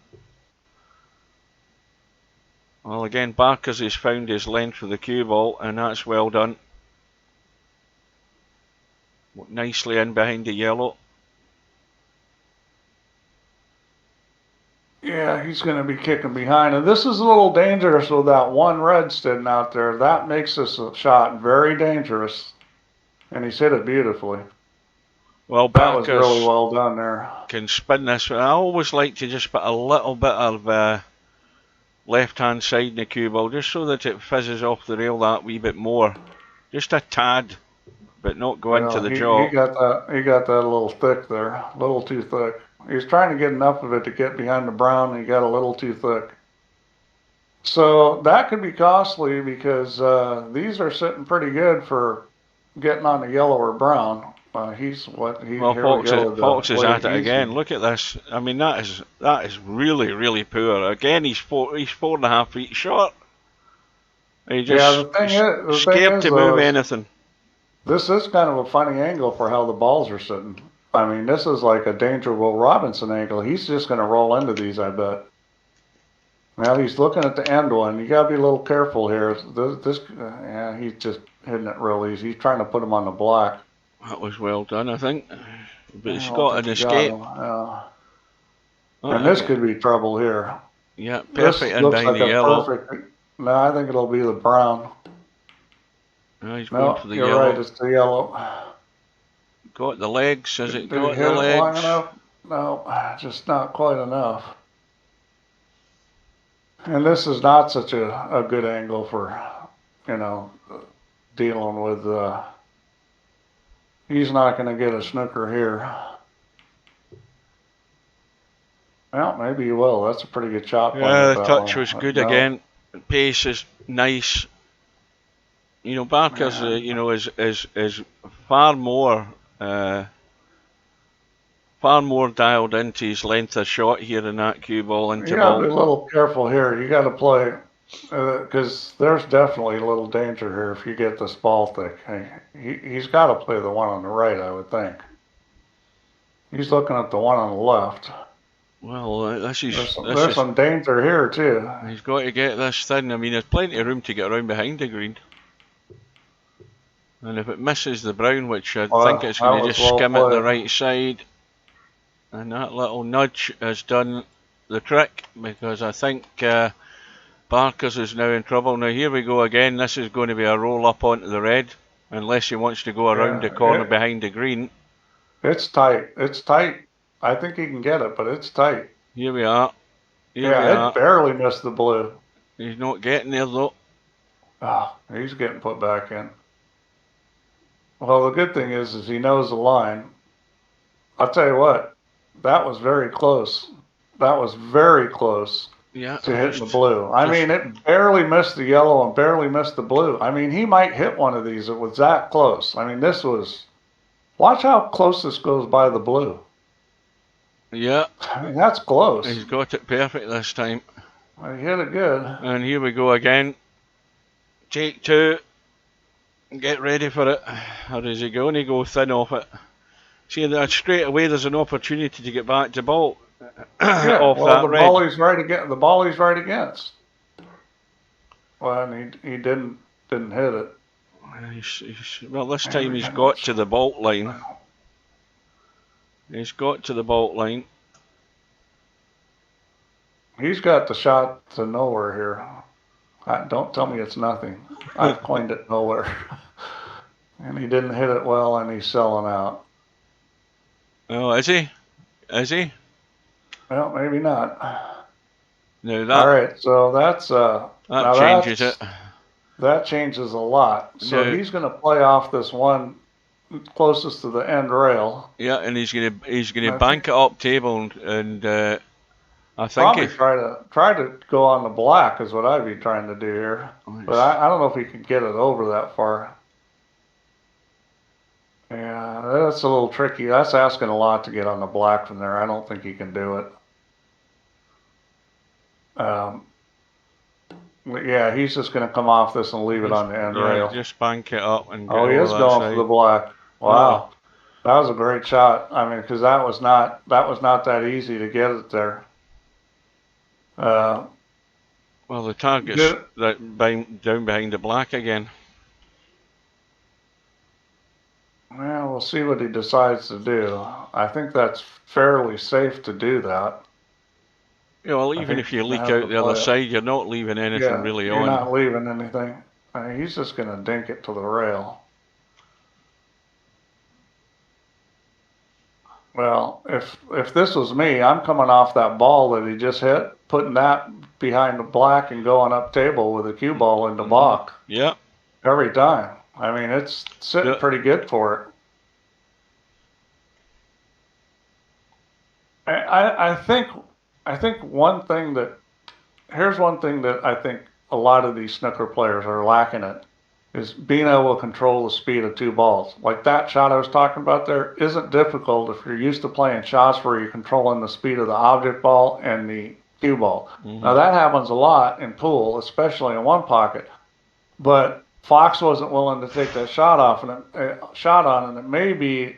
Well, again, Barkers has found his length for the cue ball, and that's well done. Nicely in behind the yellow. Yeah, he's going to be kicking behind. And this is a little dangerous with that one red sitting out there. That makes this shot very dangerous. And he's hit it beautifully. Well, Barkers, that was really well done there. Can spin this. I always like to just put a little bit of... left-hand side in the cue ball, just so that it fizzes off the rail that wee bit more. Just a tad, but not go into the jaw. He got that a little thick there, a little too thick. He was trying to get enough of it to get behind the brown, and he got a little too thick. So that could be costly because these are sitting pretty good for getting on the yellow or brown. Fox is at it again. Look at this. I mean, that is really poor. Again, he's 4.5 feet short. He just scared to move anything. This is kind of a funny angle for how the balls are sitting. I mean, this is like a Danger Will Robinson angle. He's just going to roll into these, I bet. Now he's looking at the end one. You got to be a little careful here. He's just hitting it real easy. He's trying to put him on the black. That was well done, I think. But he's got an escape. And this could be trouble here. Yeah, perfect in behind the yellow. No, I think it'll be the brown. No, he's going for the you're yellow. Right, it's the yellow. Got the legs. Has it got the legs? Long enough? No, just not quite enough. And this is not such a good angle for, dealing with... He's not going to get a snooker here. Well, maybe he will. That's a pretty good shot. Yeah, the touch was good again. Pace is nice. Barkers, is far more dialed into his length of shot here in that cue ball into ball. You got to be a little careful here. You got to play, because there's definitely a little danger here if you get this ball thick. He's got to play the one on the right, I would think. He's looking at the one on the left. Well, there's some danger here too. He's got to get this thin. I mean, there's plenty of room to get around behind the green. And if it misses the brown, which I think it's going to just skim it the right side, and that little nudge has done the trick, because I think Barkers is now in trouble. Now here we go again. This is going to be a roll up onto the red, unless he wants to go around the corner behind the green. It's tight. It's tight. I think he can get it, but it's tight. Here we are. It barely missed the blue. He's not getting there though. Oh, he's getting put back in. Well, the good thing is he knows the line. I'll tell you what, that was very close. That was very close to hitting the blue. I mean, it barely missed the yellow and barely missed the blue. I mean, he might hit one of these. It was that close. I mean, this was... Watch how close this goes by the blue. Yeah. I mean, that's close. He's got it perfect this time. He hit it good. And here we go again. Take two. Get ready for it. Or is he going to go thin off it? See, that straight away there's an opportunity to get back to ball. Off that red. The ball he's right against. Well, and he didn't hit it. Well, this time he's got to the bault line. He's got to the bault line. He's got the shot to nowhere here. Don't tell me it's nothing. I've coined it nowhere. And he didn't hit it well, and he's selling out. Oh, is he? Is he? Well, maybe not. No, all right, so that changes it. That changes a lot. So he's going to play off this one closest to the end rail. Yeah, and he's going to bank it up table, and I think probably try to go on the black is what I'd be trying to do here. But I don't know if he can get it over that far. Yeah, that's a little tricky. That's asking a lot to get on the black from there. I don't think he can do it. Yeah, he's just going to come off this and leave it on the end rail. Just bank it up and he is going for the black. Wow. That was a great shot. I mean, because that was not that easy to get it there. Well, the target's down behind the black again. Well, we'll see what he decides to do. I think that's fairly safe to do that. Yeah, well, even if you leak out the other side, you're not leaving anything really on. You're not leaving anything. He's just going to dink it to the rail. Well, if this was me, I'm coming off that ball that he just hit, putting that behind the black and going up table with a cue ball into block. Yeah. Every time. I mean, it's sitting pretty good for it. I think here's one thing that I think a lot of these snooker players are lacking at, is being able to control the speed of two balls. Like that shot I was talking about there isn't difficult if you're used to playing shots where you're controlling the speed of the object ball and the cue ball. Now that happens a lot in pool, especially in one pocket. But Fox wasn't willing to take that shot on, and it may be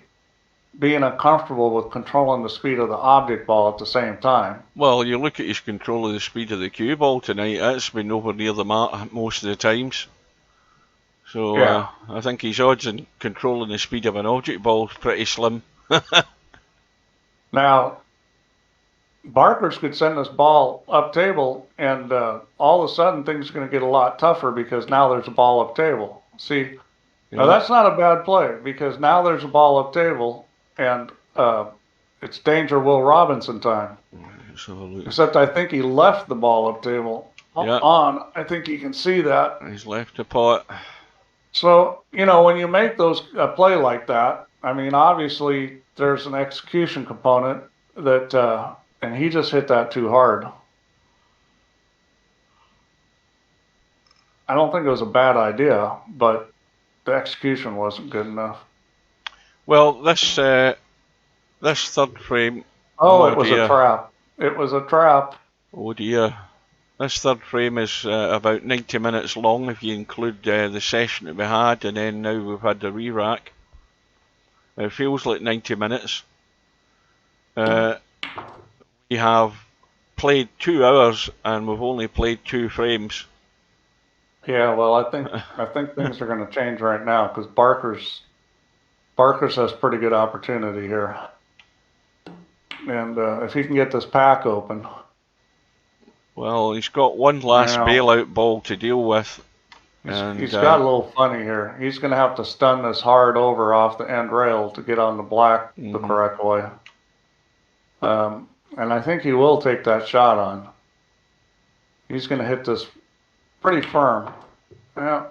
being uncomfortable with controlling the speed of the object ball at the same time. Well, you look at his control of the speed of the cue ball tonight, that's been over near the mark most of the times. So I think his odds in controlling the speed of an object ball is pretty slim. Now, Barkers could send this ball up table, and all of a sudden things are going to get a lot tougher because now there's a ball up table. See, now that's not a bad play because now there's a ball up table, and it's danger Will Robinson time. Absolutely. Except I think he left the ball up table on. I think you can see that. He's left the pot. So, when you make a play like that, I mean, obviously there's an execution component that, and he just hit that too hard. I don't think it was a bad idea, but the execution wasn't good enough. Well, this third frame. It was a trap. It was a trap. Oh dear. This third frame is about 90 minutes long if you include the session that we had, and then now we've had the re-rack. It feels like 90 minutes. We have played 2 hours and we've only played 2 frames. Yeah, well, I think things are going to change right now because Barkers has pretty good opportunity here, and if he can get this pack open. Well, he's got one last bailout ball to deal with. He's got a little funny here. He's going to have to stun this hard over off the end rail to get on the black the correct way. And I think he will take that shot on. He's going to hit this pretty firm. Yeah.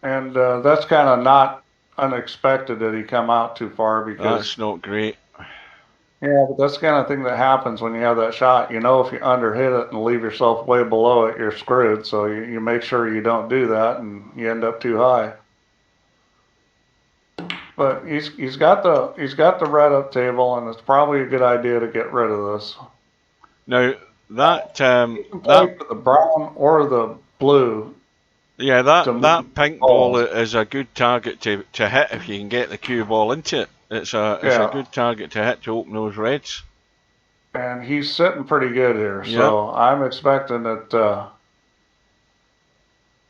And that's kind of not unexpected that he come out too far because... That's not great. Yeah, but that's the kind of thing that happens when you have that shot. You know, if you underhit it and leave yourself way below it, you're screwed. So you make sure you don't do that, and you end up too high. But he's got the red up table, and it's probably a good idea to get rid of this. Now that the brown or the blue. Yeah, that pink ball is a good target to hit if you can get the cue ball into it. It's a good target to hit to open those reds. And he's sitting pretty good here, so I'm expecting that,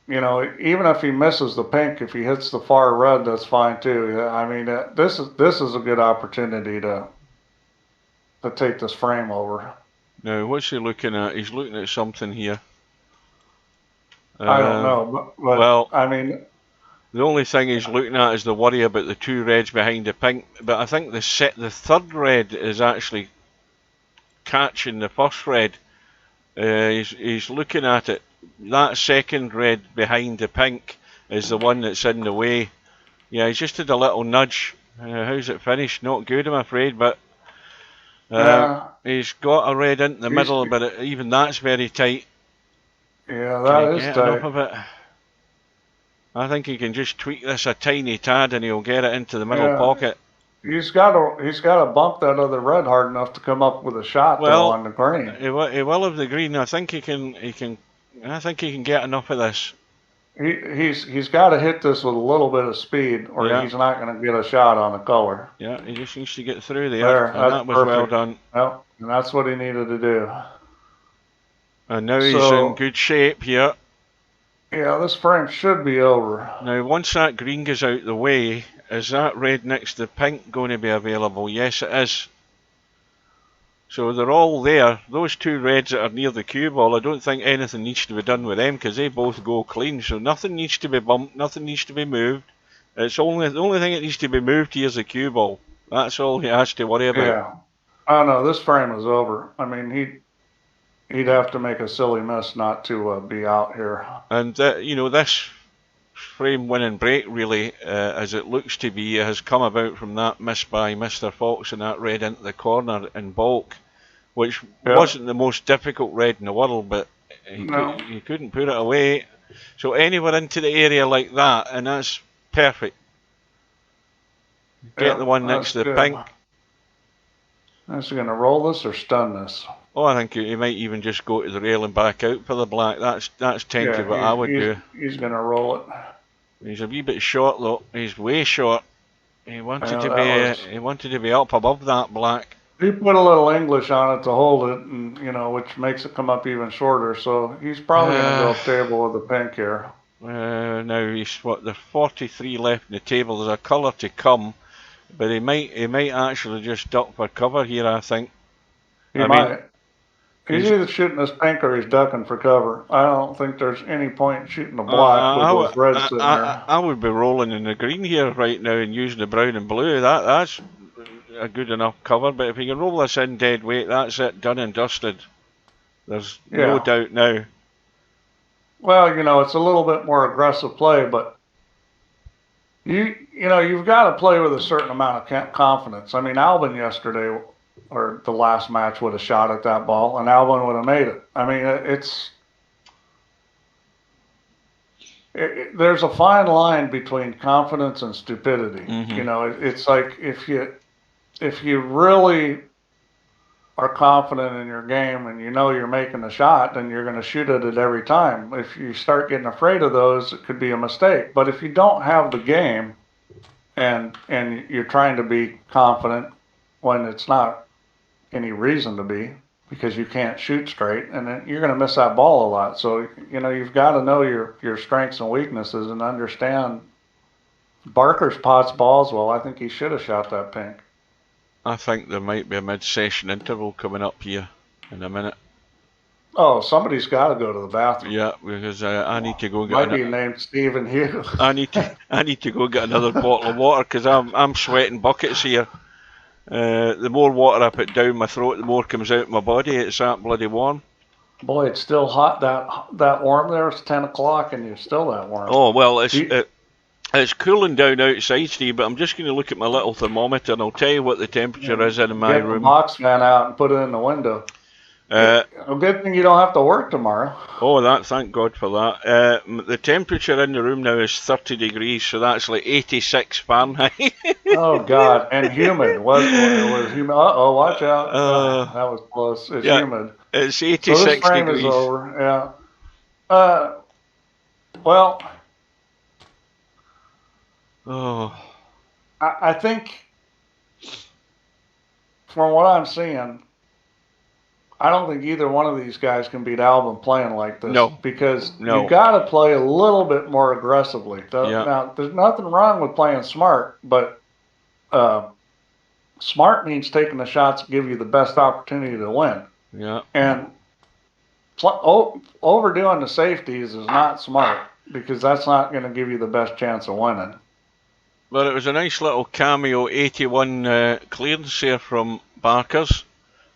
you know, even if he misses the pink, if he hits the far red, that's fine too. I mean, this is a good opportunity to take this frame over. Now, what's he looking at? He's looking at something here. I don't know, but well, I mean... The only thing he's looking at is the worry about the 2 reds behind the pink. But I think the 3rd red is actually catching the 1st red. He's looking at it. That 2nd red behind the pink is the one that's in the way. Yeah, he's just had a little nudge. How's it finished? Not good, I'm afraid, but he's got a red into the middle, but even that's very tight. Yeah, that is tight. Enough of it? I think he can just tweak this a tiny tad and he'll get it into the middle pocket. He's got to bump that other red hard enough to come up with a shot on the green. He will have the green. I think he can get enough of this. He's got to hit this with a little bit of speed, or he's not going to get a shot on the color. Yeah, he just needs to get through there, and that was perfect. Well done. Well, and that's what he needed to do. And now he's in good shape here. Yeah, this frame should be over. Now, once that green goes out the way, is that red next to the pink going to be available? Yes, it is. So they're all there. Those 2 reds that are near the cue ball, I don't think anything needs to be done with them because they both go clean. So nothing needs to be bumped, nothing needs to be moved. The only thing that needs to be moved here is the cue ball. That's all he has to worry about. Yeah. Oh no, this frame is over. I mean, he'd have to make a silly miss not to be out here. And you know, this frame winning break really, as it looks to be, has come about from that miss by Mr. Fox and that red into the corner in bulk, which wasn't the most difficult red in the world, but he couldn't put it away. So anywhere into the area like that, and that's perfect. Get the one next to the pink. Is he going to roll this or stun this? Oh, I think he might even just go to the rail and back out for the black. That's tentative what I would do. He's going to roll it. He's a wee bit short though. He's way short. He wanted to be up above that black. He put a little English on it to hold it, and you know, which makes it come up even shorter. So he's probably going to go up table with the pink here. Now he's there's 43 left in the table. There's a colour to come, but he might actually just duck for cover here. I think. He might. He's either shooting this pink or he's ducking for cover. I don't think there's any point in shooting the black with those reds sitting there. I would be rolling in the green here right now and using the brown and blue. That's a good enough cover. But if you can roll this in dead weight, that's it, done and dusted. There's no doubt now. Well, you know, it's a little bit more aggressive play, but you know, you've got to play with a certain amount of confidence. I mean, Albin yesterday, or the last match, would have shot at that ball, and Albin would have made it. I mean, there's a fine line between confidence and stupidity. You know, it's like if you really are confident in your game and you know you're making a shot, then you're going to shoot at it every time. If you start getting afraid of those, it could be a mistake. But if you don't have the game and you're trying to be confident when it's not any reason to be, because you can't shoot straight, and then you're going to miss that ball a lot. So, you've got to know your strengths and weaknesses and understand Barker's pots balls well. I think he should have shot that pink. I think there might be a mid-session interval coming up here in a minute. Oh, somebody's got to go to the bathroom. Yeah, because I need to go get. Might be named Stephen Hughes. I need to go get another bottle of water because I'm sweating buckets here. The more water I put down my throat, the more comes out of my body. It's that bloody warm. Boy, it's still hot. That warm there. It's 10 o'clock and you're still that warm. Oh well, it's cooling down outside, Steve. But I'm just going to look at my little thermometer and I'll tell you what the temperature is in my room. Get the box fan out and put it in the window. A good thing you don't have to work tomorrow. Oh, thank God for that. The temperature in the room now is 30 degrees, so that's like 86 Fahrenheit. Oh, God. And humid. What was humid? Uh-oh, watch out. That was close. It's humid. It's 86 so this frame degrees. Is over. Yeah. Well, I think from what I'm seeing, I don't think either one of these guys can beat Albin playing like this. No. Because you've got to play a little bit more aggressively. Now, there's nothing wrong with playing smart, but smart means taking the shots that give you the best opportunity to win. Yeah. And overdoing the safeties is not smart because that's not going to give you the best chance of winning. Well, it was a nice little cameo 81 clearance here from Barkers.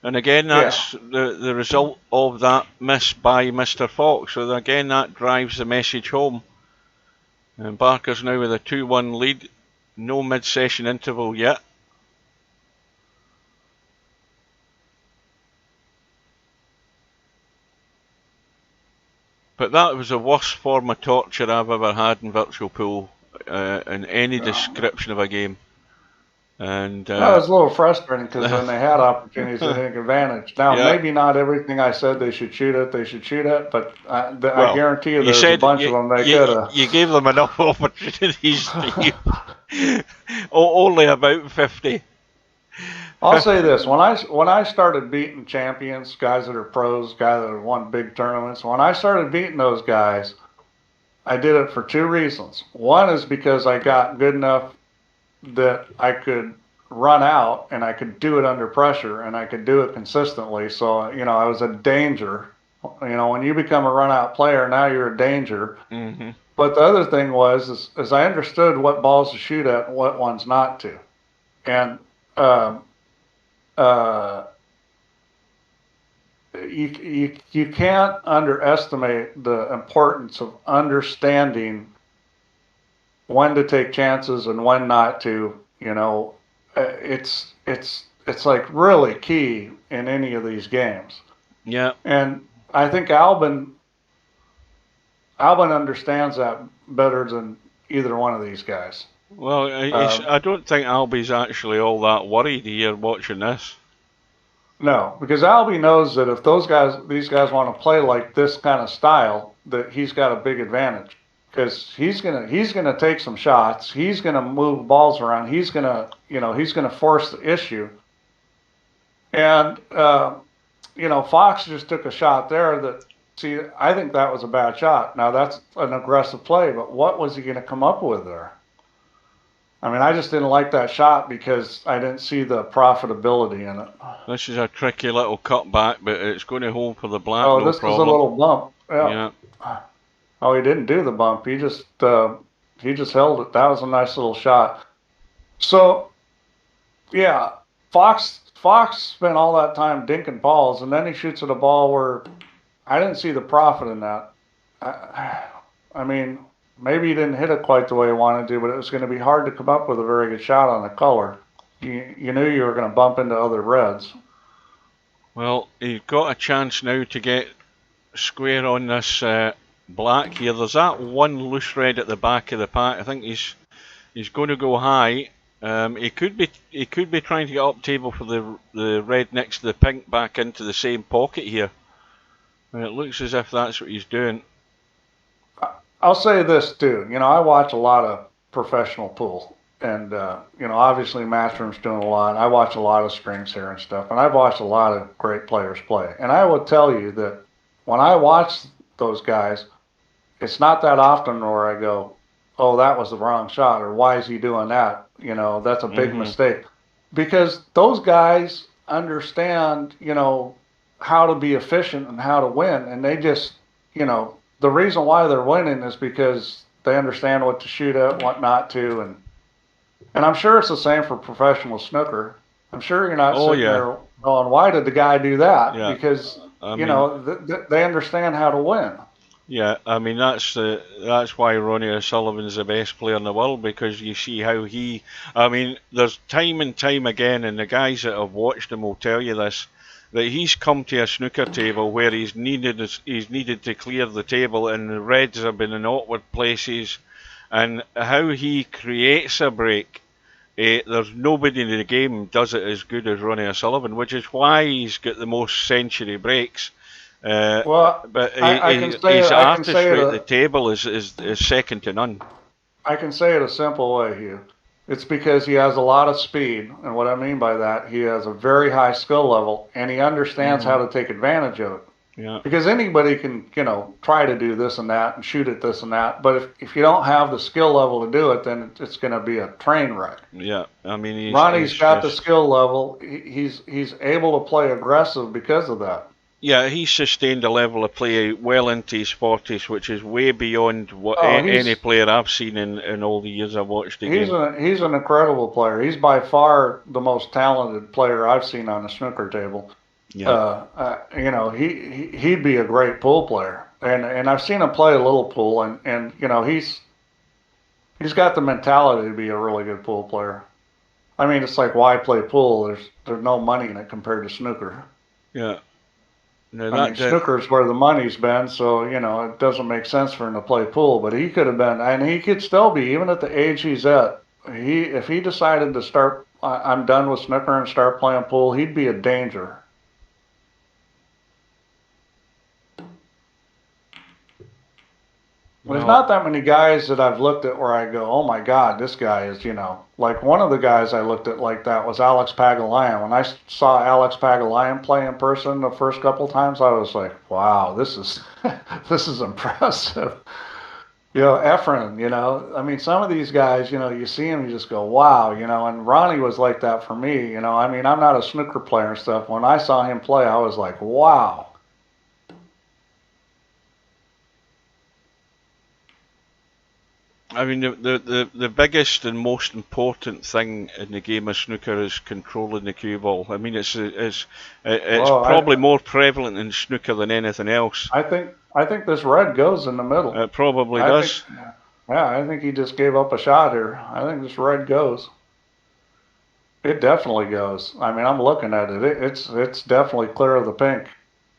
And again, that's the result of that miss by Mr. Fox. So again, that drives the message home. And Barker's now with a 2-1 lead. No mid-session interval yet. But that was the worst form of torture I've ever had in virtual pool in any description of a game. And that was a little frustrating because when they had opportunities to take advantage. Now, maybe not everything I said they should shoot at, but I guarantee you there's a bunch of them they could have. You gave them enough opportunities to only about 50. I'll say this: when I started beating champions, guys that are pros, guys that have won big tournaments, when I started beating those guys, I did it for two reasons. One is because I got good enough that I could run out and I could do it under pressure and I could do it consistently. So, I was a danger. When you become a run out player, now you're a danger. Mm-hmm. But the other thing was I understood what balls to shoot at and what ones not to. And you can't underestimate the importance of understanding when to take chances and when not to. It's like really key in any of these games. Yeah. And I think Albin understands that better than either one of these guys. Well, I don't think Albie's actually all that worried here watching this. No, because Albie knows that if these guys want to play like this kind of style, that he's got a big advantage. Because he's gonna take some shots. He's gonna move balls around. He's gonna force the issue. And Fox just took a shot there I think that was a bad shot. Now that's an aggressive play, but what was he gonna come up with there? I mean, I just didn't like that shot because I didn't see the profitability in it. This is a tricky little cutback, but it's going to hold for the black. Oh, this problem. was a little bump. Yeah. Oh, he didn't do the bump. He just held it. That was a nice little shot. So, yeah, Fox spent all that time dinking balls, and then he shoots at a ball where I didn't see the profit in that. I mean, maybe he didn't hit it quite the way he wanted to, but it was going to be hard to come up with a very good shot on the color. You knew you were going to bump into other reds. Well, he's got a chance now to get square on this black here. There's that one loose red at the back of the pack. I think he's going to go high. He could be trying to get up table for the red next to the pink back into the same pocket here. And it looks as if that's what he's doing. I'll say this too. I watch a lot of professional pool, and you know, obviously Matchroom's doing a lot. I watch a lot of strings here and stuff, and I've watched a lot of great players play. And I will tell you that when I watch those guys, it's not that often where I go, oh, that was the wrong shot, or why is he doing that? You know, that's a big mistake. Because those guys understand, you know, how to be efficient and how to win. And they just, you know, the reason why they're winning is because they understand what to shoot at, what not to. And I'm sure it's the same for professional snooker. I'm sure you're not sitting there going, why did the guy do that? Yeah. Because, you know, they understand how to win. Yeah, I mean, that's why Ronnie O'Sullivan's the best player in the world, because you see how he, I mean, there's time and time again, and the guys that have watched him will tell you this, that he's come to a snooker table where he's needed to clear the table, and the reds have been in awkward places, and how he creates a break. There's nobody in the game does it as good as Ronnie O'Sullivan, which is why he's got the most century breaks. Well, but his artistry at the table is second to none. I can say it a simple way, Hugh. It's because he has a lot of speed, and what I mean by that, he has a very high skill level, and he understands how to take advantage of it. Yeah. Because anybody can, you know, try to do this and that and shoot at this and that, but if you don't have the skill level to do it, then it's going to be a train wreck. Yeah, I mean, Ronnie's got the skill level. He's able to play aggressive because of that. Yeah, he's sustained a level of play well into his 40s, which is way beyond what any player I've seen in all the years I've watched the game. He's an incredible player. He's by far the most talented player I've seen on a snooker table. Yeah. You know, he'd be a great pool player, and I've seen him play a little pool, and you know, he's got the mentality to be a really good pool player. I mean, it's like, why play pool? There's no money in it compared to snooker. Yeah. No, I mean, snooker's where the money's been, so, you know, it doesn't make sense for him to play pool. But he could have been, and he could still be, even at the age he's at. If he decided to start, I'm done with snooker and start playing pool, he'd be a danger. Well, there's not that many guys that I've looked at where I go, oh my God, this guy is, you know, like one of the guys I looked at like that was Alex Pagulayan. When I saw Alex Pagulayan play in person the first couple times, I was like, wow, this is this is impressive. You know, Efren, you know, I mean, some of these guys, you know, you see them, you just go, wow, you know, and Ronnie was like that for me, you know. I mean, I'm not a snooker player and stuff. When I saw him play, I was like, wow. I mean, the biggest and most important thing in the game of snooker is controlling the cue ball. I mean, it's probably more prevalent in snooker than anything else. I think this red goes in the middle. It probably does. I think he just gave up a shot here. I think this red goes. It definitely goes. I mean, I'm looking at it. It's definitely clear of the pink.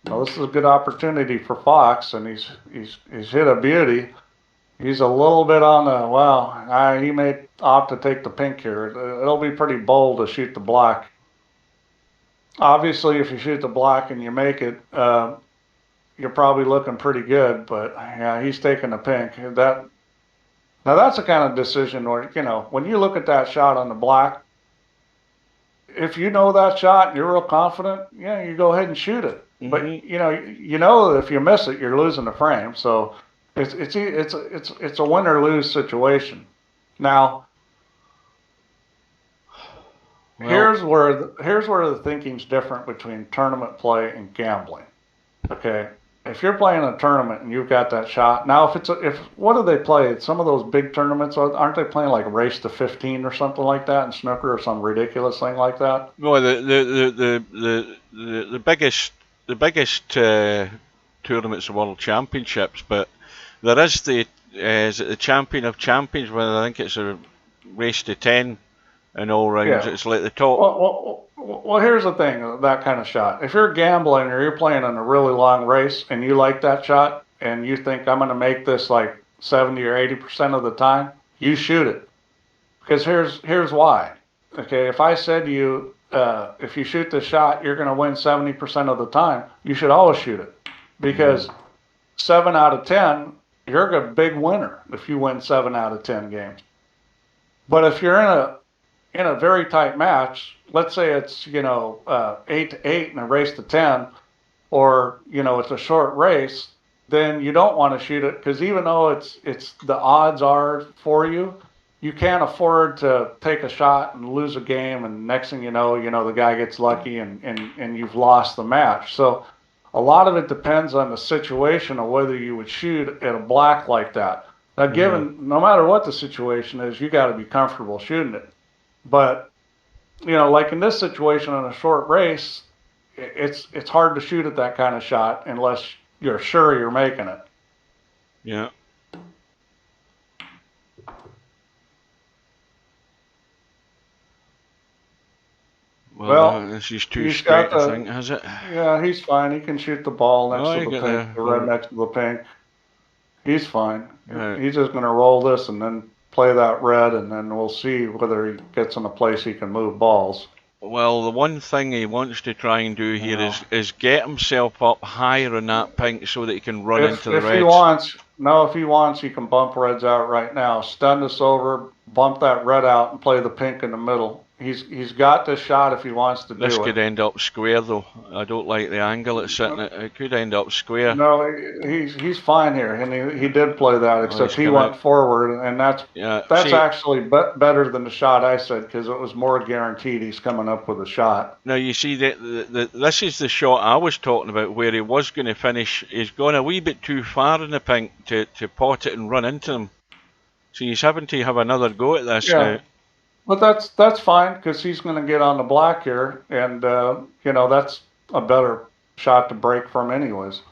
Now, this is a good opportunity for Fox, and he's hit a beauty. He's a little bit on the, well, he may opt to take the pink here. It'll be pretty bold to shoot the black. Obviously, if you shoot the black and you make it, you're probably looking pretty good, but yeah, he's taking the pink. Now that's the kind of decision where, you know, when you look at that shot on the black, if you know that shot and you're real confident, yeah, you go ahead and shoot it. Mm-hmm. But you know that if you miss it, you're losing the frame. So it's a win or lose situation. Now, here's where the thinking's different between tournament play and gambling. Okay, if you're playing a tournament and you've got that shot, now what do they play? Some of those big tournaments, aren't they playing like race to 15 or something like that in snooker, or some ridiculous thing like that? No, the biggest tournaments are World Championships, but there is is it the Champion of Champions, where I think it's a race to 10 and all rounds. Yeah. It's like the top. Well, here's the thing, that kind of shot. If you're gambling or you're playing in a really long race and you like that shot and you think, I'm going to make this like 70 or 80% of the time, you shoot it. Because here's why. Okay, if I said to you, if you shoot this shot, you're going to win 70% of the time, you should always shoot it. Because 7 out of 10, you're a big winner if you win 7 out of 10 games. But if you're in a very tight match, let's say it's 8-8 and a race to 10, or it's a short race, then you don't want to shoot it, because even though it's the odds are for you, you can't afford to take a shot and lose a game, and next thing you know, the guy gets lucky and you've lost the match. So a lot of it depends on the situation of whether you would shoot at a black like that. Now, no matter what the situation is, you got to be comfortable shooting it. But like in this situation in a short race, it's hard to shoot at that kind of shot unless you're sure you're making it. Yeah. Well, this is too straight, I think, has it? Yeah, he's fine. He can shoot the ball next to the pink, the red next to the pink. He's fine. Right. He's just going to roll this and then play that red, and then we'll see whether he gets in a place he can move balls. Well, the one thing he wants to try and do here is get himself up higher on that pink so that he can run into the reds. If he wants, he can bump reds out right now. Stun this over, bump that red out, and play the pink in the middle. He's got this shot if he wants to do it. This could end up square, though. I don't like the angle it's sitting at. It could end up square. No, he's fine here, and he did play that, except he went forward, and that's actually better than the shot I said, because it was more guaranteed he's coming up with a shot. Now, you see, this is the shot I was talking about, where he was going to finish. He's gone a wee bit too far in the pink to pot it and run into him. So he's having to have another go at this now. But that's fine, because he's going to get on the black here, and that's a better shot to break from anyways.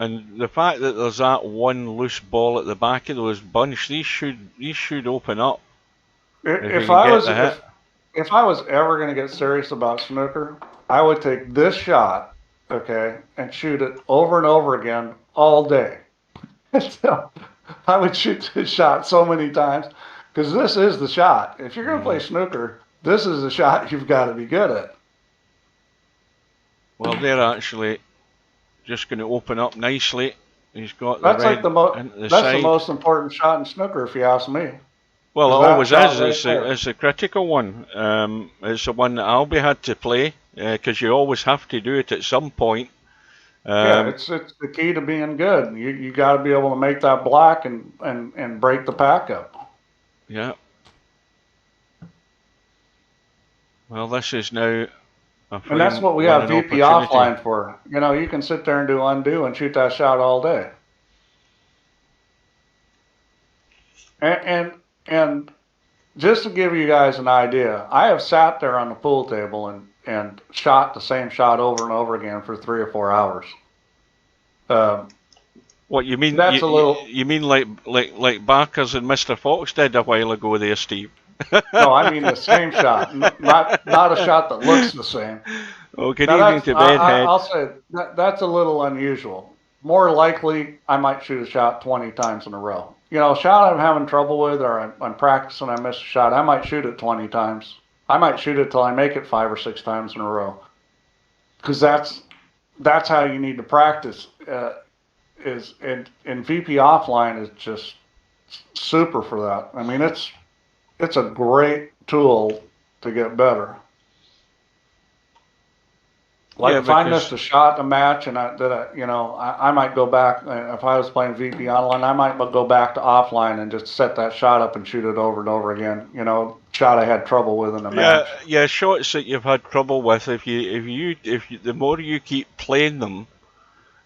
And the fact that there's that one loose ball at the back of those bunch, these should open up. If I was ever going to get serious about snooker, I would take this shot, and shoot it over and over again all day. So I would shoot this shot so many times. Because this is the shot. If you're going to play snooker, this is the shot you've got to be good at. Well, they're actually just going to open up nicely. He's got that's the most important shot in snooker, if you ask me. Well, it always is. It's a critical one. It's the one that Albie had to play, because you always have to do it at some point. It's the key to being good. You got to be able to make that black and break the pack up. Yeah. Well, this is now and that's what we have VP offline for. You can sit there and do undo and shoot that shot all day. And just to give you guys an idea, I have sat there on the pool table and shot the same shot over and over again for 3 or 4 hours. What you mean? That's you mean like Barkers and Mr. Fox did a while ago there, Steve? No, I mean the same shot, not a shot that looks the same. Oh, good evening to Bedhead. I'll say that's a little unusual. More likely, I might shoot a shot 20 times in a row. A shot I'm having trouble with, or I'm practicing, I miss a shot, I might shoot it 20 times. I might shoot it till I make it 5 or 6 times in a row. Because that's how you need to practice. And VP offline is just super for that. I mean, it's a great tool to get better. Like if I missed a shot in a match and I might go back, if I was playing VP online, I might go back to offline and just set that shot up and shoot it over and over again. Shot I had trouble with in a match. Yeah, shots that you've had trouble with. If the more you keep playing them,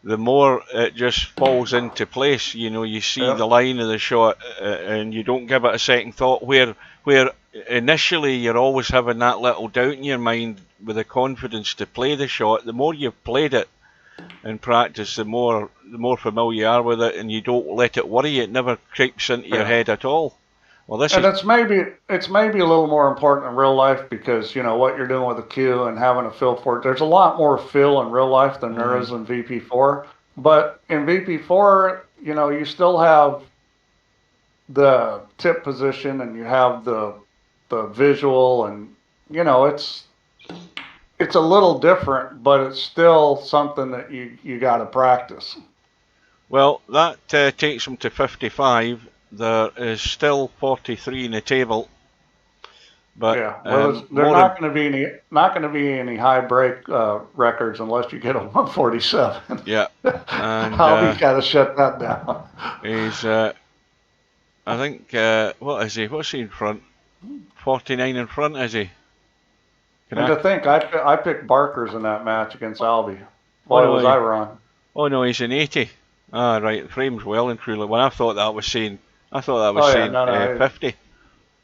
the more it just falls into place. You see the line of the shot, and you don't give it a second thought. Where initially you're always having that little doubt in your mind with the confidence to play the shot. The more you've played it in practice, the more familiar you are with it, and you don't let it worry you. It never creeps into your head at all. Well, it's maybe a little more important in real life, because what you're doing with a cue and having a feel for it. There's a lot more feel in real life than there is in VP4. But in VP4, you still have the tip position, and you have the visual, and it's a little different, but it's still something that you got to practice. Well, that takes him to 55. there is still 43 in the table. But yeah, well, there's not going to be any high break records unless you get a 147. Yeah, and Albie's got to shut that down. He's, I think, what is he? What's he in front? 49 in front, is he? And to think, I picked Barkers in that match against Albie. Why was I wrong? Oh no, he's in 80. Ah, right, the frame's well and truly. When I thought that was saying 50.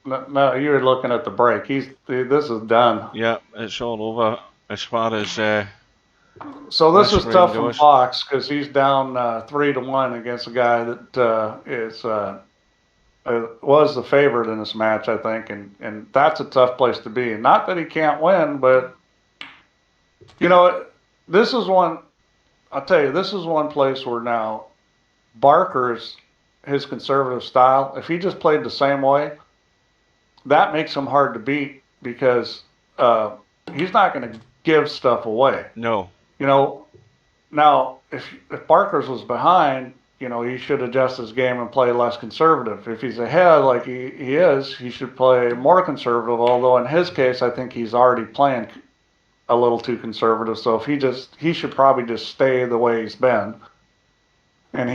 No, you were looking at the break. This is done. Yeah, it's all over as far as. So this is tough for Fox because he's down 3-1 against a guy that was the favorite in this match, I think, and that's a tough place to be. Not that he can't win, but you know, this is one. I'll tell you, this is one place where now Barker's his conservative style. If he just played the same way, that makes him hard to beat because he's not going to give stuff away. No. You know, now if Barkers was behind, you know, he should adjust his game and play less conservative. If he's ahead like he is, he should play more conservative, although in his case, I think he's already playing a little too conservative. So if he should probably just stay the way he's been. And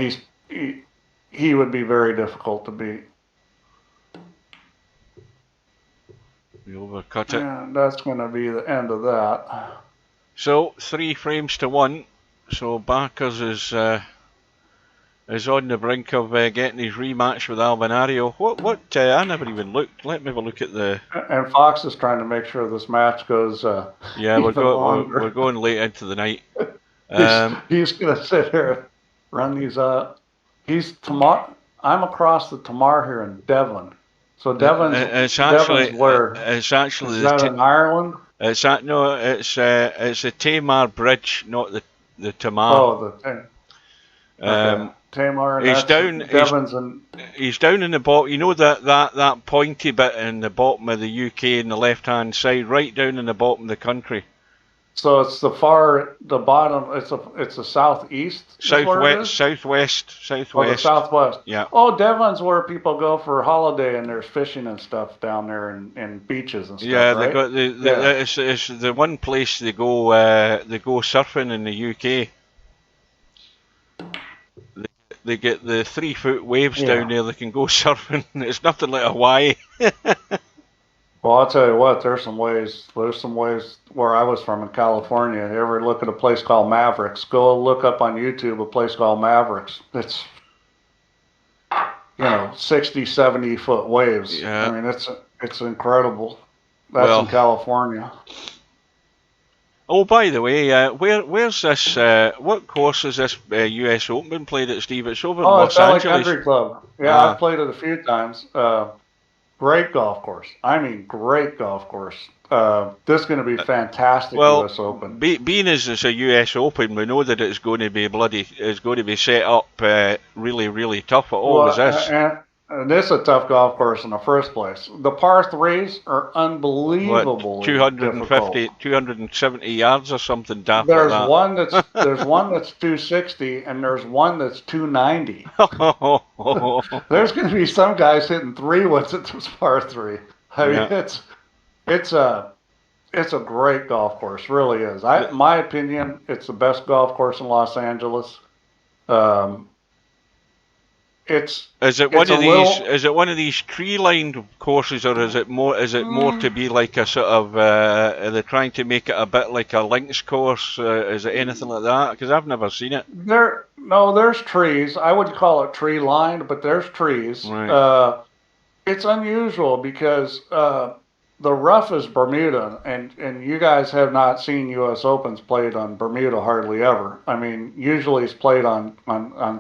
he would be very difficult to beat. We overcut it. Yeah, that's going to be the end of that. So 3 frames to 1. So Barkers is on the brink of getting his rematch with Albinario. What? I never even looked. Let me have a look at the. And Fox is trying to make sure this match goes. Yeah, we're going late into the night. He's going to sit here, run these. I'm across the Tamar here in Devon. So Devon's where? It's actually. Is that in Ireland? It's a Tamar Bridge, not the Tamar. Oh, the Tamar. He's down. He's down in the bottom. You know that pointy bit in the bottom of the UK in the left-hand side, right down in the bottom of the country. So it's the bottom. It's the southeast. Southwest. Oh, the southwest. Yeah. Oh, Devon's where people go for holiday and there's fishing and stuff down there and beaches and stuff. Yeah, right? It's the one place they go surfing in the UK. They get the 3-foot waves down there. They can go surfing. It's nothing like Hawaii. Well, I'll tell you what. There's some ways where I was from in California. You ever look at a place called Mavericks? Go look up on YouTube a place called Mavericks. It's 60, 70 foot waves. Yeah. I mean, it's incredible. That's in California. Oh, by the way, where's this? What course is this U.S. Open been played at, Steve? It's over in Los Angeles. Country Club. Yeah, I've played it a few times. Great golf course. I mean, great golf course. This is going to be fantastic. U.S. Open. Being as it's a U.S. Open, we know that it's going to be set up really, really tough. It always is. And this is a tough golf course in the first place. The par threes are unbelievable. 250, 270 yards or something daft there's like that. There's one that's 260 and there's one that's 290. There's going to be some guys hitting 3-woods at this par 3. I mean, it's a great golf course, really is. In my opinion, it's the best golf course in Los Angeles. Is it one of these tree-lined courses, or is it more to be like a sort of? Are they trying to make it a bit like a links course? Is it anything like that? Because I've never seen it. There's trees. I would call it tree-lined, but there's trees. Right. It's unusual because the rough is Bermuda, and you guys have not seen U.S. Opens played on Bermuda hardly ever. I mean, usually it's played on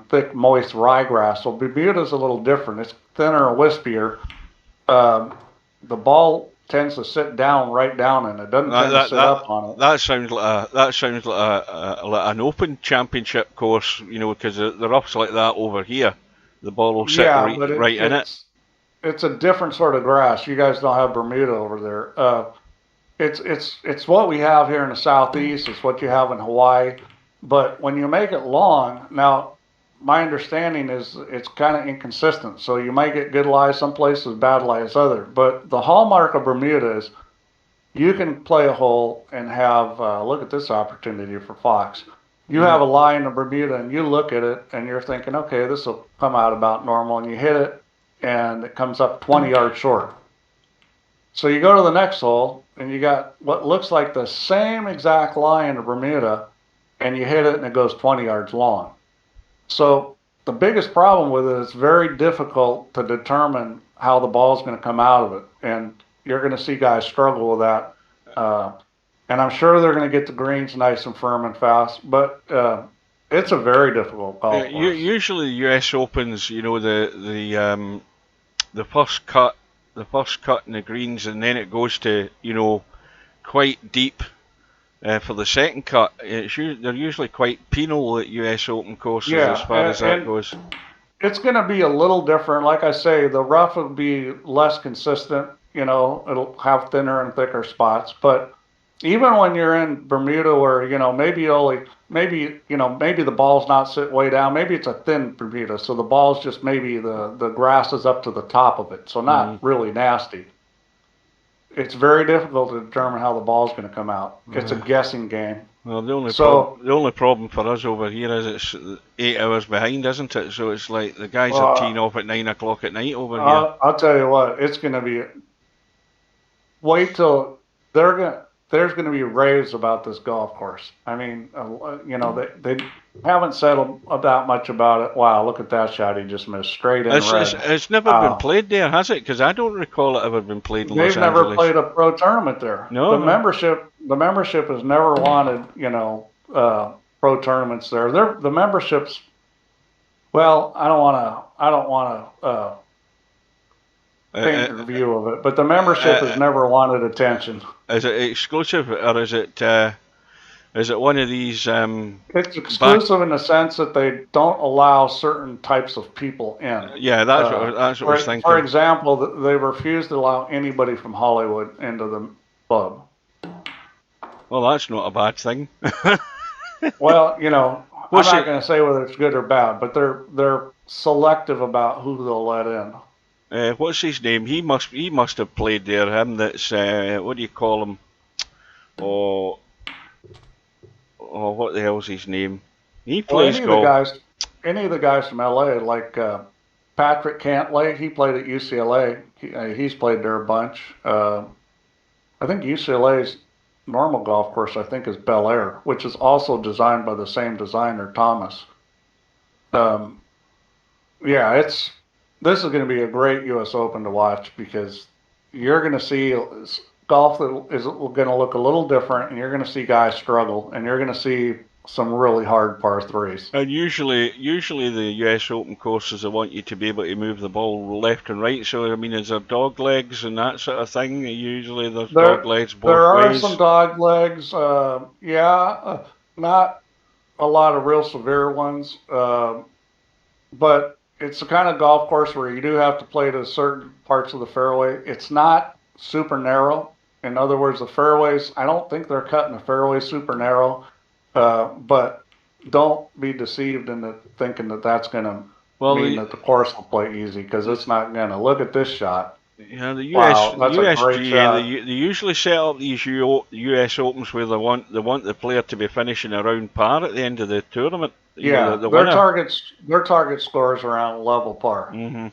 thick, moist ryegrass. So Bermuda's a little different. It's thinner and wispier. The ball tends to sit down right down, and it doesn't tend to sit up on it. That sounds like an Open Championship course, because the rough's like that over here. The ball will sit right in it. It's a different sort of grass. You guys don't have Bermuda over there. It's what we have here in the southeast. It's what you have in Hawaii. But when you make it long, now my understanding is it's kind of inconsistent. So you might get good lies some places, bad lies other. But the hallmark of Bermuda is you can play a hole and have, look at this opportunity for Fox. You have a lie in the Bermuda and you look at it and you're thinking, okay, this will come out about normal, and you hit it and it comes up 20 yards short. So you go to the next hole and you got what looks like the same exact lie in the Bermuda, and you hit it and it goes 20 yards long. So the biggest problem with it is very difficult to determine how the ball is going to come out of it, and you're going to see guys struggle with that. And I'm sure they're going to get the greens nice and firm and fast, but it's a very difficult golf course. Usually the US Opens, you know, the first cut in the greens, and then it goes to, you know, quite deep for the second cut. They're usually quite penal at US Open courses, as far as that goes. It's going to be a little different. Like I say, the rough will be less consistent. You know, it'll have thinner and thicker spots. But even when you're in Bermuda, where, you know, maybe the ball's not sitting way down. Maybe it's a thin Bermuda, so the ball's just maybe the grass is up to the top of it, so not really nasty. It's very difficult to determine how the ball's going to come out. It's a guessing game. Well, the only problem for us over here is it's 8 hours behind, isn't it? So it's like the guys are teeing off at 9 o'clock at night over here. I'll tell you what, it's going to be. Wait till there's going to be raves about this golf course. I mean, you know, they haven't said that much about it. Wow, look at that shot he just missed, straight in red. It's never been played there, has it? Because I don't recall it ever been played in Los Angeles. They've never played a pro tournament there. No. The membership has never wanted, you know, pro tournaments there. The memberships. Well, I don't want to paint a view of it, but the membership has never wanted attention. Is it exclusive, or is it one of these? It's exclusive in the sense that they don't allow certain types of people in. Yeah, that's what I was thinking. For example, they refuse to allow anybody from Hollywood into the club. Well, that's not a bad thing. Well, you know, I'm not going to say whether it's good or bad, but they're selective about who they'll let in. What's his name? He must have played there. Him that's what do you call him? Oh, what the hell's his name? He plays golf. Any of the guys from LA, like Patrick Cantlay, he played at UCLA. He's played there a bunch. I think UCLA's normal golf course, I think, is Bel Air, which is also designed by the same designer, Thomas. Yeah, this is going to be a great U.S. Open to watch, because you're going to see golf that is going to look a little different, and you're going to see guys struggle, and you're going to see some really hard par threes. And usually the U.S. Open courses, they want you to be able to move the ball left and right. So, I mean, is there dog legs and that sort of thing? Usually there's dog legs both ways. There are some dog legs, not a lot of real severe ones, but it's the kind of golf course where you do have to play to certain parts of the fairway. It's not super narrow. In other words, the fairways, I don't think they're cutting the fairway super narrow, but don't be deceived into thinking that that's going to mean that the course will play easy, because it's not going to. Look at this shot. Yeah, the USGA, they usually set up these US Opens where they want the player to be finishing around par at the end of the tournament. Yeah, their target scores around level par. Mm-hmm.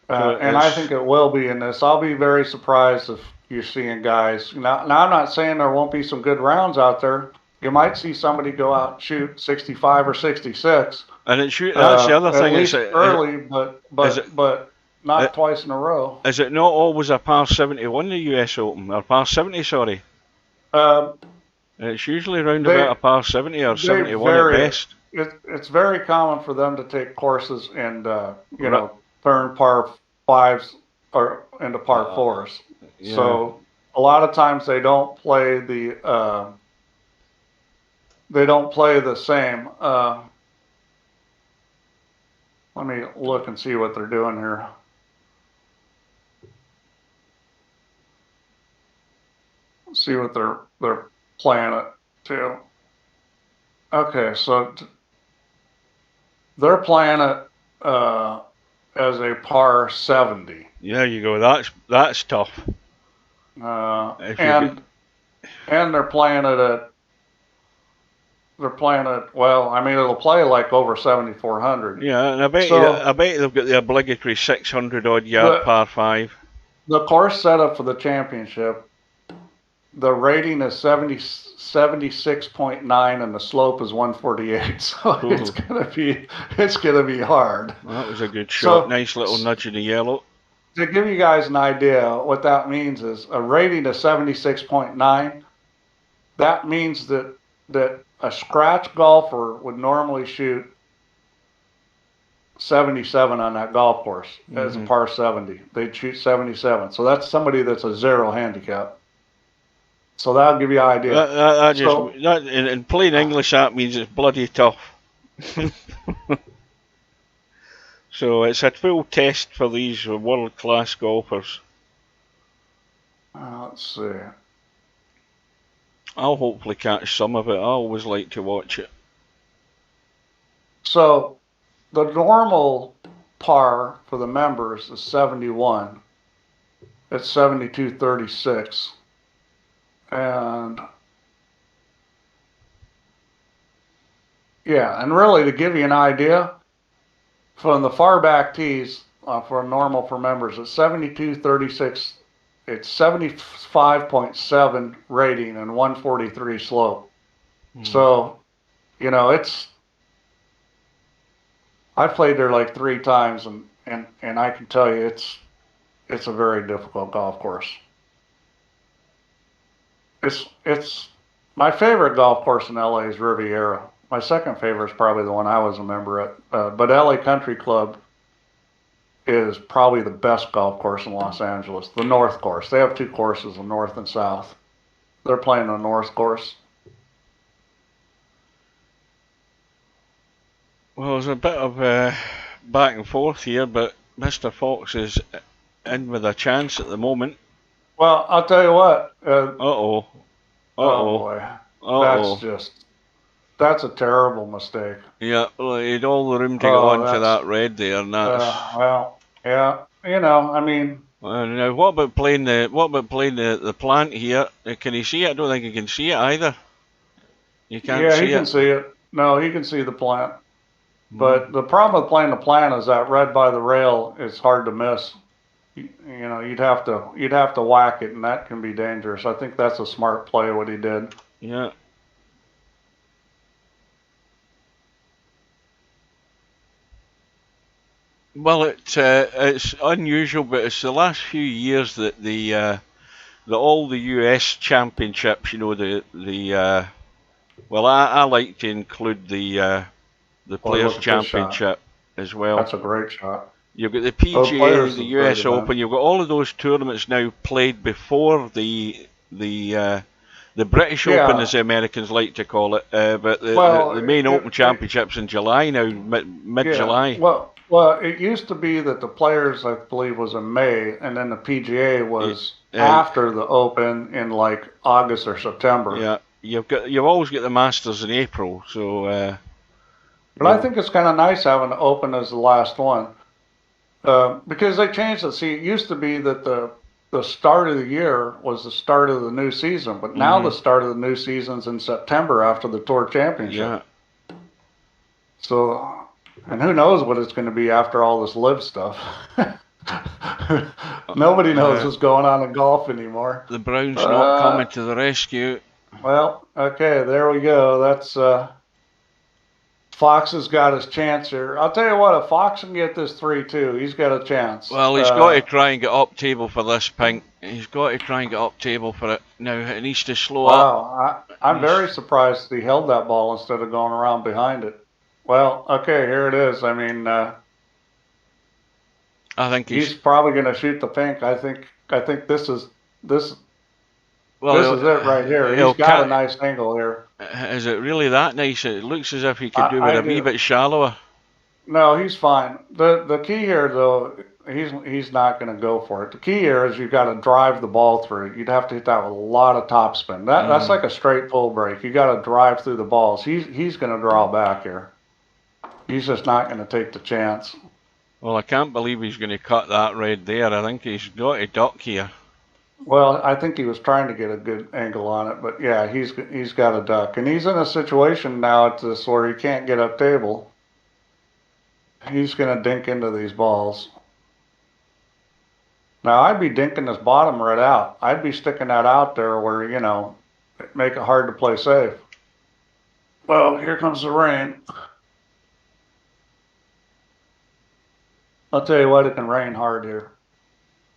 And I think it will be in this. I'll be very surprised if you're seeing guys. Now I'm not saying there won't be some good rounds out there. You might see somebody go out and shoot 65 or 66. And that's the other thing. At least early, but not twice in a row. Is it not always a par 71 the US Open, or par 70? Sorry. It's usually around about a par 70 or 71 at best. It's very common for them to take courses and turn par 5s or into par 4s. Yeah. So a lot of times they don't play the same. Let me look and see what they're doing here. See what they're playing it to. Okay, so They're playing it as a par 70. There you go. That's tough. And they're playing it at. They're playing it well. I mean, it'll play like over 7,400. Yeah, and I bet they've got the obligatory 600 odd yard par 5. The course setup for the championship, the rating is 76.9 and the slope is 148. So it's gonna be hard. Well, that was a good shot. So, nice little nudge in the yellow. To give you guys an idea, what that means is a rating of 76.9. That means that a scratch golfer would normally shoot 77 on that golf course as a par 70. They'd shoot 77. So that's somebody that's a 0 handicap. So that'll give you an idea. In plain English, that means it's bloody tough. So it's a full test for these world-class golfers. Let's see. I'll hopefully catch some of it. I always like to watch it. So the normal par for the members is 71. It's 72.36. And yeah, and really to give you an idea, from the far back tees for normal for members, it's 72.36. It's 75.7 rating and 143 slope. So, you know, I played there like 3 times, and I can tell you it's a very difficult golf course. It's my favorite golf course in LA is Riviera. My second favorite is probably the one I was a member at. But LA Country Club is probably the best golf course in Los Angeles. The North course. They have 2 courses, the North and South. They're playing the North course. Well, there's a bit of back and forth here, but Mr. Fox is in with a chance at the moment. Well, I'll tell you what. Oh boy. That's a terrible mistake. Yeah, well, he had all the room to go onto that red there, and that's. Well, yeah, you know, I mean. Now, what about playing the plant here? Can he see it? I don't think he can see it either. You can't see it. Yeah, he can see it. No, he can see the plant. But the problem with playing the plant is that red by the rail is hard to miss. You know, you'd have to whack it, and that can be dangerous. I think that's a smart play what he did. Yeah. Well, it's unusual, but it's the last few years that all the US championships, you know, well, I like to include the Players Championship as well. That's a great shot. You've got the PGA, the US Open. You've got all of those tournaments now played before the British Open, as the Americans like to call it. But the main Open Championships in July now, mid-July. Yeah. Well, it used to be that the Players, I believe, was in May, and then the PGA was after the Open in like August or September. Yeah, you've always got the Masters in April, so. But I think it's kind of nice having the Open as the last one, because they changed it. See, it used to be that the start of the year was the start of the new season, but now the start of the new season's in September after the Tour Championship. Yeah. So. And who knows what it's going to be after all this live stuff. Nobody knows what's going on in golf anymore. The Browns not coming to the rescue. Well, okay, there we go. That's Fox has got his chance here. I'll tell you what, if Fox can get this 3-2, he's got a chance. Well, he's got to try and get up table for this, Pink. He's got to try and get up table for it. Now, it needs to slow up. Wow, I'm very surprised he held that ball instead of going around behind it. Well, okay, here it is. I mean, I think he's probably going to shoot the pink. I think this is it right here. He's got a nice angle here. Is it really that nice? It looks as if he could do it a wee bit shallower. No, he's fine. The key here, though, he's not going to go for it. The key here is you've got to drive the ball through. You'd have to hit that with a lot of topspin. That's like a straight pull break. You got to drive through the balls. He's going to draw back here. He's just not going to take the chance. Well, I can't believe he's going to cut that red there. I think he's got to duck here. Well, I think he was trying to get a good angle on it, but yeah, he's got a duck, and he's in a situation now at this where he can't get up table. He's going to dink into these balls. Now I'd be dinking this bottom right out. I'd be sticking that out there where, you know, make it hard to play safe. Well, here comes the rain. I'll tell you what, it can rain hard here.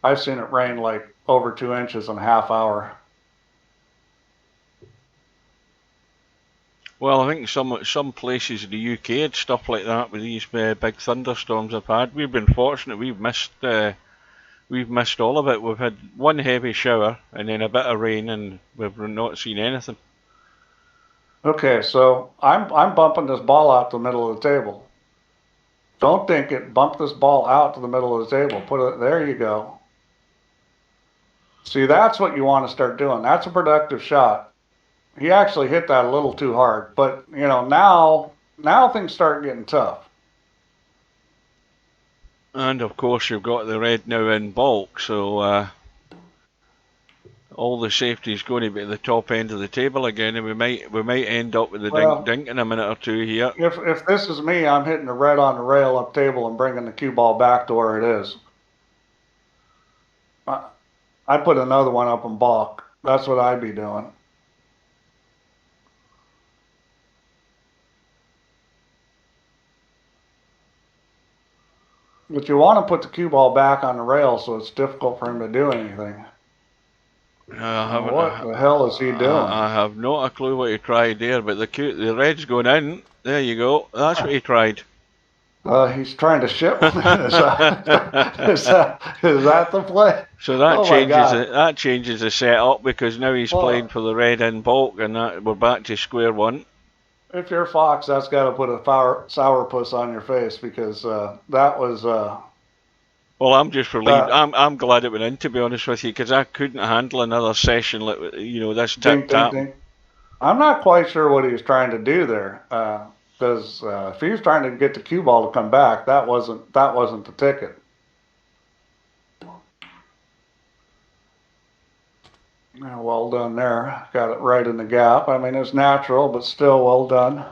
I've seen it rain like over 2 inches in a half hour. Well, I think some places in the UK had stuff like that with these big thunderstorms I've had. We've been fortunate. We've missed all of it. We've had one heavy shower and then a bit of rain, and we've not seen anything. Okay, so I'm bumping this ball out to the middle of the table. Don't think it. Bump this ball out to the middle of the table. Put it there. You go. See, that's what you want to start doing. That's a productive shot. He actually hit that a little too hard, but you know, now things start getting tough. And of course you've got the red now in bulk, so all the safety is going to be at the top end of the table again, and we might end up with the dink in a minute or two here. If this is me, I'm hitting the red on the rail up table and bringing the cue ball back to where it is. I put another one up in balk. That's what I'd be doing. But you want to put the cue ball back on the rail so it's difficult for him to do anything. What the hell is he doing? I have not a clue what he tried there, but the red's going in. There you go. That's what he tried. He's trying to ship one. Is that the play? So that changes the setup, because now he's playing for the red in bulk, and we're back to square one. If you're Fox, that's got to put a sourpuss on your face, because that was. Well, I'm just relieved. I'm glad it went in, to be honest with you, because I couldn't handle another session like, you know, this tip tap. I'm not quite sure what he was trying to do there, because if he was trying to get the cue ball to come back, that wasn't the ticket. Well done there. Got it right in the gap. I mean, it's natural, but still well done.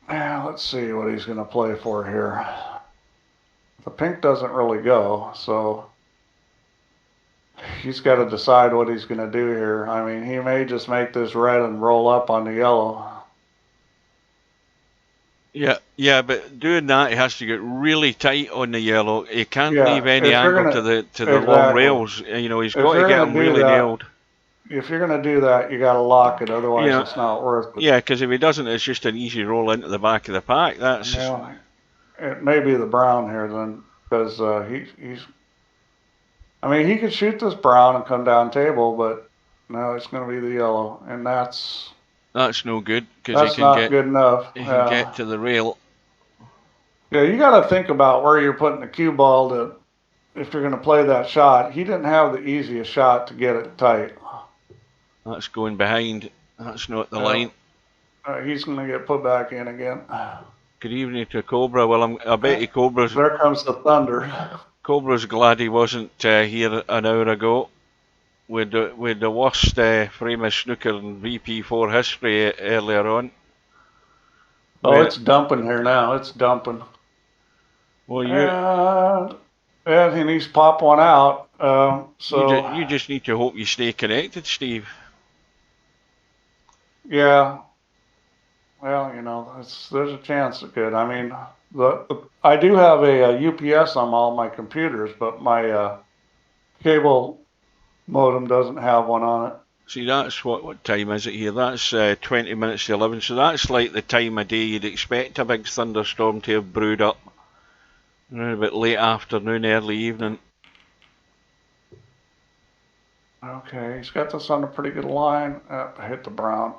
Now, let's see what he's going to play for here. The pink doesn't really go, so he's got to decide what he's going to do here. I mean, he may just make this red and roll up on the yellow. Yeah, but doing that, he has to get really tight on the yellow. He can't leave any angle to the long rails. You know, he's got to get them really nailed. If you're going to do that, you got to lock it. Otherwise, it's not worth it. Yeah, because if he doesn't, it's just an easy roll into the back of the pack. That's. Yeah, it may be the brown here then, because he's. I mean, he could shoot this brown and come down table, but no, it's going to be the yellow, and that's. That's no good, because he can good enough. He can get to the rail. Yeah, you got to think about where you're putting the cue ball to, if you're going to play that shot. He didn't have the easiest shot to get it tight. That's going behind. That's not the line. He's going to get put back in again. Good evening to Cobra. Well, I bet Cobra's. There comes the thunder. Cobra's glad he wasn't here an hour ago. With the worst frame of snooker in VP4 history earlier on. Oh, it's dumping here now. It's dumping. Well, and he's pop one out. So you just need to hope you stay connected, Steve. Yeah. Well, you know, there's a chance it could. I mean, I do have a UPS on all my computers, but my cable modem doesn't have one on it. See, that's what time is it here? That's 20 minutes to 11, so that's like the time of day you'd expect a big thunderstorm to have brewed up. Around about late afternoon, early evening. Okay, he's got this on a pretty good line. Hit the brown.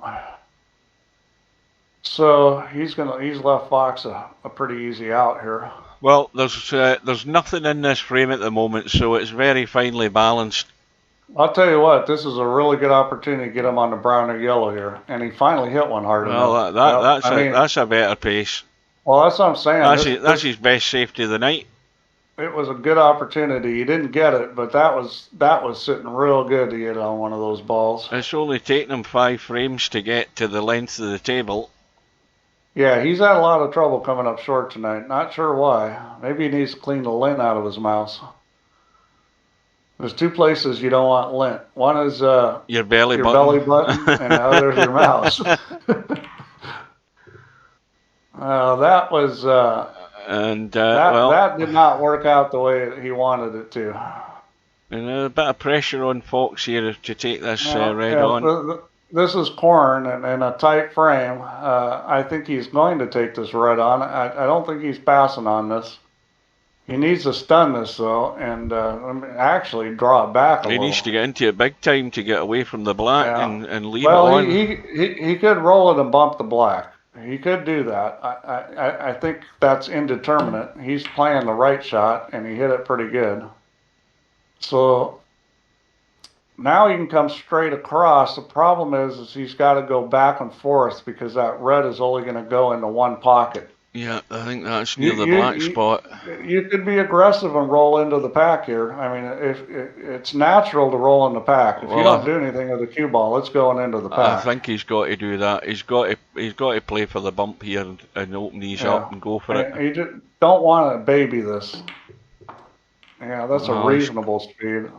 So he's left Fox a pretty easy out here. Well, there's nothing in this frame at the moment, so it's very finely balanced. I'll tell you what, this is a really good opportunity to get him on the brown or yellow here, and he finally hit one hard enough. Well, I mean, that's a better pace. well, that's what I'm saying. That's his best safety of the night. It was a good opportunity. He didn't get it, but that was sitting real good to get on one of those balls. It's only taken him 5 frames to get to the length of the table. Yeah, he's had a lot of trouble coming up short tonight. Not sure why. Maybe he needs to clean the lint out of his mouse. There's 2 places you don't want lint. One is your belly button, and the other is your mouse. That was that did not work out the way he wanted it to. And a bit of pressure on Fox here to take this red on. This is corn and in a tight frame. I think he's going to take this red on. I don't think he's passing on this. He needs to stun this though, and actually draw it back a little. He needs to get into it big time to get away from the black and leave it on. Well, he could roll it and bump the black. He could do that. I think that's indeterminate. He's playing the right shot, and he hit it pretty good. So now he can come straight across. The problem is he's got to go back and forth because that red is only going to go into one pocket. Yeah, I think that's near the black spot. You could be aggressive and roll into the pack here. I mean, if it's natural to roll in the pack. If you don't do anything with the cue ball, it's going into the pack. I think he's got to do that. He's got to play for the bump here and open these up and go for it. You just don't want to baby this. Yeah, that's a reasonable speed.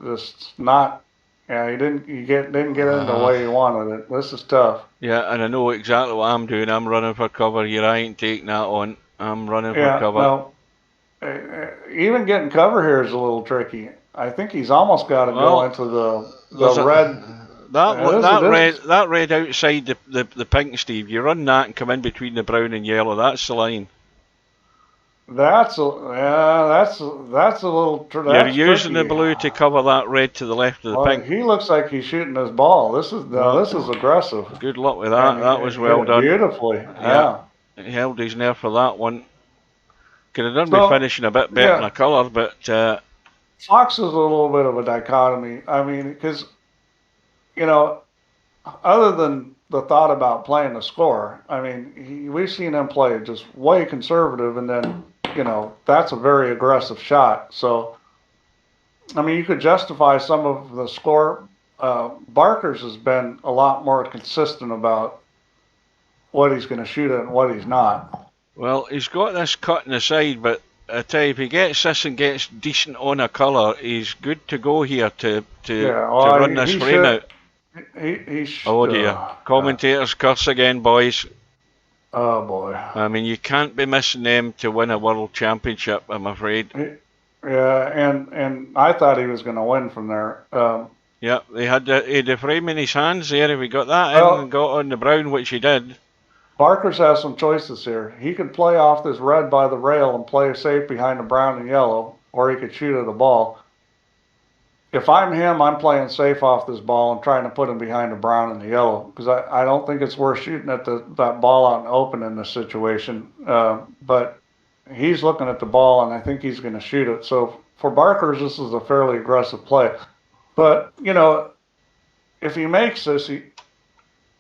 Just not. Yeah, he didn't get into the way he wanted it. This is tough. Yeah, and I know exactly what I'm doing. I'm running for cover here. I ain't taking that on. I'm running for cover. Well, even getting cover here is a little tricky. I think he's almost got to go into the red. That red outside the pink, Steve. You run that and come in between the brown and yellow. That's the line. That's a little. You're using the blue to cover that red to the left of the pink. He looks like he's shooting his ball. This is aggressive. Good luck with that. That was well done. Beautifully. Yeah. He held his nerve for that one. Could have done with finishing a bit better in a colour, but Fox is a little bit of a dichotomy. I mean, because other than the thought about playing the score, I mean, we've seen him play just way conservative, and then that's a very aggressive shot. So, I mean, you could justify some of the score. Barkers has been a lot more consistent about what he's going to shoot at and what he's not. Well, he's got this cut in the side, but I tell you, if he gets this and gets decent on a colour, he's good to go here to run this frame out. Oh dear. Commentators curse again, boys. Oh boy. I mean, you can't be missing them to win a world championship, I'm afraid. Yeah, and I thought he was going to win from there. Yeah, he had the frame in his hands there. If he got that in and got on the brown, which he did. Barkers has some choices here. He could play off this red by the rail and play safe behind the brown and yellow, or he could shoot at a ball. If I'm him, I'm playing safe off this ball and trying to put him behind the brown and the yellow, because I don't think it's worth shooting at that ball out and open in this situation. But he's looking at the ball, and I think he's going to shoot it. So for Barkers, this is a fairly aggressive play. But if he makes this,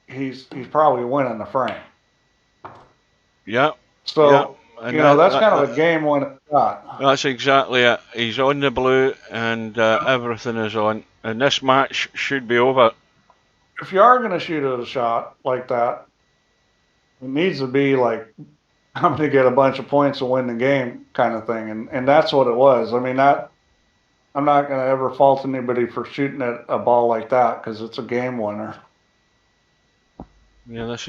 he's probably winning the frame. Yeah. So. Yeah. That's kind of a game-winning shot. That's exactly it. He's on the blue, and everything is on. And this match should be over. If you are going to shoot at a shot like that, it needs to be like, I'm going to get a bunch of points and win the game kind of thing. And that's what it was. I mean, I'm not going to ever fault anybody for shooting at a ball like that because it's a game winner. Yeah, this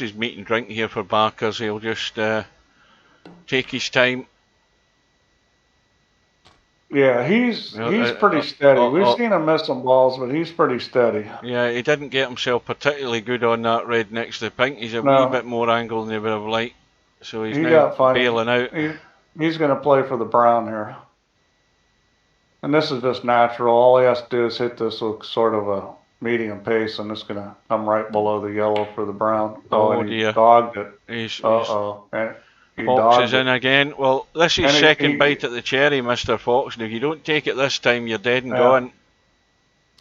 is meat and drink here for Barkers. He'll just take his time. Yeah, he's pretty steady. We've seen him miss some balls, but he's pretty steady. Yeah, he didn't get himself particularly good on that red next to the pink. He's a wee bit more angle than he would have liked. So he's now bailing out. He's going to play for the brown here. And this is just natural. All he has to do is hit this with sort of a medium pace, and it's going to come right below the yellow for the brown. Oh dear. He dogged it. Fox is in again. Well, this is second he, bite at the cherry, Mr. Fox. And if you don't take it this time, you're dead and gone.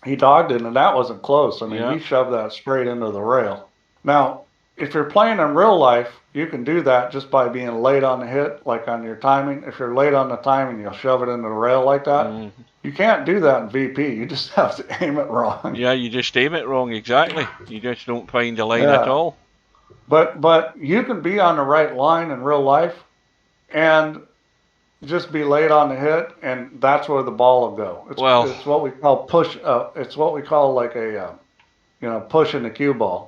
He dogged it, and that wasn't close. I mean, he shoved that straight into the rail. Now, if you're playing in real life, you can do that just by being late on the hit, like on your timing. If you're late on the timing, you'll shove it into the rail like that. You can't do that in VP. You just have to aim it wrong. Yeah, you just aim it wrong, exactly. You just don't find the line at all. But you can be on the right line in real life and just be late on the hit, and that's where the ball will go. It's what we call push. It's what we call like a, pushing the cue ball.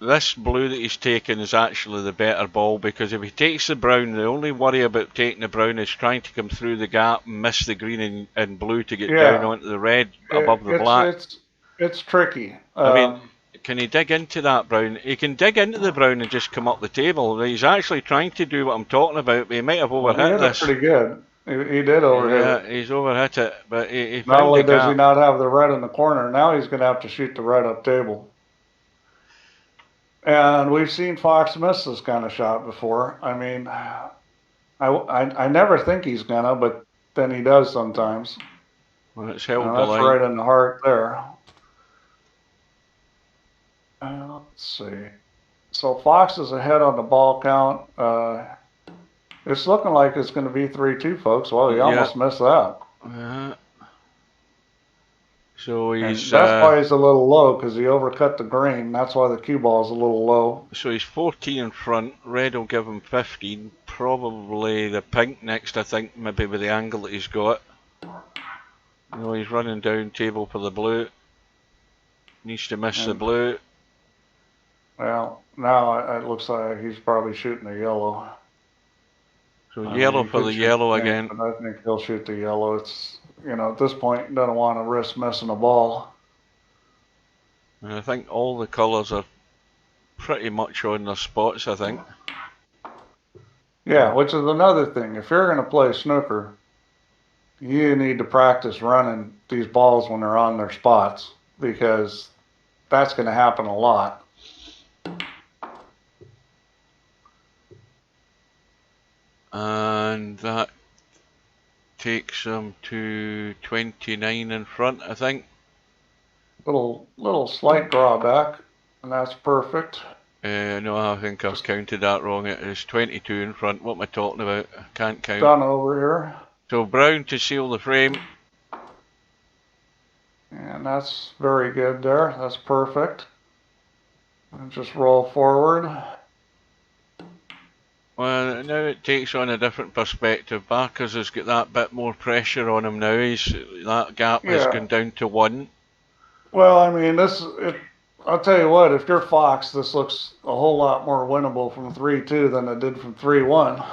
This blue that he's taken is actually the better ball, because if he takes the brown, the only worry about taking the brown is trying to come through the gap and miss the green and blue to get down onto the red above the black. It's tricky. I mean, can he dig into that brown? He can dig into the brown and just come up the table. He's actually trying to do what I'm talking about, but he might have overhit this. Pretty good. He did overhit it. Yeah, he's overhit it, but he not only does he not have the red in the corner, now he's going to have to shoot the red up table. And we've seen Fox miss this kind of shot before. I mean, I never think he's gonna, but then he does sometimes. Well, it's held the that's line. Right in the heart there. Let's see. So Fox is ahead on the ball count. It's looking like it's going to be 3-2, folks. Well, he almost missed that. So he's that's why he's a little low, because he overcut the green. That's why the cue ball is a little low. So he's 14 in front. Red will give him 15. Probably the pink next, I think, maybe with the angle that he's got. He's running down table for the blue. Needs to miss the blue. Well, now it looks like he's probably shooting the yellow. So yellow for the yellow again. I think he'll shoot the yellow. It's, at this point, he doesn't want to risk missing a ball. And I think all the colours are pretty much on their spots, I think. Yeah, which is another thing. If you're going to play snooker, you need to practice running these balls when they're on their spots, because that's going to happen a lot. And that takes him to 29 in front, I think. Little slight drawback, and that's perfect. No, I think I've counted that wrong. It is 22 in front. What am I talking about? I can't count. Done over here. So brown to seal the frame. And that's very good there. That's perfect. And just roll forward. Well, now it takes on a different perspective. Barkers has got that bit more pressure on him now. That gap has gone down to 1. Well, I mean, I'll tell you what, if you're Fox, this looks a whole lot more winnable from 3-2 than it did from 3-1.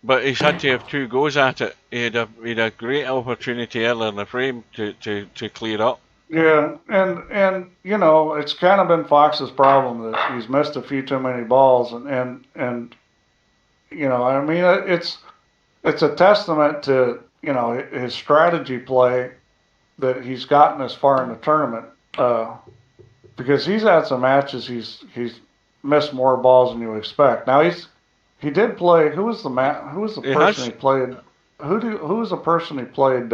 But he's had to have 2 goes at it. He had a great opportunity earlier in the frame to clear up. Yeah, and it's kind of been Fox's problem that he's missed a few too many balls, and I mean, it's a testament to his strategy play that he's gotten this far in the tournament, because he's had some matches he's missed more balls than you expect. Now he did play. Who was the person he played? Who was the person he played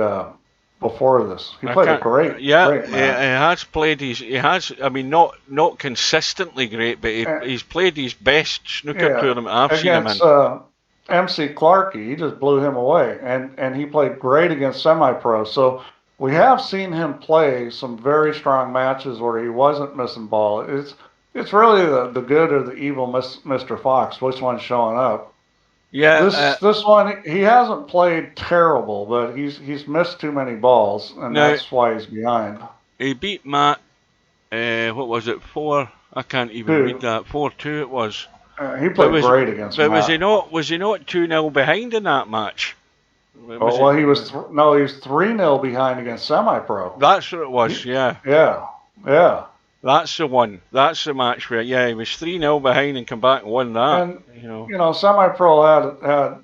before this? He played a great match. He has played I mean, not consistently great, but he's played his best snooker tournament I've seen him in. MC Clarkey, he just blew him away, and he played great against semi-pro. So we have seen him play some very strong matches where he wasn't missing ball. It's really the good or the evil Mr. Fox. Which one's showing up? Yeah, this one, he hasn't played terrible, but he's missed too many balls, and that's why he's behind. He beat Matt. What was it? 4? I can't even read that. 4-2 it was. He played great against Matt. But was he not 2-0 behind in that match? He was 3-0 behind against semi-pro. That's what it was. Yeah. That's the one. That's the match where, he was 3-0 behind and come back and won that. And, semi-pro had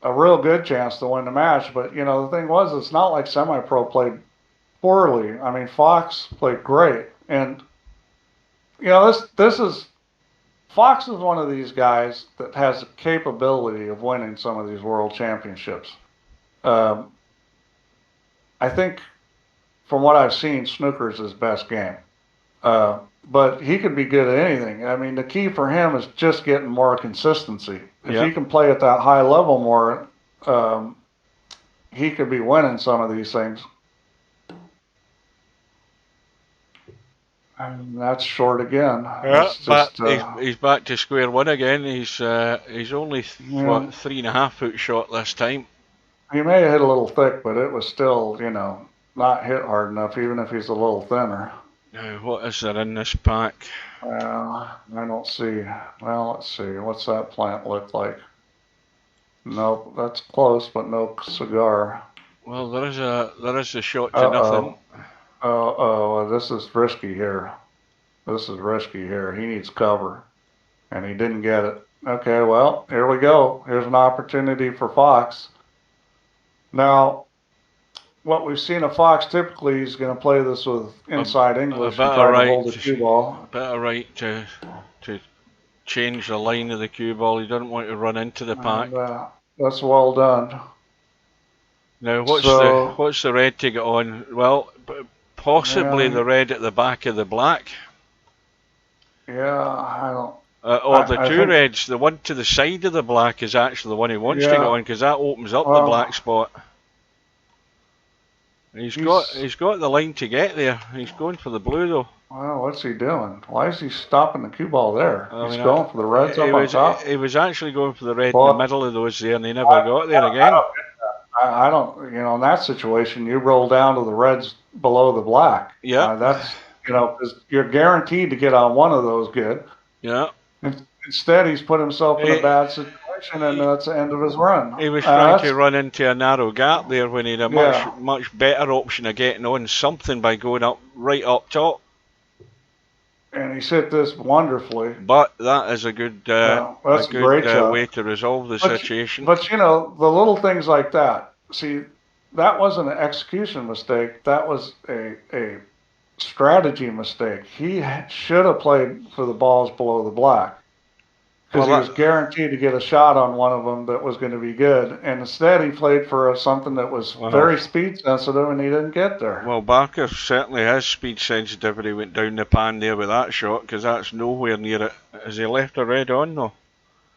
a real good chance to win the match, but, the thing was, it's not like semi-pro played poorly. I mean, Fox played great. And, this is Fox is one of these guys that has the capability of winning some of these world championships. I think, from what I've seen, snooker's his best game. But he could be good at anything. I mean, the key for him is just getting more consistency. If he can play at that high level more, he could be winning some of these things. And that's short again. Yeah, but he's back to square one again. He's only what, 3.5 foot shot this time. He may have hit a little thick, but it was still, you know, not hit hard enough, even if he's a little thinner. Now, what is there in this pack? I don't see. Well, let's see. What's that plant look like? Nope, that's close, but no cigar. Well, there is a shot to nothing. Oh, this is risky here. This is risky here. He needs cover, and he didn't get it. Okay, well, here we go. Here's an opportunity for Fox. Now, what we've seen of Fox, typically he's going to play this with inside English and try to hold the cue ball. Better right to change the line of the cue ball. He doesn't want to run into the pack. That's well done. Now, what's the red to get on? Well, possibly the red at the back of the black. Yeah, I don't. Or the two reds. The one to the side of the black is actually the one he wants to get on, because that opens up the black spot. He's got the line to get there. He's going for the blue though. Well, what's he doing? Why is he stopping the cue ball there? He's going for the reds up on top. He was actually going for the red in the middle of those there, and he never got there again. I don't, you know, in that situation, you roll down to the reds below the black. Yeah. That's, you know, because you're guaranteed to get on one of those good. Yeah. Instead, he's put himself in a bad situation, and that's the end of his run. He was trying to run into a narrow gap there when he had a much better option of getting on something by going up right up top. And he's hit this wonderfully. But that is a good, way to resolve the situation. But you know, the little things like that. See, that wasn't an execution mistake. That was a strategy mistake. He should have played for the balls below the black, because he was guaranteed to get a shot on one of them that was going to be good. And instead, he played for something that was very speed sensitive, and he didn't get there. Well, Barker certainly has speed sensitivity. Went down the pan there with that shot, because that's nowhere near it. Has he left a red on though?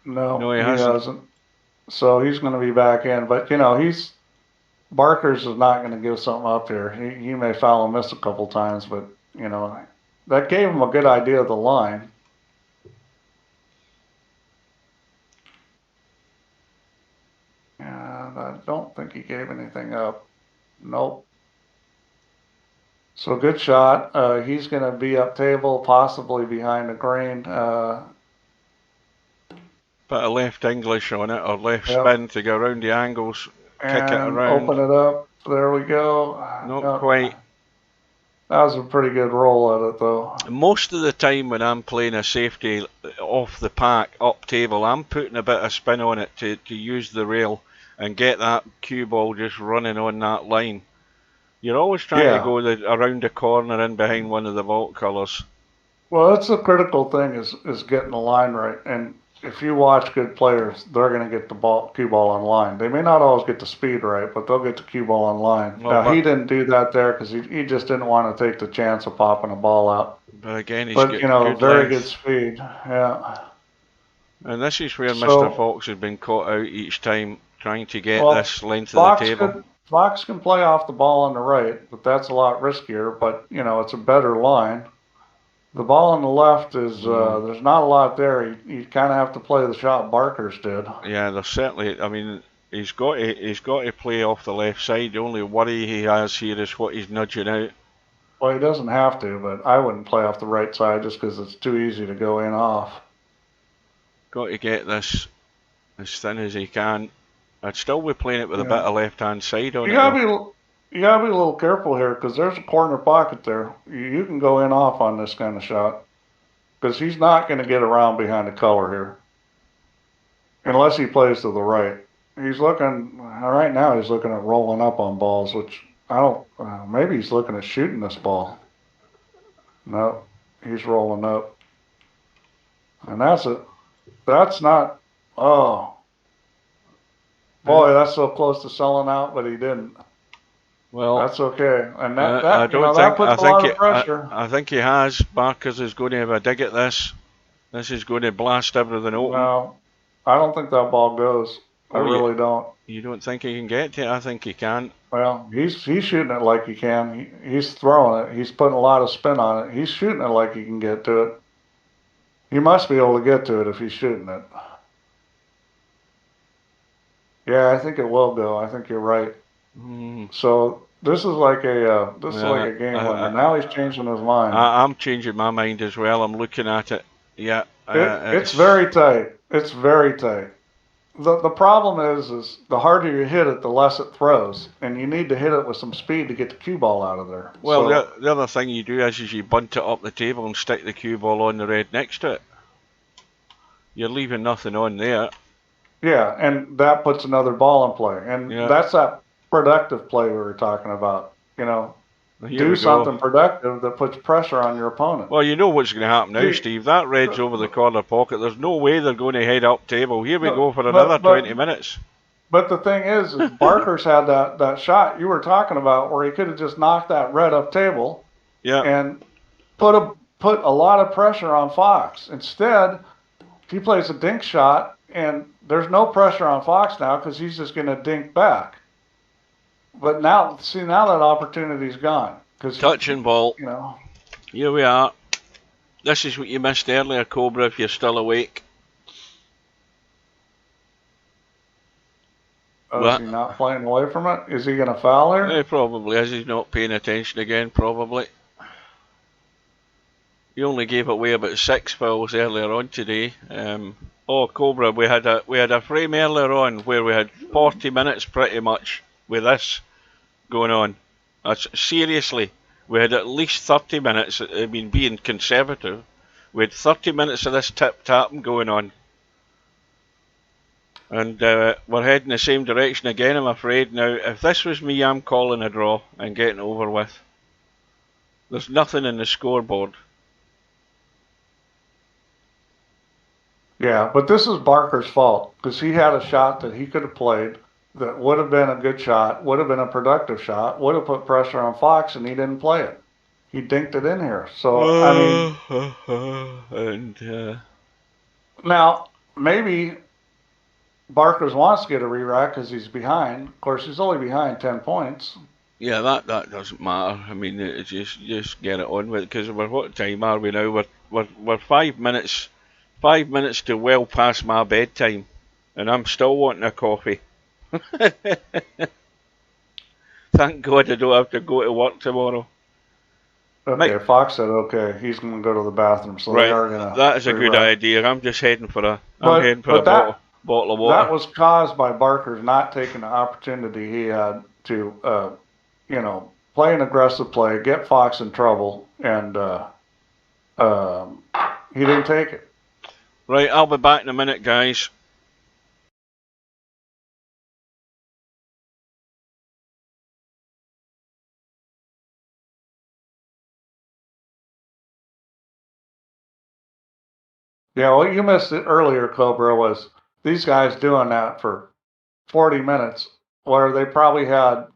No, he hasn't. So he's going to be back in. But you know, Barkers is not going to give something up here. He may foul and miss a couple times, but you know, that gave him a good idea of the line. And I don't think he gave anything up. Nope. So good shot. He's going to be up table, possibly behind the green. Put a left English on it, or left spin to go around the angles, kick it around. Open it up. There we go. Not quite. That was a pretty good roll at it, though. Most of the time when I'm playing a safety off the pack, up table, I'm putting a bit of spin on it to use the rail and get that cue ball just running on that line. You're always trying to go around the corner in behind one of the vault colours. Well, that's the critical thing, is getting the line right. And if you watch good players, they're going to get the cue ball on line. They may not always get the speed right, but they'll get the cue ball on line. Well, now, he didn't do that there because he just didn't want to take the chance of popping a ball out. But again, he's getting very good speed. Yeah. And this is where Mr. Fox has been caught out each time, trying to get this length of the table. Fox can play off the ball on the right, but that's a lot riskier. But you know, it's a better line. The ball on the left is there's not a lot there. You kind of have to play the shot Barkers did. Yeah, there's certainly. I mean, he's got to play off the left side. The only worry he has here is what he's nudging out. Well, he doesn't have to, but I wouldn't play off the right side just because it's too easy to go in off. Got to get this as thin as he can. I'd still be playing it with a bit of left-hand side on it. You gotta be a little careful here, because there's a corner pocket there. You can go in off on this kind of shot, because he's not going to get around behind the color here, unless he plays to the right. He's looking right now. He's looking at rolling up on balls, which I don't. Maybe he's looking at shooting this ball. No, he's rolling up. And that's not, oh, boy, that's so close to selling out, but he didn't. Well, that's okay. And I don't that think. puts a lot of pressure. I think he has. Barkers is going to have a dig at this. This is going to blast everything open. No, I don't think that ball goes. I really don't. You don't think he can get to it? I think he can. Well, he's shooting it like he can. He's throwing it. He's putting a lot of spin on it. He's shooting it like he can get to it. He must be able to get to it if he's shooting it. Yeah, I think it will go. I think you're right. So this is like a game winner. Now he's changing his mind. I'm changing my mind as well. I'm looking at it. Yeah, it's very tight. It's very tight. The problem is the harder you hit it, the less it throws, and you need to hit it with some speed to get the cue ball out of there. Well, the other thing you do is you bunt it up the table and stick the cue ball on the red next to it. You're leaving nothing on there. Yeah, and that puts another ball in play, and that's that productive play we were talking about. You know, do something productive that puts pressure on your opponent. Well, you know what's going to happen now, Steve. That red's over the corner pocket. There's no way they're going to head up table. Here we go for another 20 minutes. But the thing is Barker's had that shot you were talking about where he could have just knocked that red up table. Yeah. And put a lot of pressure on Fox. Instead, he plays a dink shot, and there's no pressure on Fox now because he's just going to dink back. But now that opportunity's gone. Touch and ball. You know. Here we are. This is what you missed earlier, Cobra, if you're still awake. Oh, is he not playing away from it? Is he going to foul here? He probably is. He's not paying attention again, probably. He only gave away about 6 fouls earlier on today. Oh, Cobra, we had a frame earlier on where we had 40 minutes pretty much with this going on. Seriously, we had at least 30 minutes. I mean, being conservative, we had 30 minutes of this tip-tapping going on. And we're heading the same direction again, I'm afraid. Now, if this was me, I'm calling a draw and getting over with. There's nothing in the scoreboard. Yeah, but this is Barker's fault because he had a shot that he could have played that would have been a good shot, would have been a productive shot, would have put pressure on Fox, and he didn't play it. He dinked it in here. So, I mean... Now, maybe Barkers wants to get a re-rack because he's behind. Of course, he's only behind 10 points. Yeah, that doesn't matter. I mean, it's just get it on with it because what time are we now? We're 5 minutes... 5 minutes to well past my bedtime, and I'm still wanting a coffee. Thank God I don't have to go to work tomorrow. Okay, Fox said okay. He's going to go to the bathroom, so they are going to. That is a good idea. I'm just heading for a bottle of water. That was caused by Barker's not taking the opportunity he had to, play an aggressive play, get Fox in trouble, and he didn't take it. Right, I'll be back in a minute, guys. Yeah, what you missed it earlier, Cobra, was these guys doing that for 40 minutes where they probably had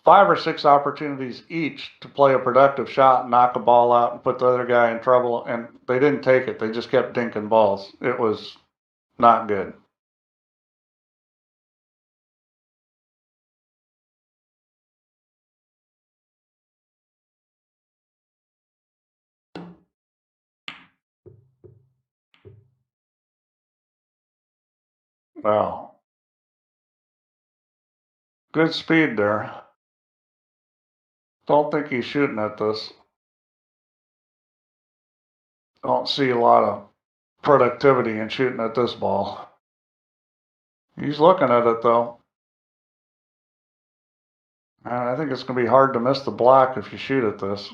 5 or 6 opportunities each to play a productive shot and knock a ball out and put the other guy in trouble, and they didn't take it. They just kept dinking balls. It was not good. Wow. Good speed there. Don't think he's shooting at this. Don't see a lot of productivity in shooting at this ball. He's looking at it, though. And I think it's going to be hard to miss the black if you shoot at this.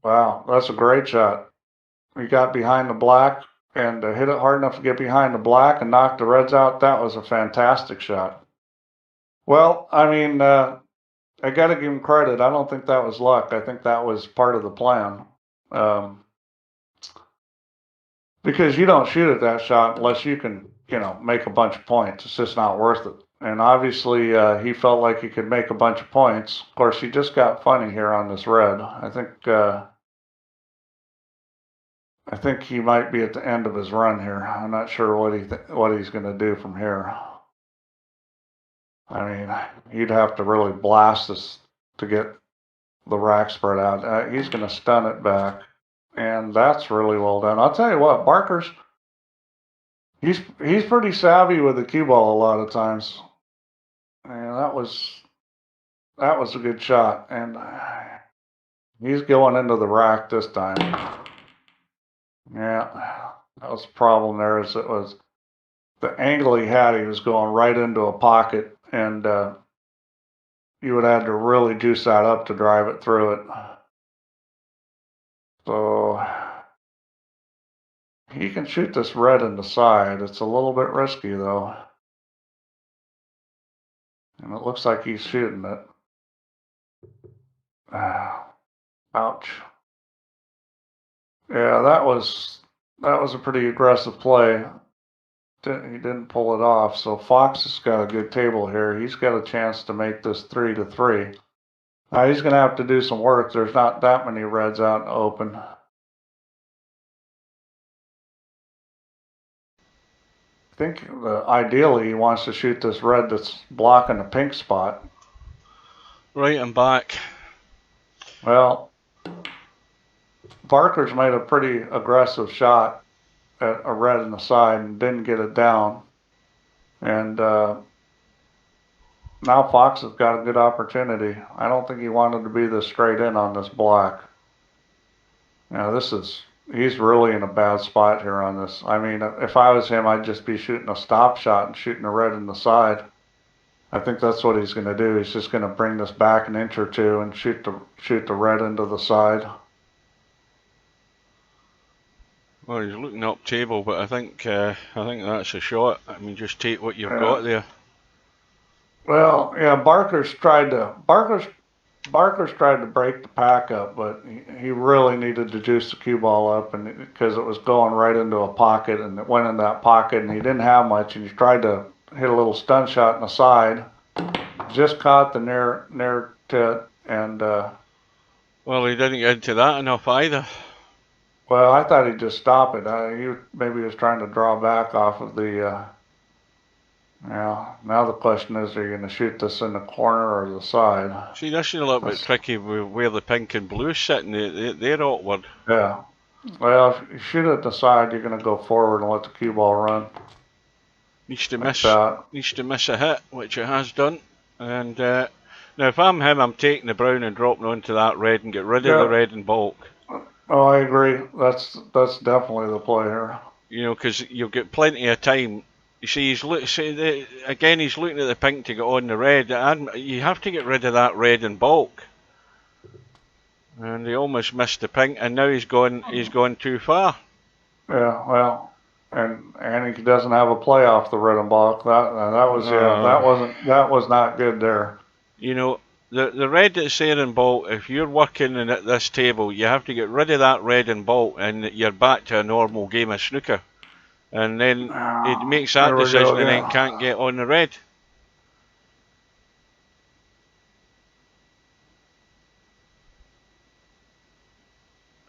Wow, that's a great shot. He got behind the black and hit it hard enough to get behind the black and knock the reds out. That was a fantastic shot. Well, I mean, I got to give him credit. I don't think that was luck. I think that was part of the plan. Um, because you don't shoot at that shot unless you can, make a bunch of points. It's just not worth it. And obviously, he felt like he could make a bunch of points. Of course, he just got funny here on this red. I think he might be at the end of his run here. I'm not sure what he's going to do from here. I mean, he'd have to really blast this to get the rack spread out. He's going to stun it back, and that's really well done. I'll tell you what, Barker's he's pretty savvy with the cue ball a lot of times, and that was a good shot, and he's going into the rack this time. Yeah, that was the problem there. Is it was the angle he had. He was going right into a pocket, and you would have to really juice that up to drive it through it. So he can shoot this red in the side. It's a little bit risky though. And it looks like he's shooting it. Ouch. Yeah, that was a pretty aggressive play. He didn't pull it off. So Fox has got a good table here. He's got a chance to make this 3-3. Now he's going to have to do some work. There's not that many reds out in the open. I think ideally he wants to shoot this red that's blocking the pink spot. Right and back. Well, Barker's made a pretty aggressive shot at a red in the side and didn't get it down. And now Fox has got a good opportunity. I don't think he wanted to be this straight in on this black. Now he's really in a bad spot here on this. I mean, if I was him, I'd just be shooting a stop shot and shooting a red in the side. I think that's what he's going to do. He's just going to bring this back an inch or two and shoot the red into the side. Well, he's looking up table, but I think that's a shot. I mean, just take what you've got there. Well, yeah, Barker's tried to break the pack up, but he really needed to juice the cue ball up, and because it was going right into a pocket, and it went in that pocket, and he didn't have much, and he tried to hit a little stun shot in the side, just caught the near tit, and well, he didn't get into that enough either. Well, I thought he'd just stop it. Maybe he was trying to draw back off of the. Now the question is, are you going to shoot this in the corner or the side? See, this is a little bit tricky with where the pink and blue sitting. They're awkward. Yeah. Well, if you shoot it at the side, you're going to go forward and let the cue ball run. Needs to miss a hit, which it has done. And now, if I'm him, I'm taking the brown and dropping onto that red and get rid of the red in bulk. Oh, I agree. That's definitely the play here. You know, because you'll get plenty of time. You see, he's looking at the pink to get on the red. And you have to get rid of that red in bulk. And he almost missed the pink, and now he's gone too far. Yeah, well, and he doesn't have a play off the red and bulk. That was not good there. You know, the red that's there in bulk, if you're working at this table, you have to get rid of that red in bulk, and you're back to a normal game of snooker. And then it makes that decision and then can't get on the red.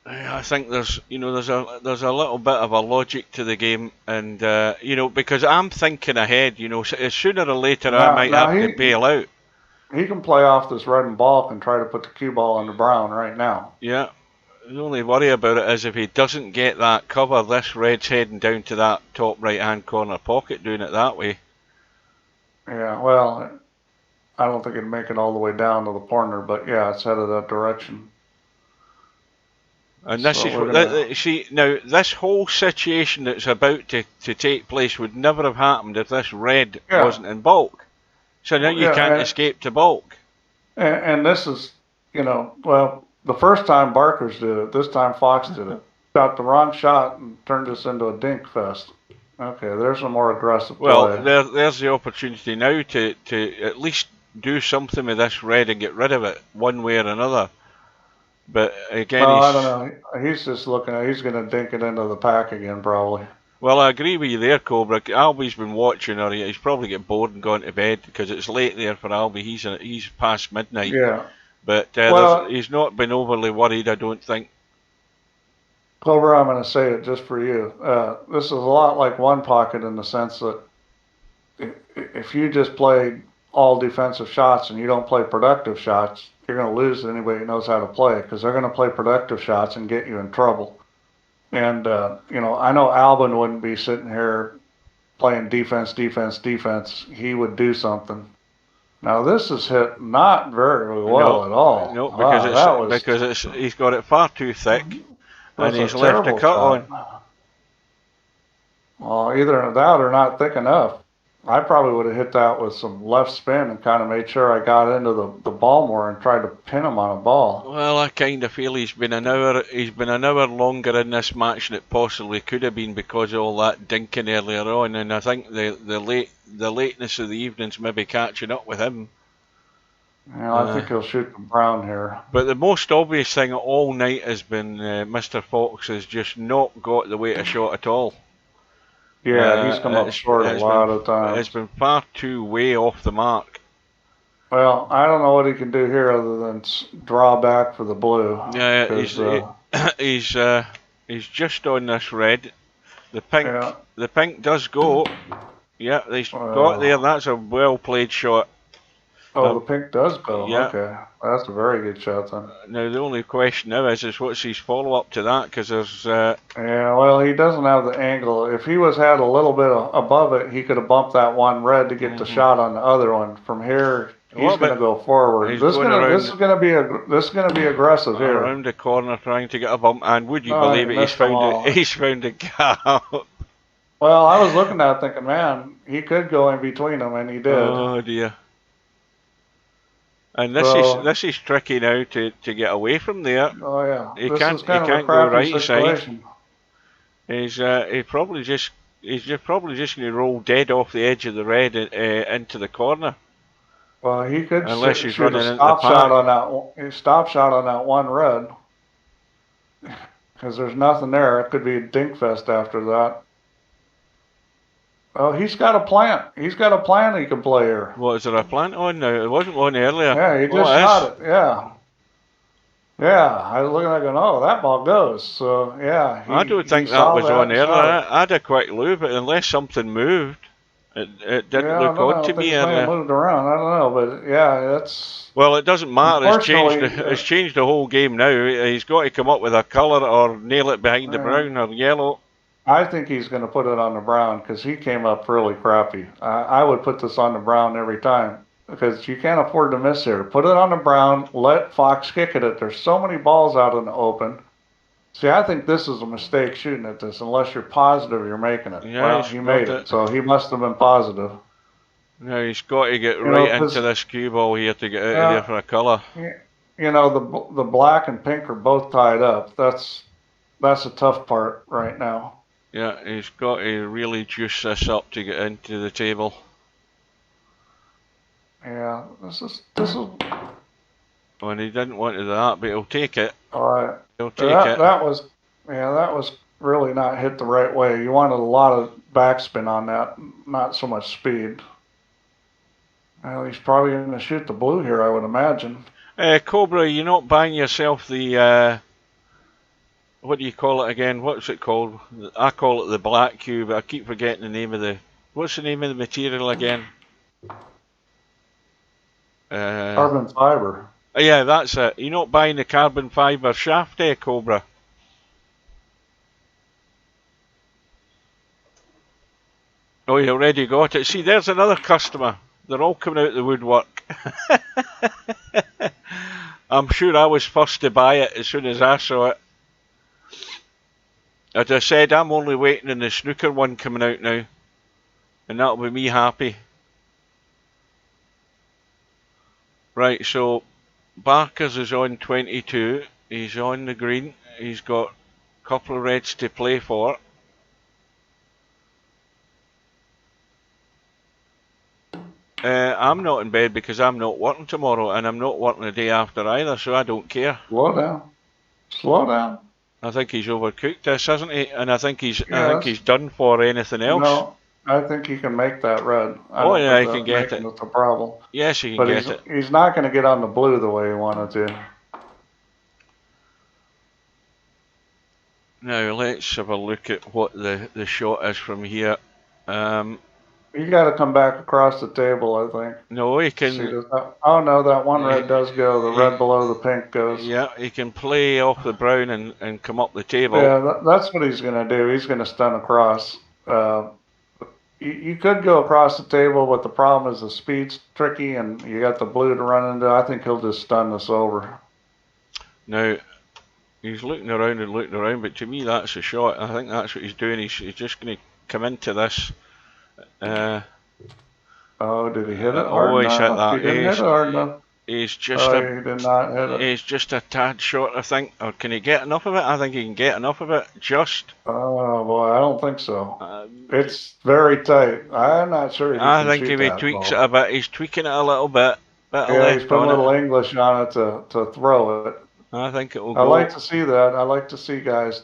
I think there's a little bit of a logic to the game, and because I'm thinking ahead. Sooner or later I might have to bail out. He can play off this red and bulk and try to put the cue ball on the brown right now. Yeah. The only worry about it is if he doesn't get that cover, this red's heading down to that top right-hand corner pocket, doing it that way. Yeah, well, I don't think it'd make it all the way down to the corner, but yeah, it's headed that direction. And this this whole situation that's about to take place would never have happened if this red wasn't in bulk. So now you can't escape to bulk. And this is, the first time Barkers did it, this time Fox did it. Got the wrong shot and turned this into a dink fest. Okay, there's a more aggressive Well, play. there's the opportunity now to at least do something with this red and get rid of it one way or another. But again, Well, I don't know. He's just looking at. He's going to dink it into the pack again, probably. well, I agree with you there, Cobra. Albie's been watching, or he's probably getting bored and gone to bed because it's late there for Albie. He's past midnight, Yeah. but Well, he's not been overly worried, I don't think. Clover, I'm going to say it just for you. This is a lot like one pocket in the sense that if you just play all defensive shots and you don't play productive shots, you're going to lose anybody who knows how to play because they're going to play productive shots and get you in trouble. And, I know Albin wouldn't be sitting here playing defense, defense, defense. He would do something. Now this is hit not very well at all. No, Wow, because he's got it far too thick, and he's left a cut on. Well, either that or not thick enough. I probably would have hit that with some left spin and kind of made sure I got into the ball more and tried to pin him on a ball. Well, I kind of feel he's been an hour longer in this match than it possibly could have been because of all that dinking earlier on, and I think the lateness of the evening's maybe catching up with him. Yeah, I think he'll shoot the brown here. But the most obvious thing all night has been Mr. Fox has just not got the weight of shot at all. Yeah, he's come up short a lot of times. It's been far too way off the mark. Well, I don't know what he can do here other than draw back for the blue. Yeah, he's just on this red. The pink does go. Yeah, he's got there. That's a well played shot. Oh, the pink does go. Yeah. Okay, that's a very good shot then. Now the only question now is what's his follow up to that? Because there's. Yeah, well, he doesn't have the angle. If he had a little bit above it, he could have bumped that one red to get the shot on the other one. From here, he's going to go forward. This is going to be aggressive here. Around the corner, trying to get a bump, and would you believe it? He's found a gap. Well, I was looking at it thinking, man, he could go in between them, and he did. Oh dear. And this is tricky now to get away from there. Oh yeah, he can't go right side. He's probably just going to roll dead off the edge of the red into the corner. Well, he could unless he's running into the stop shot on that one red, because there's nothing there. It could be a dink fest after that. Oh, he's got a plant. He's got a plant he can play here. What, is there a plant on now? It wasn't one earlier. Yeah, he just shot it. Yeah. Yeah, I was looking at it going, oh, that ball goes. So, yeah. I don't think that was on earlier. I had a quick look, but unless something moved, it didn't look odd to me earlier. It moved around. I don't know, but yeah, that's... Well, it doesn't matter. It's changed the whole game now. He's got to come up with a colour or nail it behind the brown or yellow. I think he's going to put it on the brown because he came up really crappy. I would put this on the brown every time because you can't afford to miss here. Put it on the brown. Let Fox kick at it. There's so many balls out in the open. See, I think this is a mistake shooting at this unless you're positive you're making it. Yeah, well, he made it, so he must have been positive. Now he's got to get into this cue ball here to get out of there for a colour. You know, the black and pink are both tied up. That's a tough part right now. Yeah, he's got to really juice this up to get into the table. Yeah, this is. Well, he didn't want to do that, but he'll take it. All right. He'll take it. That was really not hit the right way. You wanted a lot of backspin on that, not so much speed. Well, he's probably going to shoot the blue here, I would imagine. Cobra, you're not buying yourself the. What do you call it again? What's it called? I call it the black cube. I keep forgetting the name of the... What's the name of the material again? Carbon fiber. Yeah, that's it. You're not buying the carbon fiber shaft, Cobra? Oh, you already got it. See, there's another customer. They're all coming out of the woodwork. I'm sure I was first to buy it as soon as I saw it. As I said, I'm only waiting on the snooker one coming out now. And that'll be me happy. Right, so Barkers is on 22. He's on the green. He's got a couple of reds to play for. I'm not in bed because I'm not working tomorrow, and I'm not working the day after either, so I don't care. Slow down. Slow down. I think he's overcooked this, hasn't he? And I think he's Yes. done for anything else. No, I think he can make that red. I Oh don't yeah, think he can that get it. making it's a problem. Yes, he can But get it. he's not going to get on the blue the way he wanted to. Now let's have a look at what the shot is from here. You got to come back across the table, I think. No, he can. Oh no, that one red does go. The red below the pink goes. Yeah, he can play off the brown and come up the table. Yeah, that's what he's going to do. He's going to stun across. You could go across the table, but the problem is the speed's tricky, and you got the blue to run into. I think he'll just stun this over. Now, he's looking around and looking around, but to me that's a shot. I think that's what he's doing. He's just going to come into this. Oh, did he hit it hard enough? He's hit that. He didn't hit it hard enough. He's just he did not hit it. He's just a tad short, I think. Or can he get enough of it? I think he can get enough of it. Just. Oh boy, I don't think so. It's very tight. I'm not sure. I think if he tweaks it a bit, he's tweaking it a little bit. Yeah, he's putting a little English on it to throw it. I think it will go. I like to see that. I like to see guys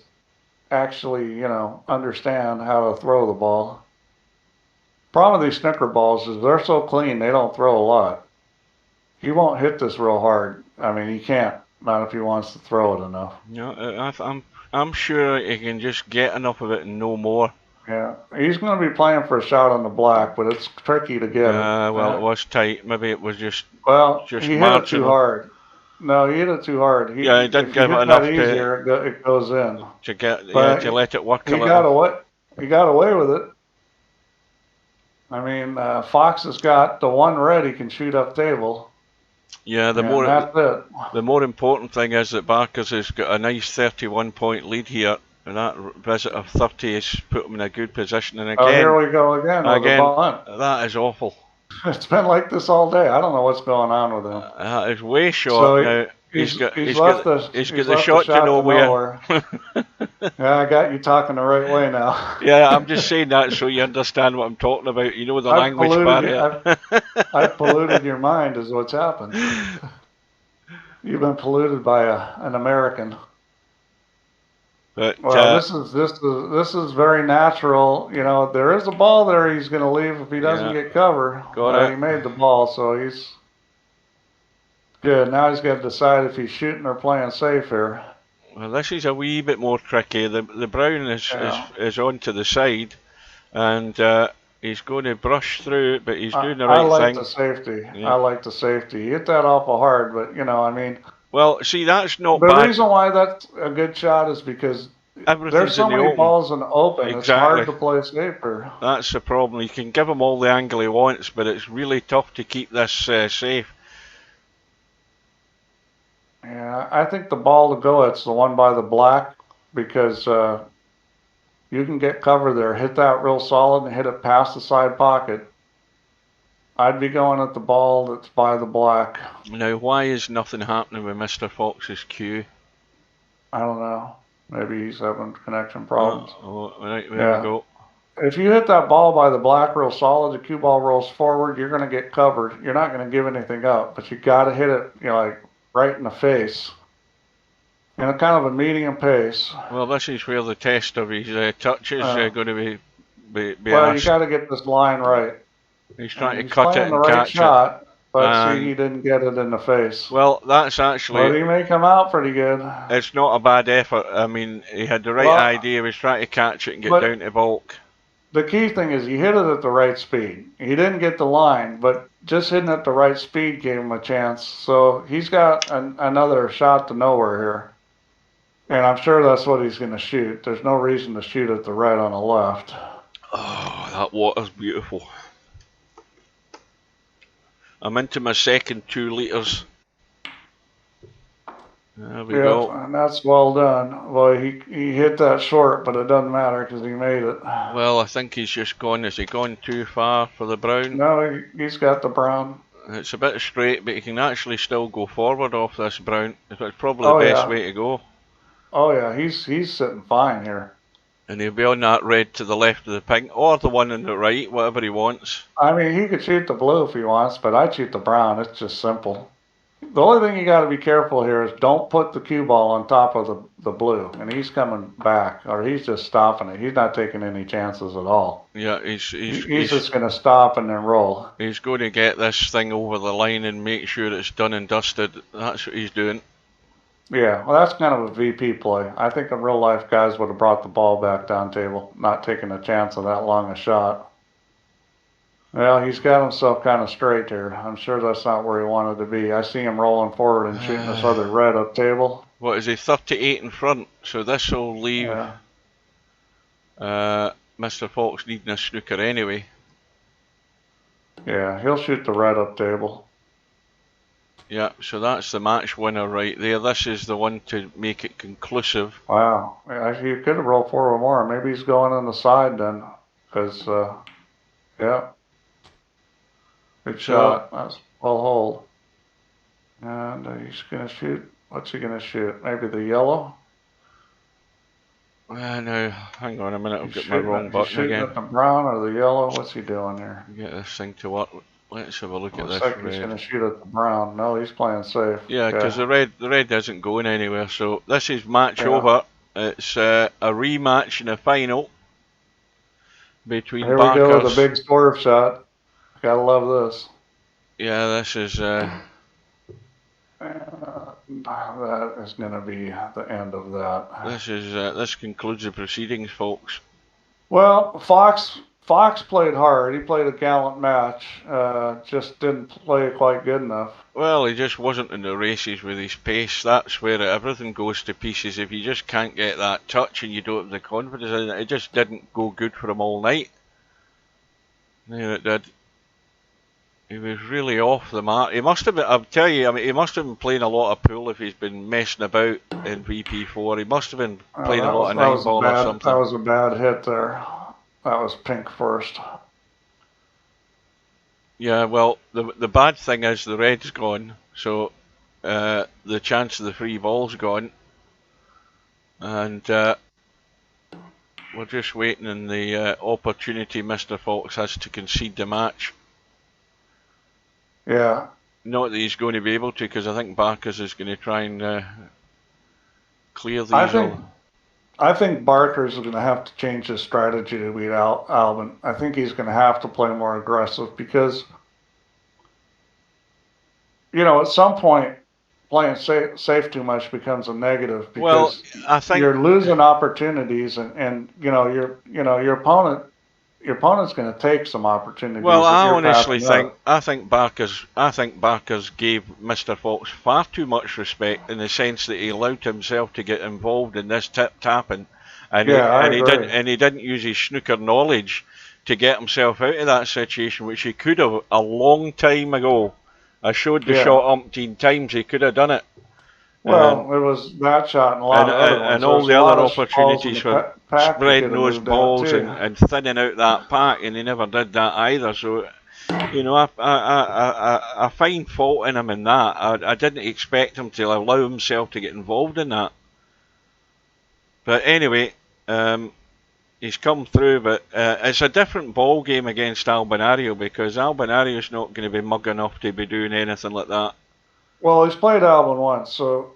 actually, understand how to throw the ball. Problem with these snooker balls is they're so clean, they don't throw a lot. He won't hit this real hard. I mean, he can't. Not if he wants to throw it enough. No, I'm sure he can just get enough of it and no more. Yeah, he's going to be playing for a shot on the black, but it's tricky to get it. Well, it was tight. Maybe it was just. Well, just he marginal. hit it too hard. No, he hit it too hard. He didn't give it enough easier, it goes in. To let it work a little. He got away with it. I mean, Fox has got the one red he can shoot up table. Yeah, that's it. The more important thing is that Barkers has got a nice 31-point lead here, and that visit of 30 has put him in a good position. And again, here we go again. That is awful. It's been like this all day. I don't know what's going on with him. That is way short now. He's got the shot to nowhere. Yeah, I got you talking the right way now. Yeah, I'm just saying that so you understand what I'm talking about. You know the language barrier. I've polluted your mind is what's happened. You've been polluted by an American. But this is very natural. There is a ball there he's going to leave if he doesn't get cover. He made the ball, so he's good. Now he's got to decide if he's shooting or playing safe here. Well, this is a wee bit more tricky. The brown is on to the side, and he's going to brush through it, but he's doing the right thing. I like the safety. Yeah. I like the safety. He hit that awful hard, but I mean. Well, see, that's not bad. The reason why that's a good shot is because there's so many balls in the open. Exactly. It's hard to play safer. That's the problem. You can give him all the angle he wants, but it's really tough to keep this safe. Yeah, I think the ball to go, it's the one by the black, because you can get cover there. Hit that real solid and hit it past the side pocket. I'd be going at the ball that's by the black. Now, why is nothing happening with Mr. Fox's cue? I don't know. Maybe he's having connection problems. Right, there we go. If you hit that ball by the black real solid, the cue ball rolls forward, you're going to get covered. You're not going to give anything up, but you got to hit it, like right in the face. Kind of a medium pace. Well, this is where the test of his touch is going to be well, you got to get this line right. He's trying to cut it and catch it. But see, he didn't get it in the face. Well, that's actually. But he may come out pretty good. It's not a bad effort. I mean, he had the right idea. He was trying to catch it and get down to bulk. The key thing is he hit it at the right speed. He didn't get the line, but just hitting at the right speed gave him a chance. So he's got another shot to nowhere here. And I'm sure that's what he's going to shoot. There's no reason to shoot at the right on the left. Oh, that water's beautiful. I'm into my second 2 litres. There we go. And that's well done. Well, he hit that short, but it doesn't matter because he made it. Well, I think he's just gone. Is he gone too far for the brown? No, he's got the brown. It's a bit straight, but he can actually still go forward off this brown. It's probably the best way to go. Oh yeah, he's sitting fine here. And he'll be on that red to the left of the pink, or the one on the right, whatever he wants. I mean, he could shoot the blue if he wants, but I'd shoot the brown. It's just simple. The only thing you got to be careful here is don't put the cue ball on top of the blue. And he's coming back, or he's just stopping it. He's not taking any chances at all. Yeah, he's just going to stop and then roll. He's going to get this thing over the line and make sure it's done and dusted. That's what he's doing. Yeah, well, that's kind of a VP play. I think in real life, guys would have brought the ball back down table, not taking a chance of that long a shot. Well, he's got himself kind of straight here. I'm sure that's not where he wanted to be. I see him rolling forward and shooting this other red up table. What is he, 38 in front? So this will leave Mr. Fox needing a snooker anyway. Yeah, he'll shoot the red up table. Yeah, so that's the match winner right there. This is the one to make it conclusive. Wow. Actually, you could have rolled forward more. Maybe he's going on the side then. Because, yeah. Good shot. That's well hold. And he's going to shoot. What's he going to shoot? Maybe the yellow? No, hang on a minute. I've got my wrong button again. At the brown or the yellow? What's he doing there? Get this thing to work. Let's have a look at this. Looks like he's going to shoot at the brown. No, he's playing safe. Yeah, because the red isn't going anywhere. So this is match over. It's a rematch in the final between Here Barkers. we go with a big swerve shot. Gotta love this. Yeah, this is. That is going to be the end of that. This concludes the proceedings, folks. Well, Fox played hard. He played a gallant match. Just didn't play quite good enough. Well, he just wasn't in the races with his pace. That's where everything goes to pieces. If you just can't get that touch and you don't have the confidence in it, it just didn't go good for him all night. Yeah, it did. He was really off the mark. He must have been, I'll tell you, I mean, he must have been playing a lot of pool if he's been messing about in VP4. He must have been playing a lot of 9-ball or something. That was a bad hit there. That was pink first. Yeah, well, the bad thing is the red's gone, so the chance of the free ball's gone. And we're just waiting on the opportunity Mr. Fox has to concede the match. Yeah. Not that he's going to be able to, because I think Barkers is going to try and clear these. I think Barkers is going to have to change his strategy to beat Albin. I think he's going to have to play more aggressive because, you know, at some point, playing safe too much becomes a negative because I think you're losing opportunities, and your opponent's going to take some opportunities. Well, I honestly think Barkers gave Mr. Fox far too much respect in the sense that he allowed himself to get involved in this tapping, and he didn't use his snooker knowledge to get himself out of that situation, which he could have a long time ago. I showed the shot umpteen times. He could have done it. Well, it was that shot and a lot of other ones. And all the other opportunities for spreading those balls and thinning out that pack, and he never did that either. So, you know, I find fault in him in that. I didn't expect him to allow himself to get involved in that. But anyway, he's come through, but it's a different ball game against Albinario because Albinario's not going to be mug enough to be doing anything like that. Well, he's played Albin once, so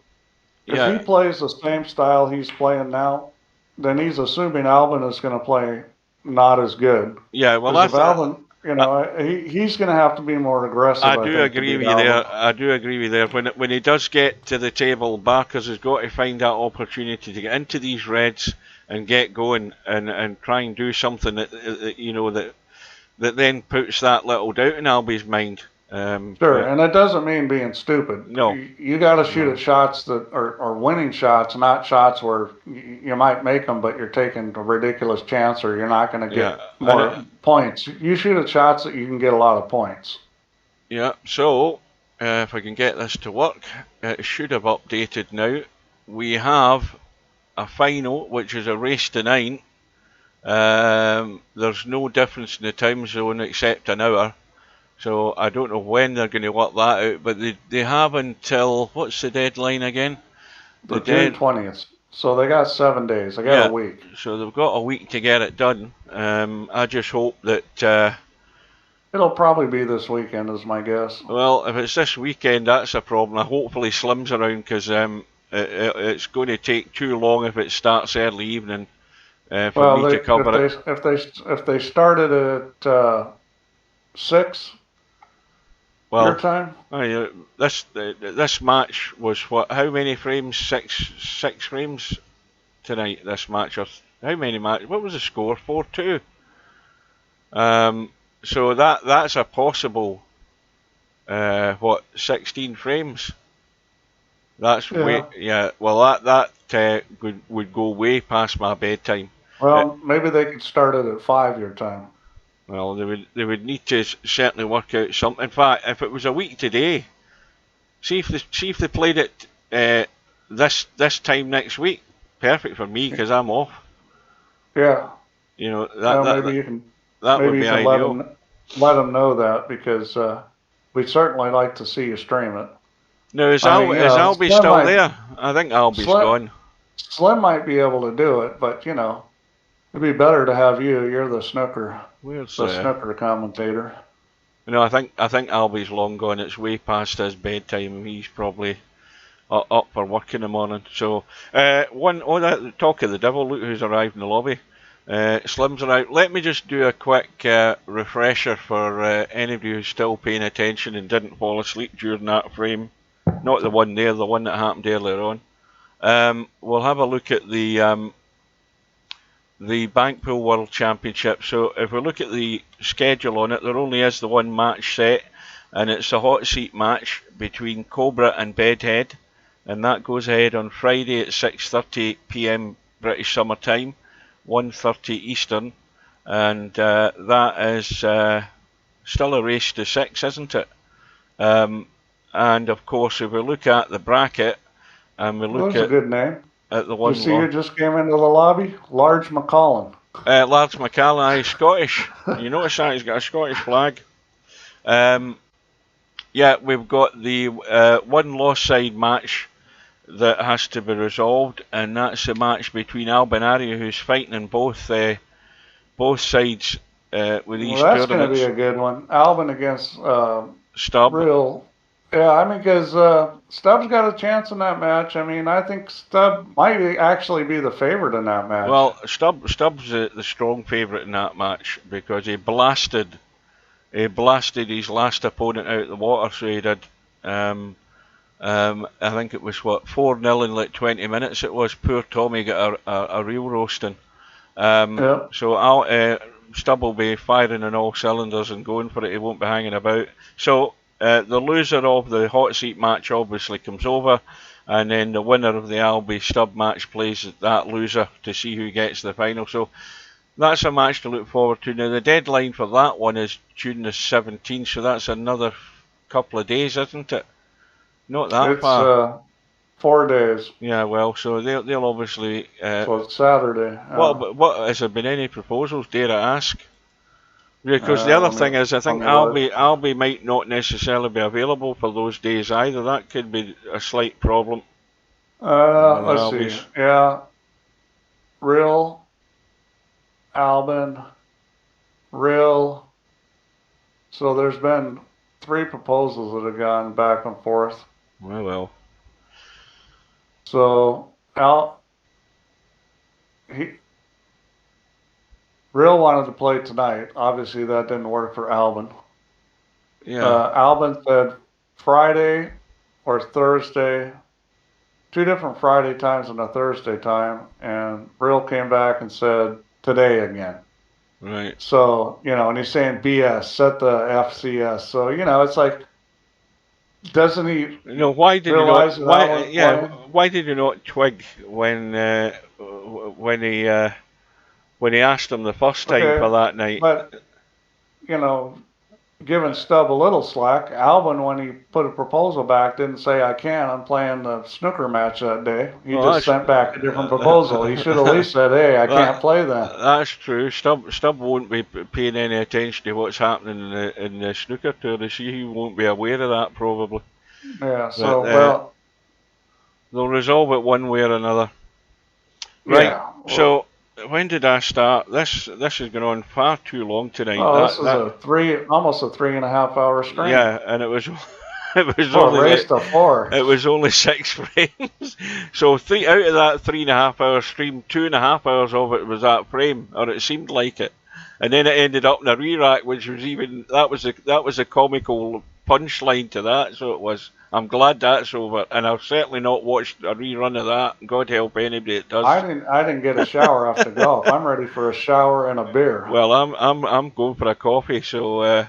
if he plays the same style he's playing now, then he's assuming Albin is going to play not as good. Yeah, well, that's Albin. You know, he's going to have to be more aggressive. I do agree with you there. I do agree with you there. When he does get to the table, Barkers has got to find that opportunity to get into these reds and get going and try and do something that you know that then puts that little doubt in Albie's mind. Sure, and it doesn't mean being stupid. No, you got to shoot at shots that are winning shots, not shots where you might make them, but you're taking a ridiculous chance or you're not going to get more points. You shoot at shots that you can get a lot of points. Yeah. So if I can get this to work, it should have updated now. We have a final, which is a race to 9. There's no difference in the time zone except an hour. So I don't know when they're going to work that out, but they have until, what's the deadline again? June 20th. So they got 7 days. They got a week. So they've got a week to get it done. I just hope that. It'll probably be this weekend, is my guess. Well, if it's this weekend, that's a problem. Hopefully Slim's around, because it's going to take too long if it starts early evening for me to cover it. If they started at 6 your time. This match was what? How many frames? Six frames tonight. This match, or how many matches? What was the score? 4-2. So that's a possible 16 frames. That's way Well, that would go way past my bedtime. Well, maybe they could start it at 5 your time. Well, they would need to certainly work out something. In fact, if it was a week today, see if they played it this time next week. Perfect for me, because I'm off. Yeah. You know maybe you can ideal. Let them know that, because we'd certainly like to see you stream it. No, is Albie still there? I think Albie's gone. Slim might be able to do it, but it'd be better to have you. You're the snooker commentator. I think Albie's long gone. It's way past his bedtime. He's probably up for work in the morning. So talk of the devil. Look who's arrived in the lobby. Slim's arrived. Let me just do a quick refresher for anybody who's still paying attention and didn't fall asleep during that frame. Not the one there, the one that happened earlier on. We'll have a look at the Bankpool World Championship. So if we look at the schedule on it, there only is the one match set, and it's a hot seat match between Cobra and Bedhead, and that goes ahead on Friday at 6:30 PM British Summer Time, 1:30 Eastern, and that is still a race to 6, isn't it? And of course, if we look at the bracket, and we look at a good name. At the one. You see who just came into the lobby? Large McCollum. Large McCollum, he's Scottish. You notice that he's got a Scottish flag. Yeah, we've got the one lost side match that has to be resolved, and that's the match between Albinario, who's fighting in both sides with these tournaments. That's going to be a good one. Albin against Stubb. Yeah, because Stubb's got a chance in that match. I think Stubb might actually be the favorite in that match. Well, Stubb's the strong favorite in that match, because he blasted his last opponent out of the water. So he did. I think it was 4-0 in like 20 minutes. It was. Poor Tommy got a real roasting. So Stubb will be firing on all cylinders and going for it. He won't be hanging about. So. The loser of the hot seat match obviously comes over, and then the winner of the Albie Stubb match plays that loser to see who gets the final. So that's a match to look forward to. Now the deadline for that one is June the 17th, so that's another couple of days, isn't it? Not that far. It's 4 days. Yeah, well, so they'll obviously. So it's Saturday. What has there been any proposals? Dare I ask? Because the other thing is, I think Albie might not necessarily be available for those days either. That could be a slight problem. Let's see. Yeah. Real, Albin, Real. So there's been 3 proposals that have gone back and forth. Well. So Real wanted to play tonight. Obviously, that didn't work for Albin. Yeah. Albin said Friday or Thursday, 2 different Friday times and a Thursday time, and Real came back and said today again. Right. So, and he's saying BS, set the FCS. So, it's like, doesn't he why did realize why did you not twig when he asked him the first time for that night? But, giving Stubb a little slack, Albin, when he put a proposal back, didn't say, I can't, I'm playing the snooker match that day. He just sent back a different proposal. He should at least said, hey, I can't play that. That's true. Stubb won't be paying any attention to what's happening in the snooker tour. He won't be aware of that, probably. Yeah, so, they'll resolve it one way or another. Right. Yeah. So when did I start? This has gone on far too long tonight. Oh, this is almost a 3.5 hour stream. Yeah, and it was it was For only a race to 4. it was only 6 frames. So out of that 3.5 hour stream, 2.5 hours of it was that frame, or it seemed like it. And then it ended up in a re-rack, which was that was a comical punchline to that. So it was. I'm glad that's over, and I've certainly not watched a rerun of that. God help anybody that does. I didn't get a shower after golf. I'm ready for a shower and a beer. Well, I'm going for a coffee, so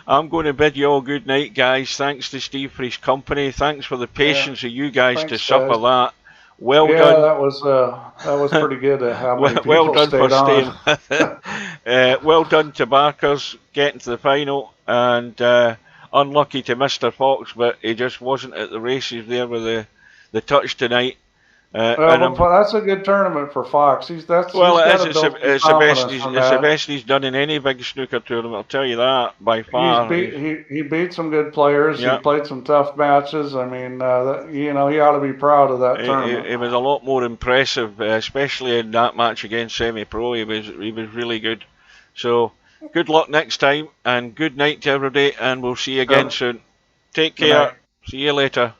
I'm going to bid you all good night, guys. Thanks to Steve for his company. Thanks for the patience of you guys to suffer that. Well done. That was pretty good. How many people well done stayed for on. staying with it. Well done to Barkers getting to the final, and unlucky to Mr. Fox, but he just wasn't at the races there with the touch tonight. Well, that's a good tournament for Fox. It's the best he's done in any big snooker tournament. I'll tell you that by far. He beat some good players. Yeah. He played some tough matches. I mean, he ought to be proud of that tournament. He was a lot more impressive, especially in that match against Semi-Pro. He was really good. So good luck next time, and good night to everybody, and we'll see you again soon. Take care. See you later.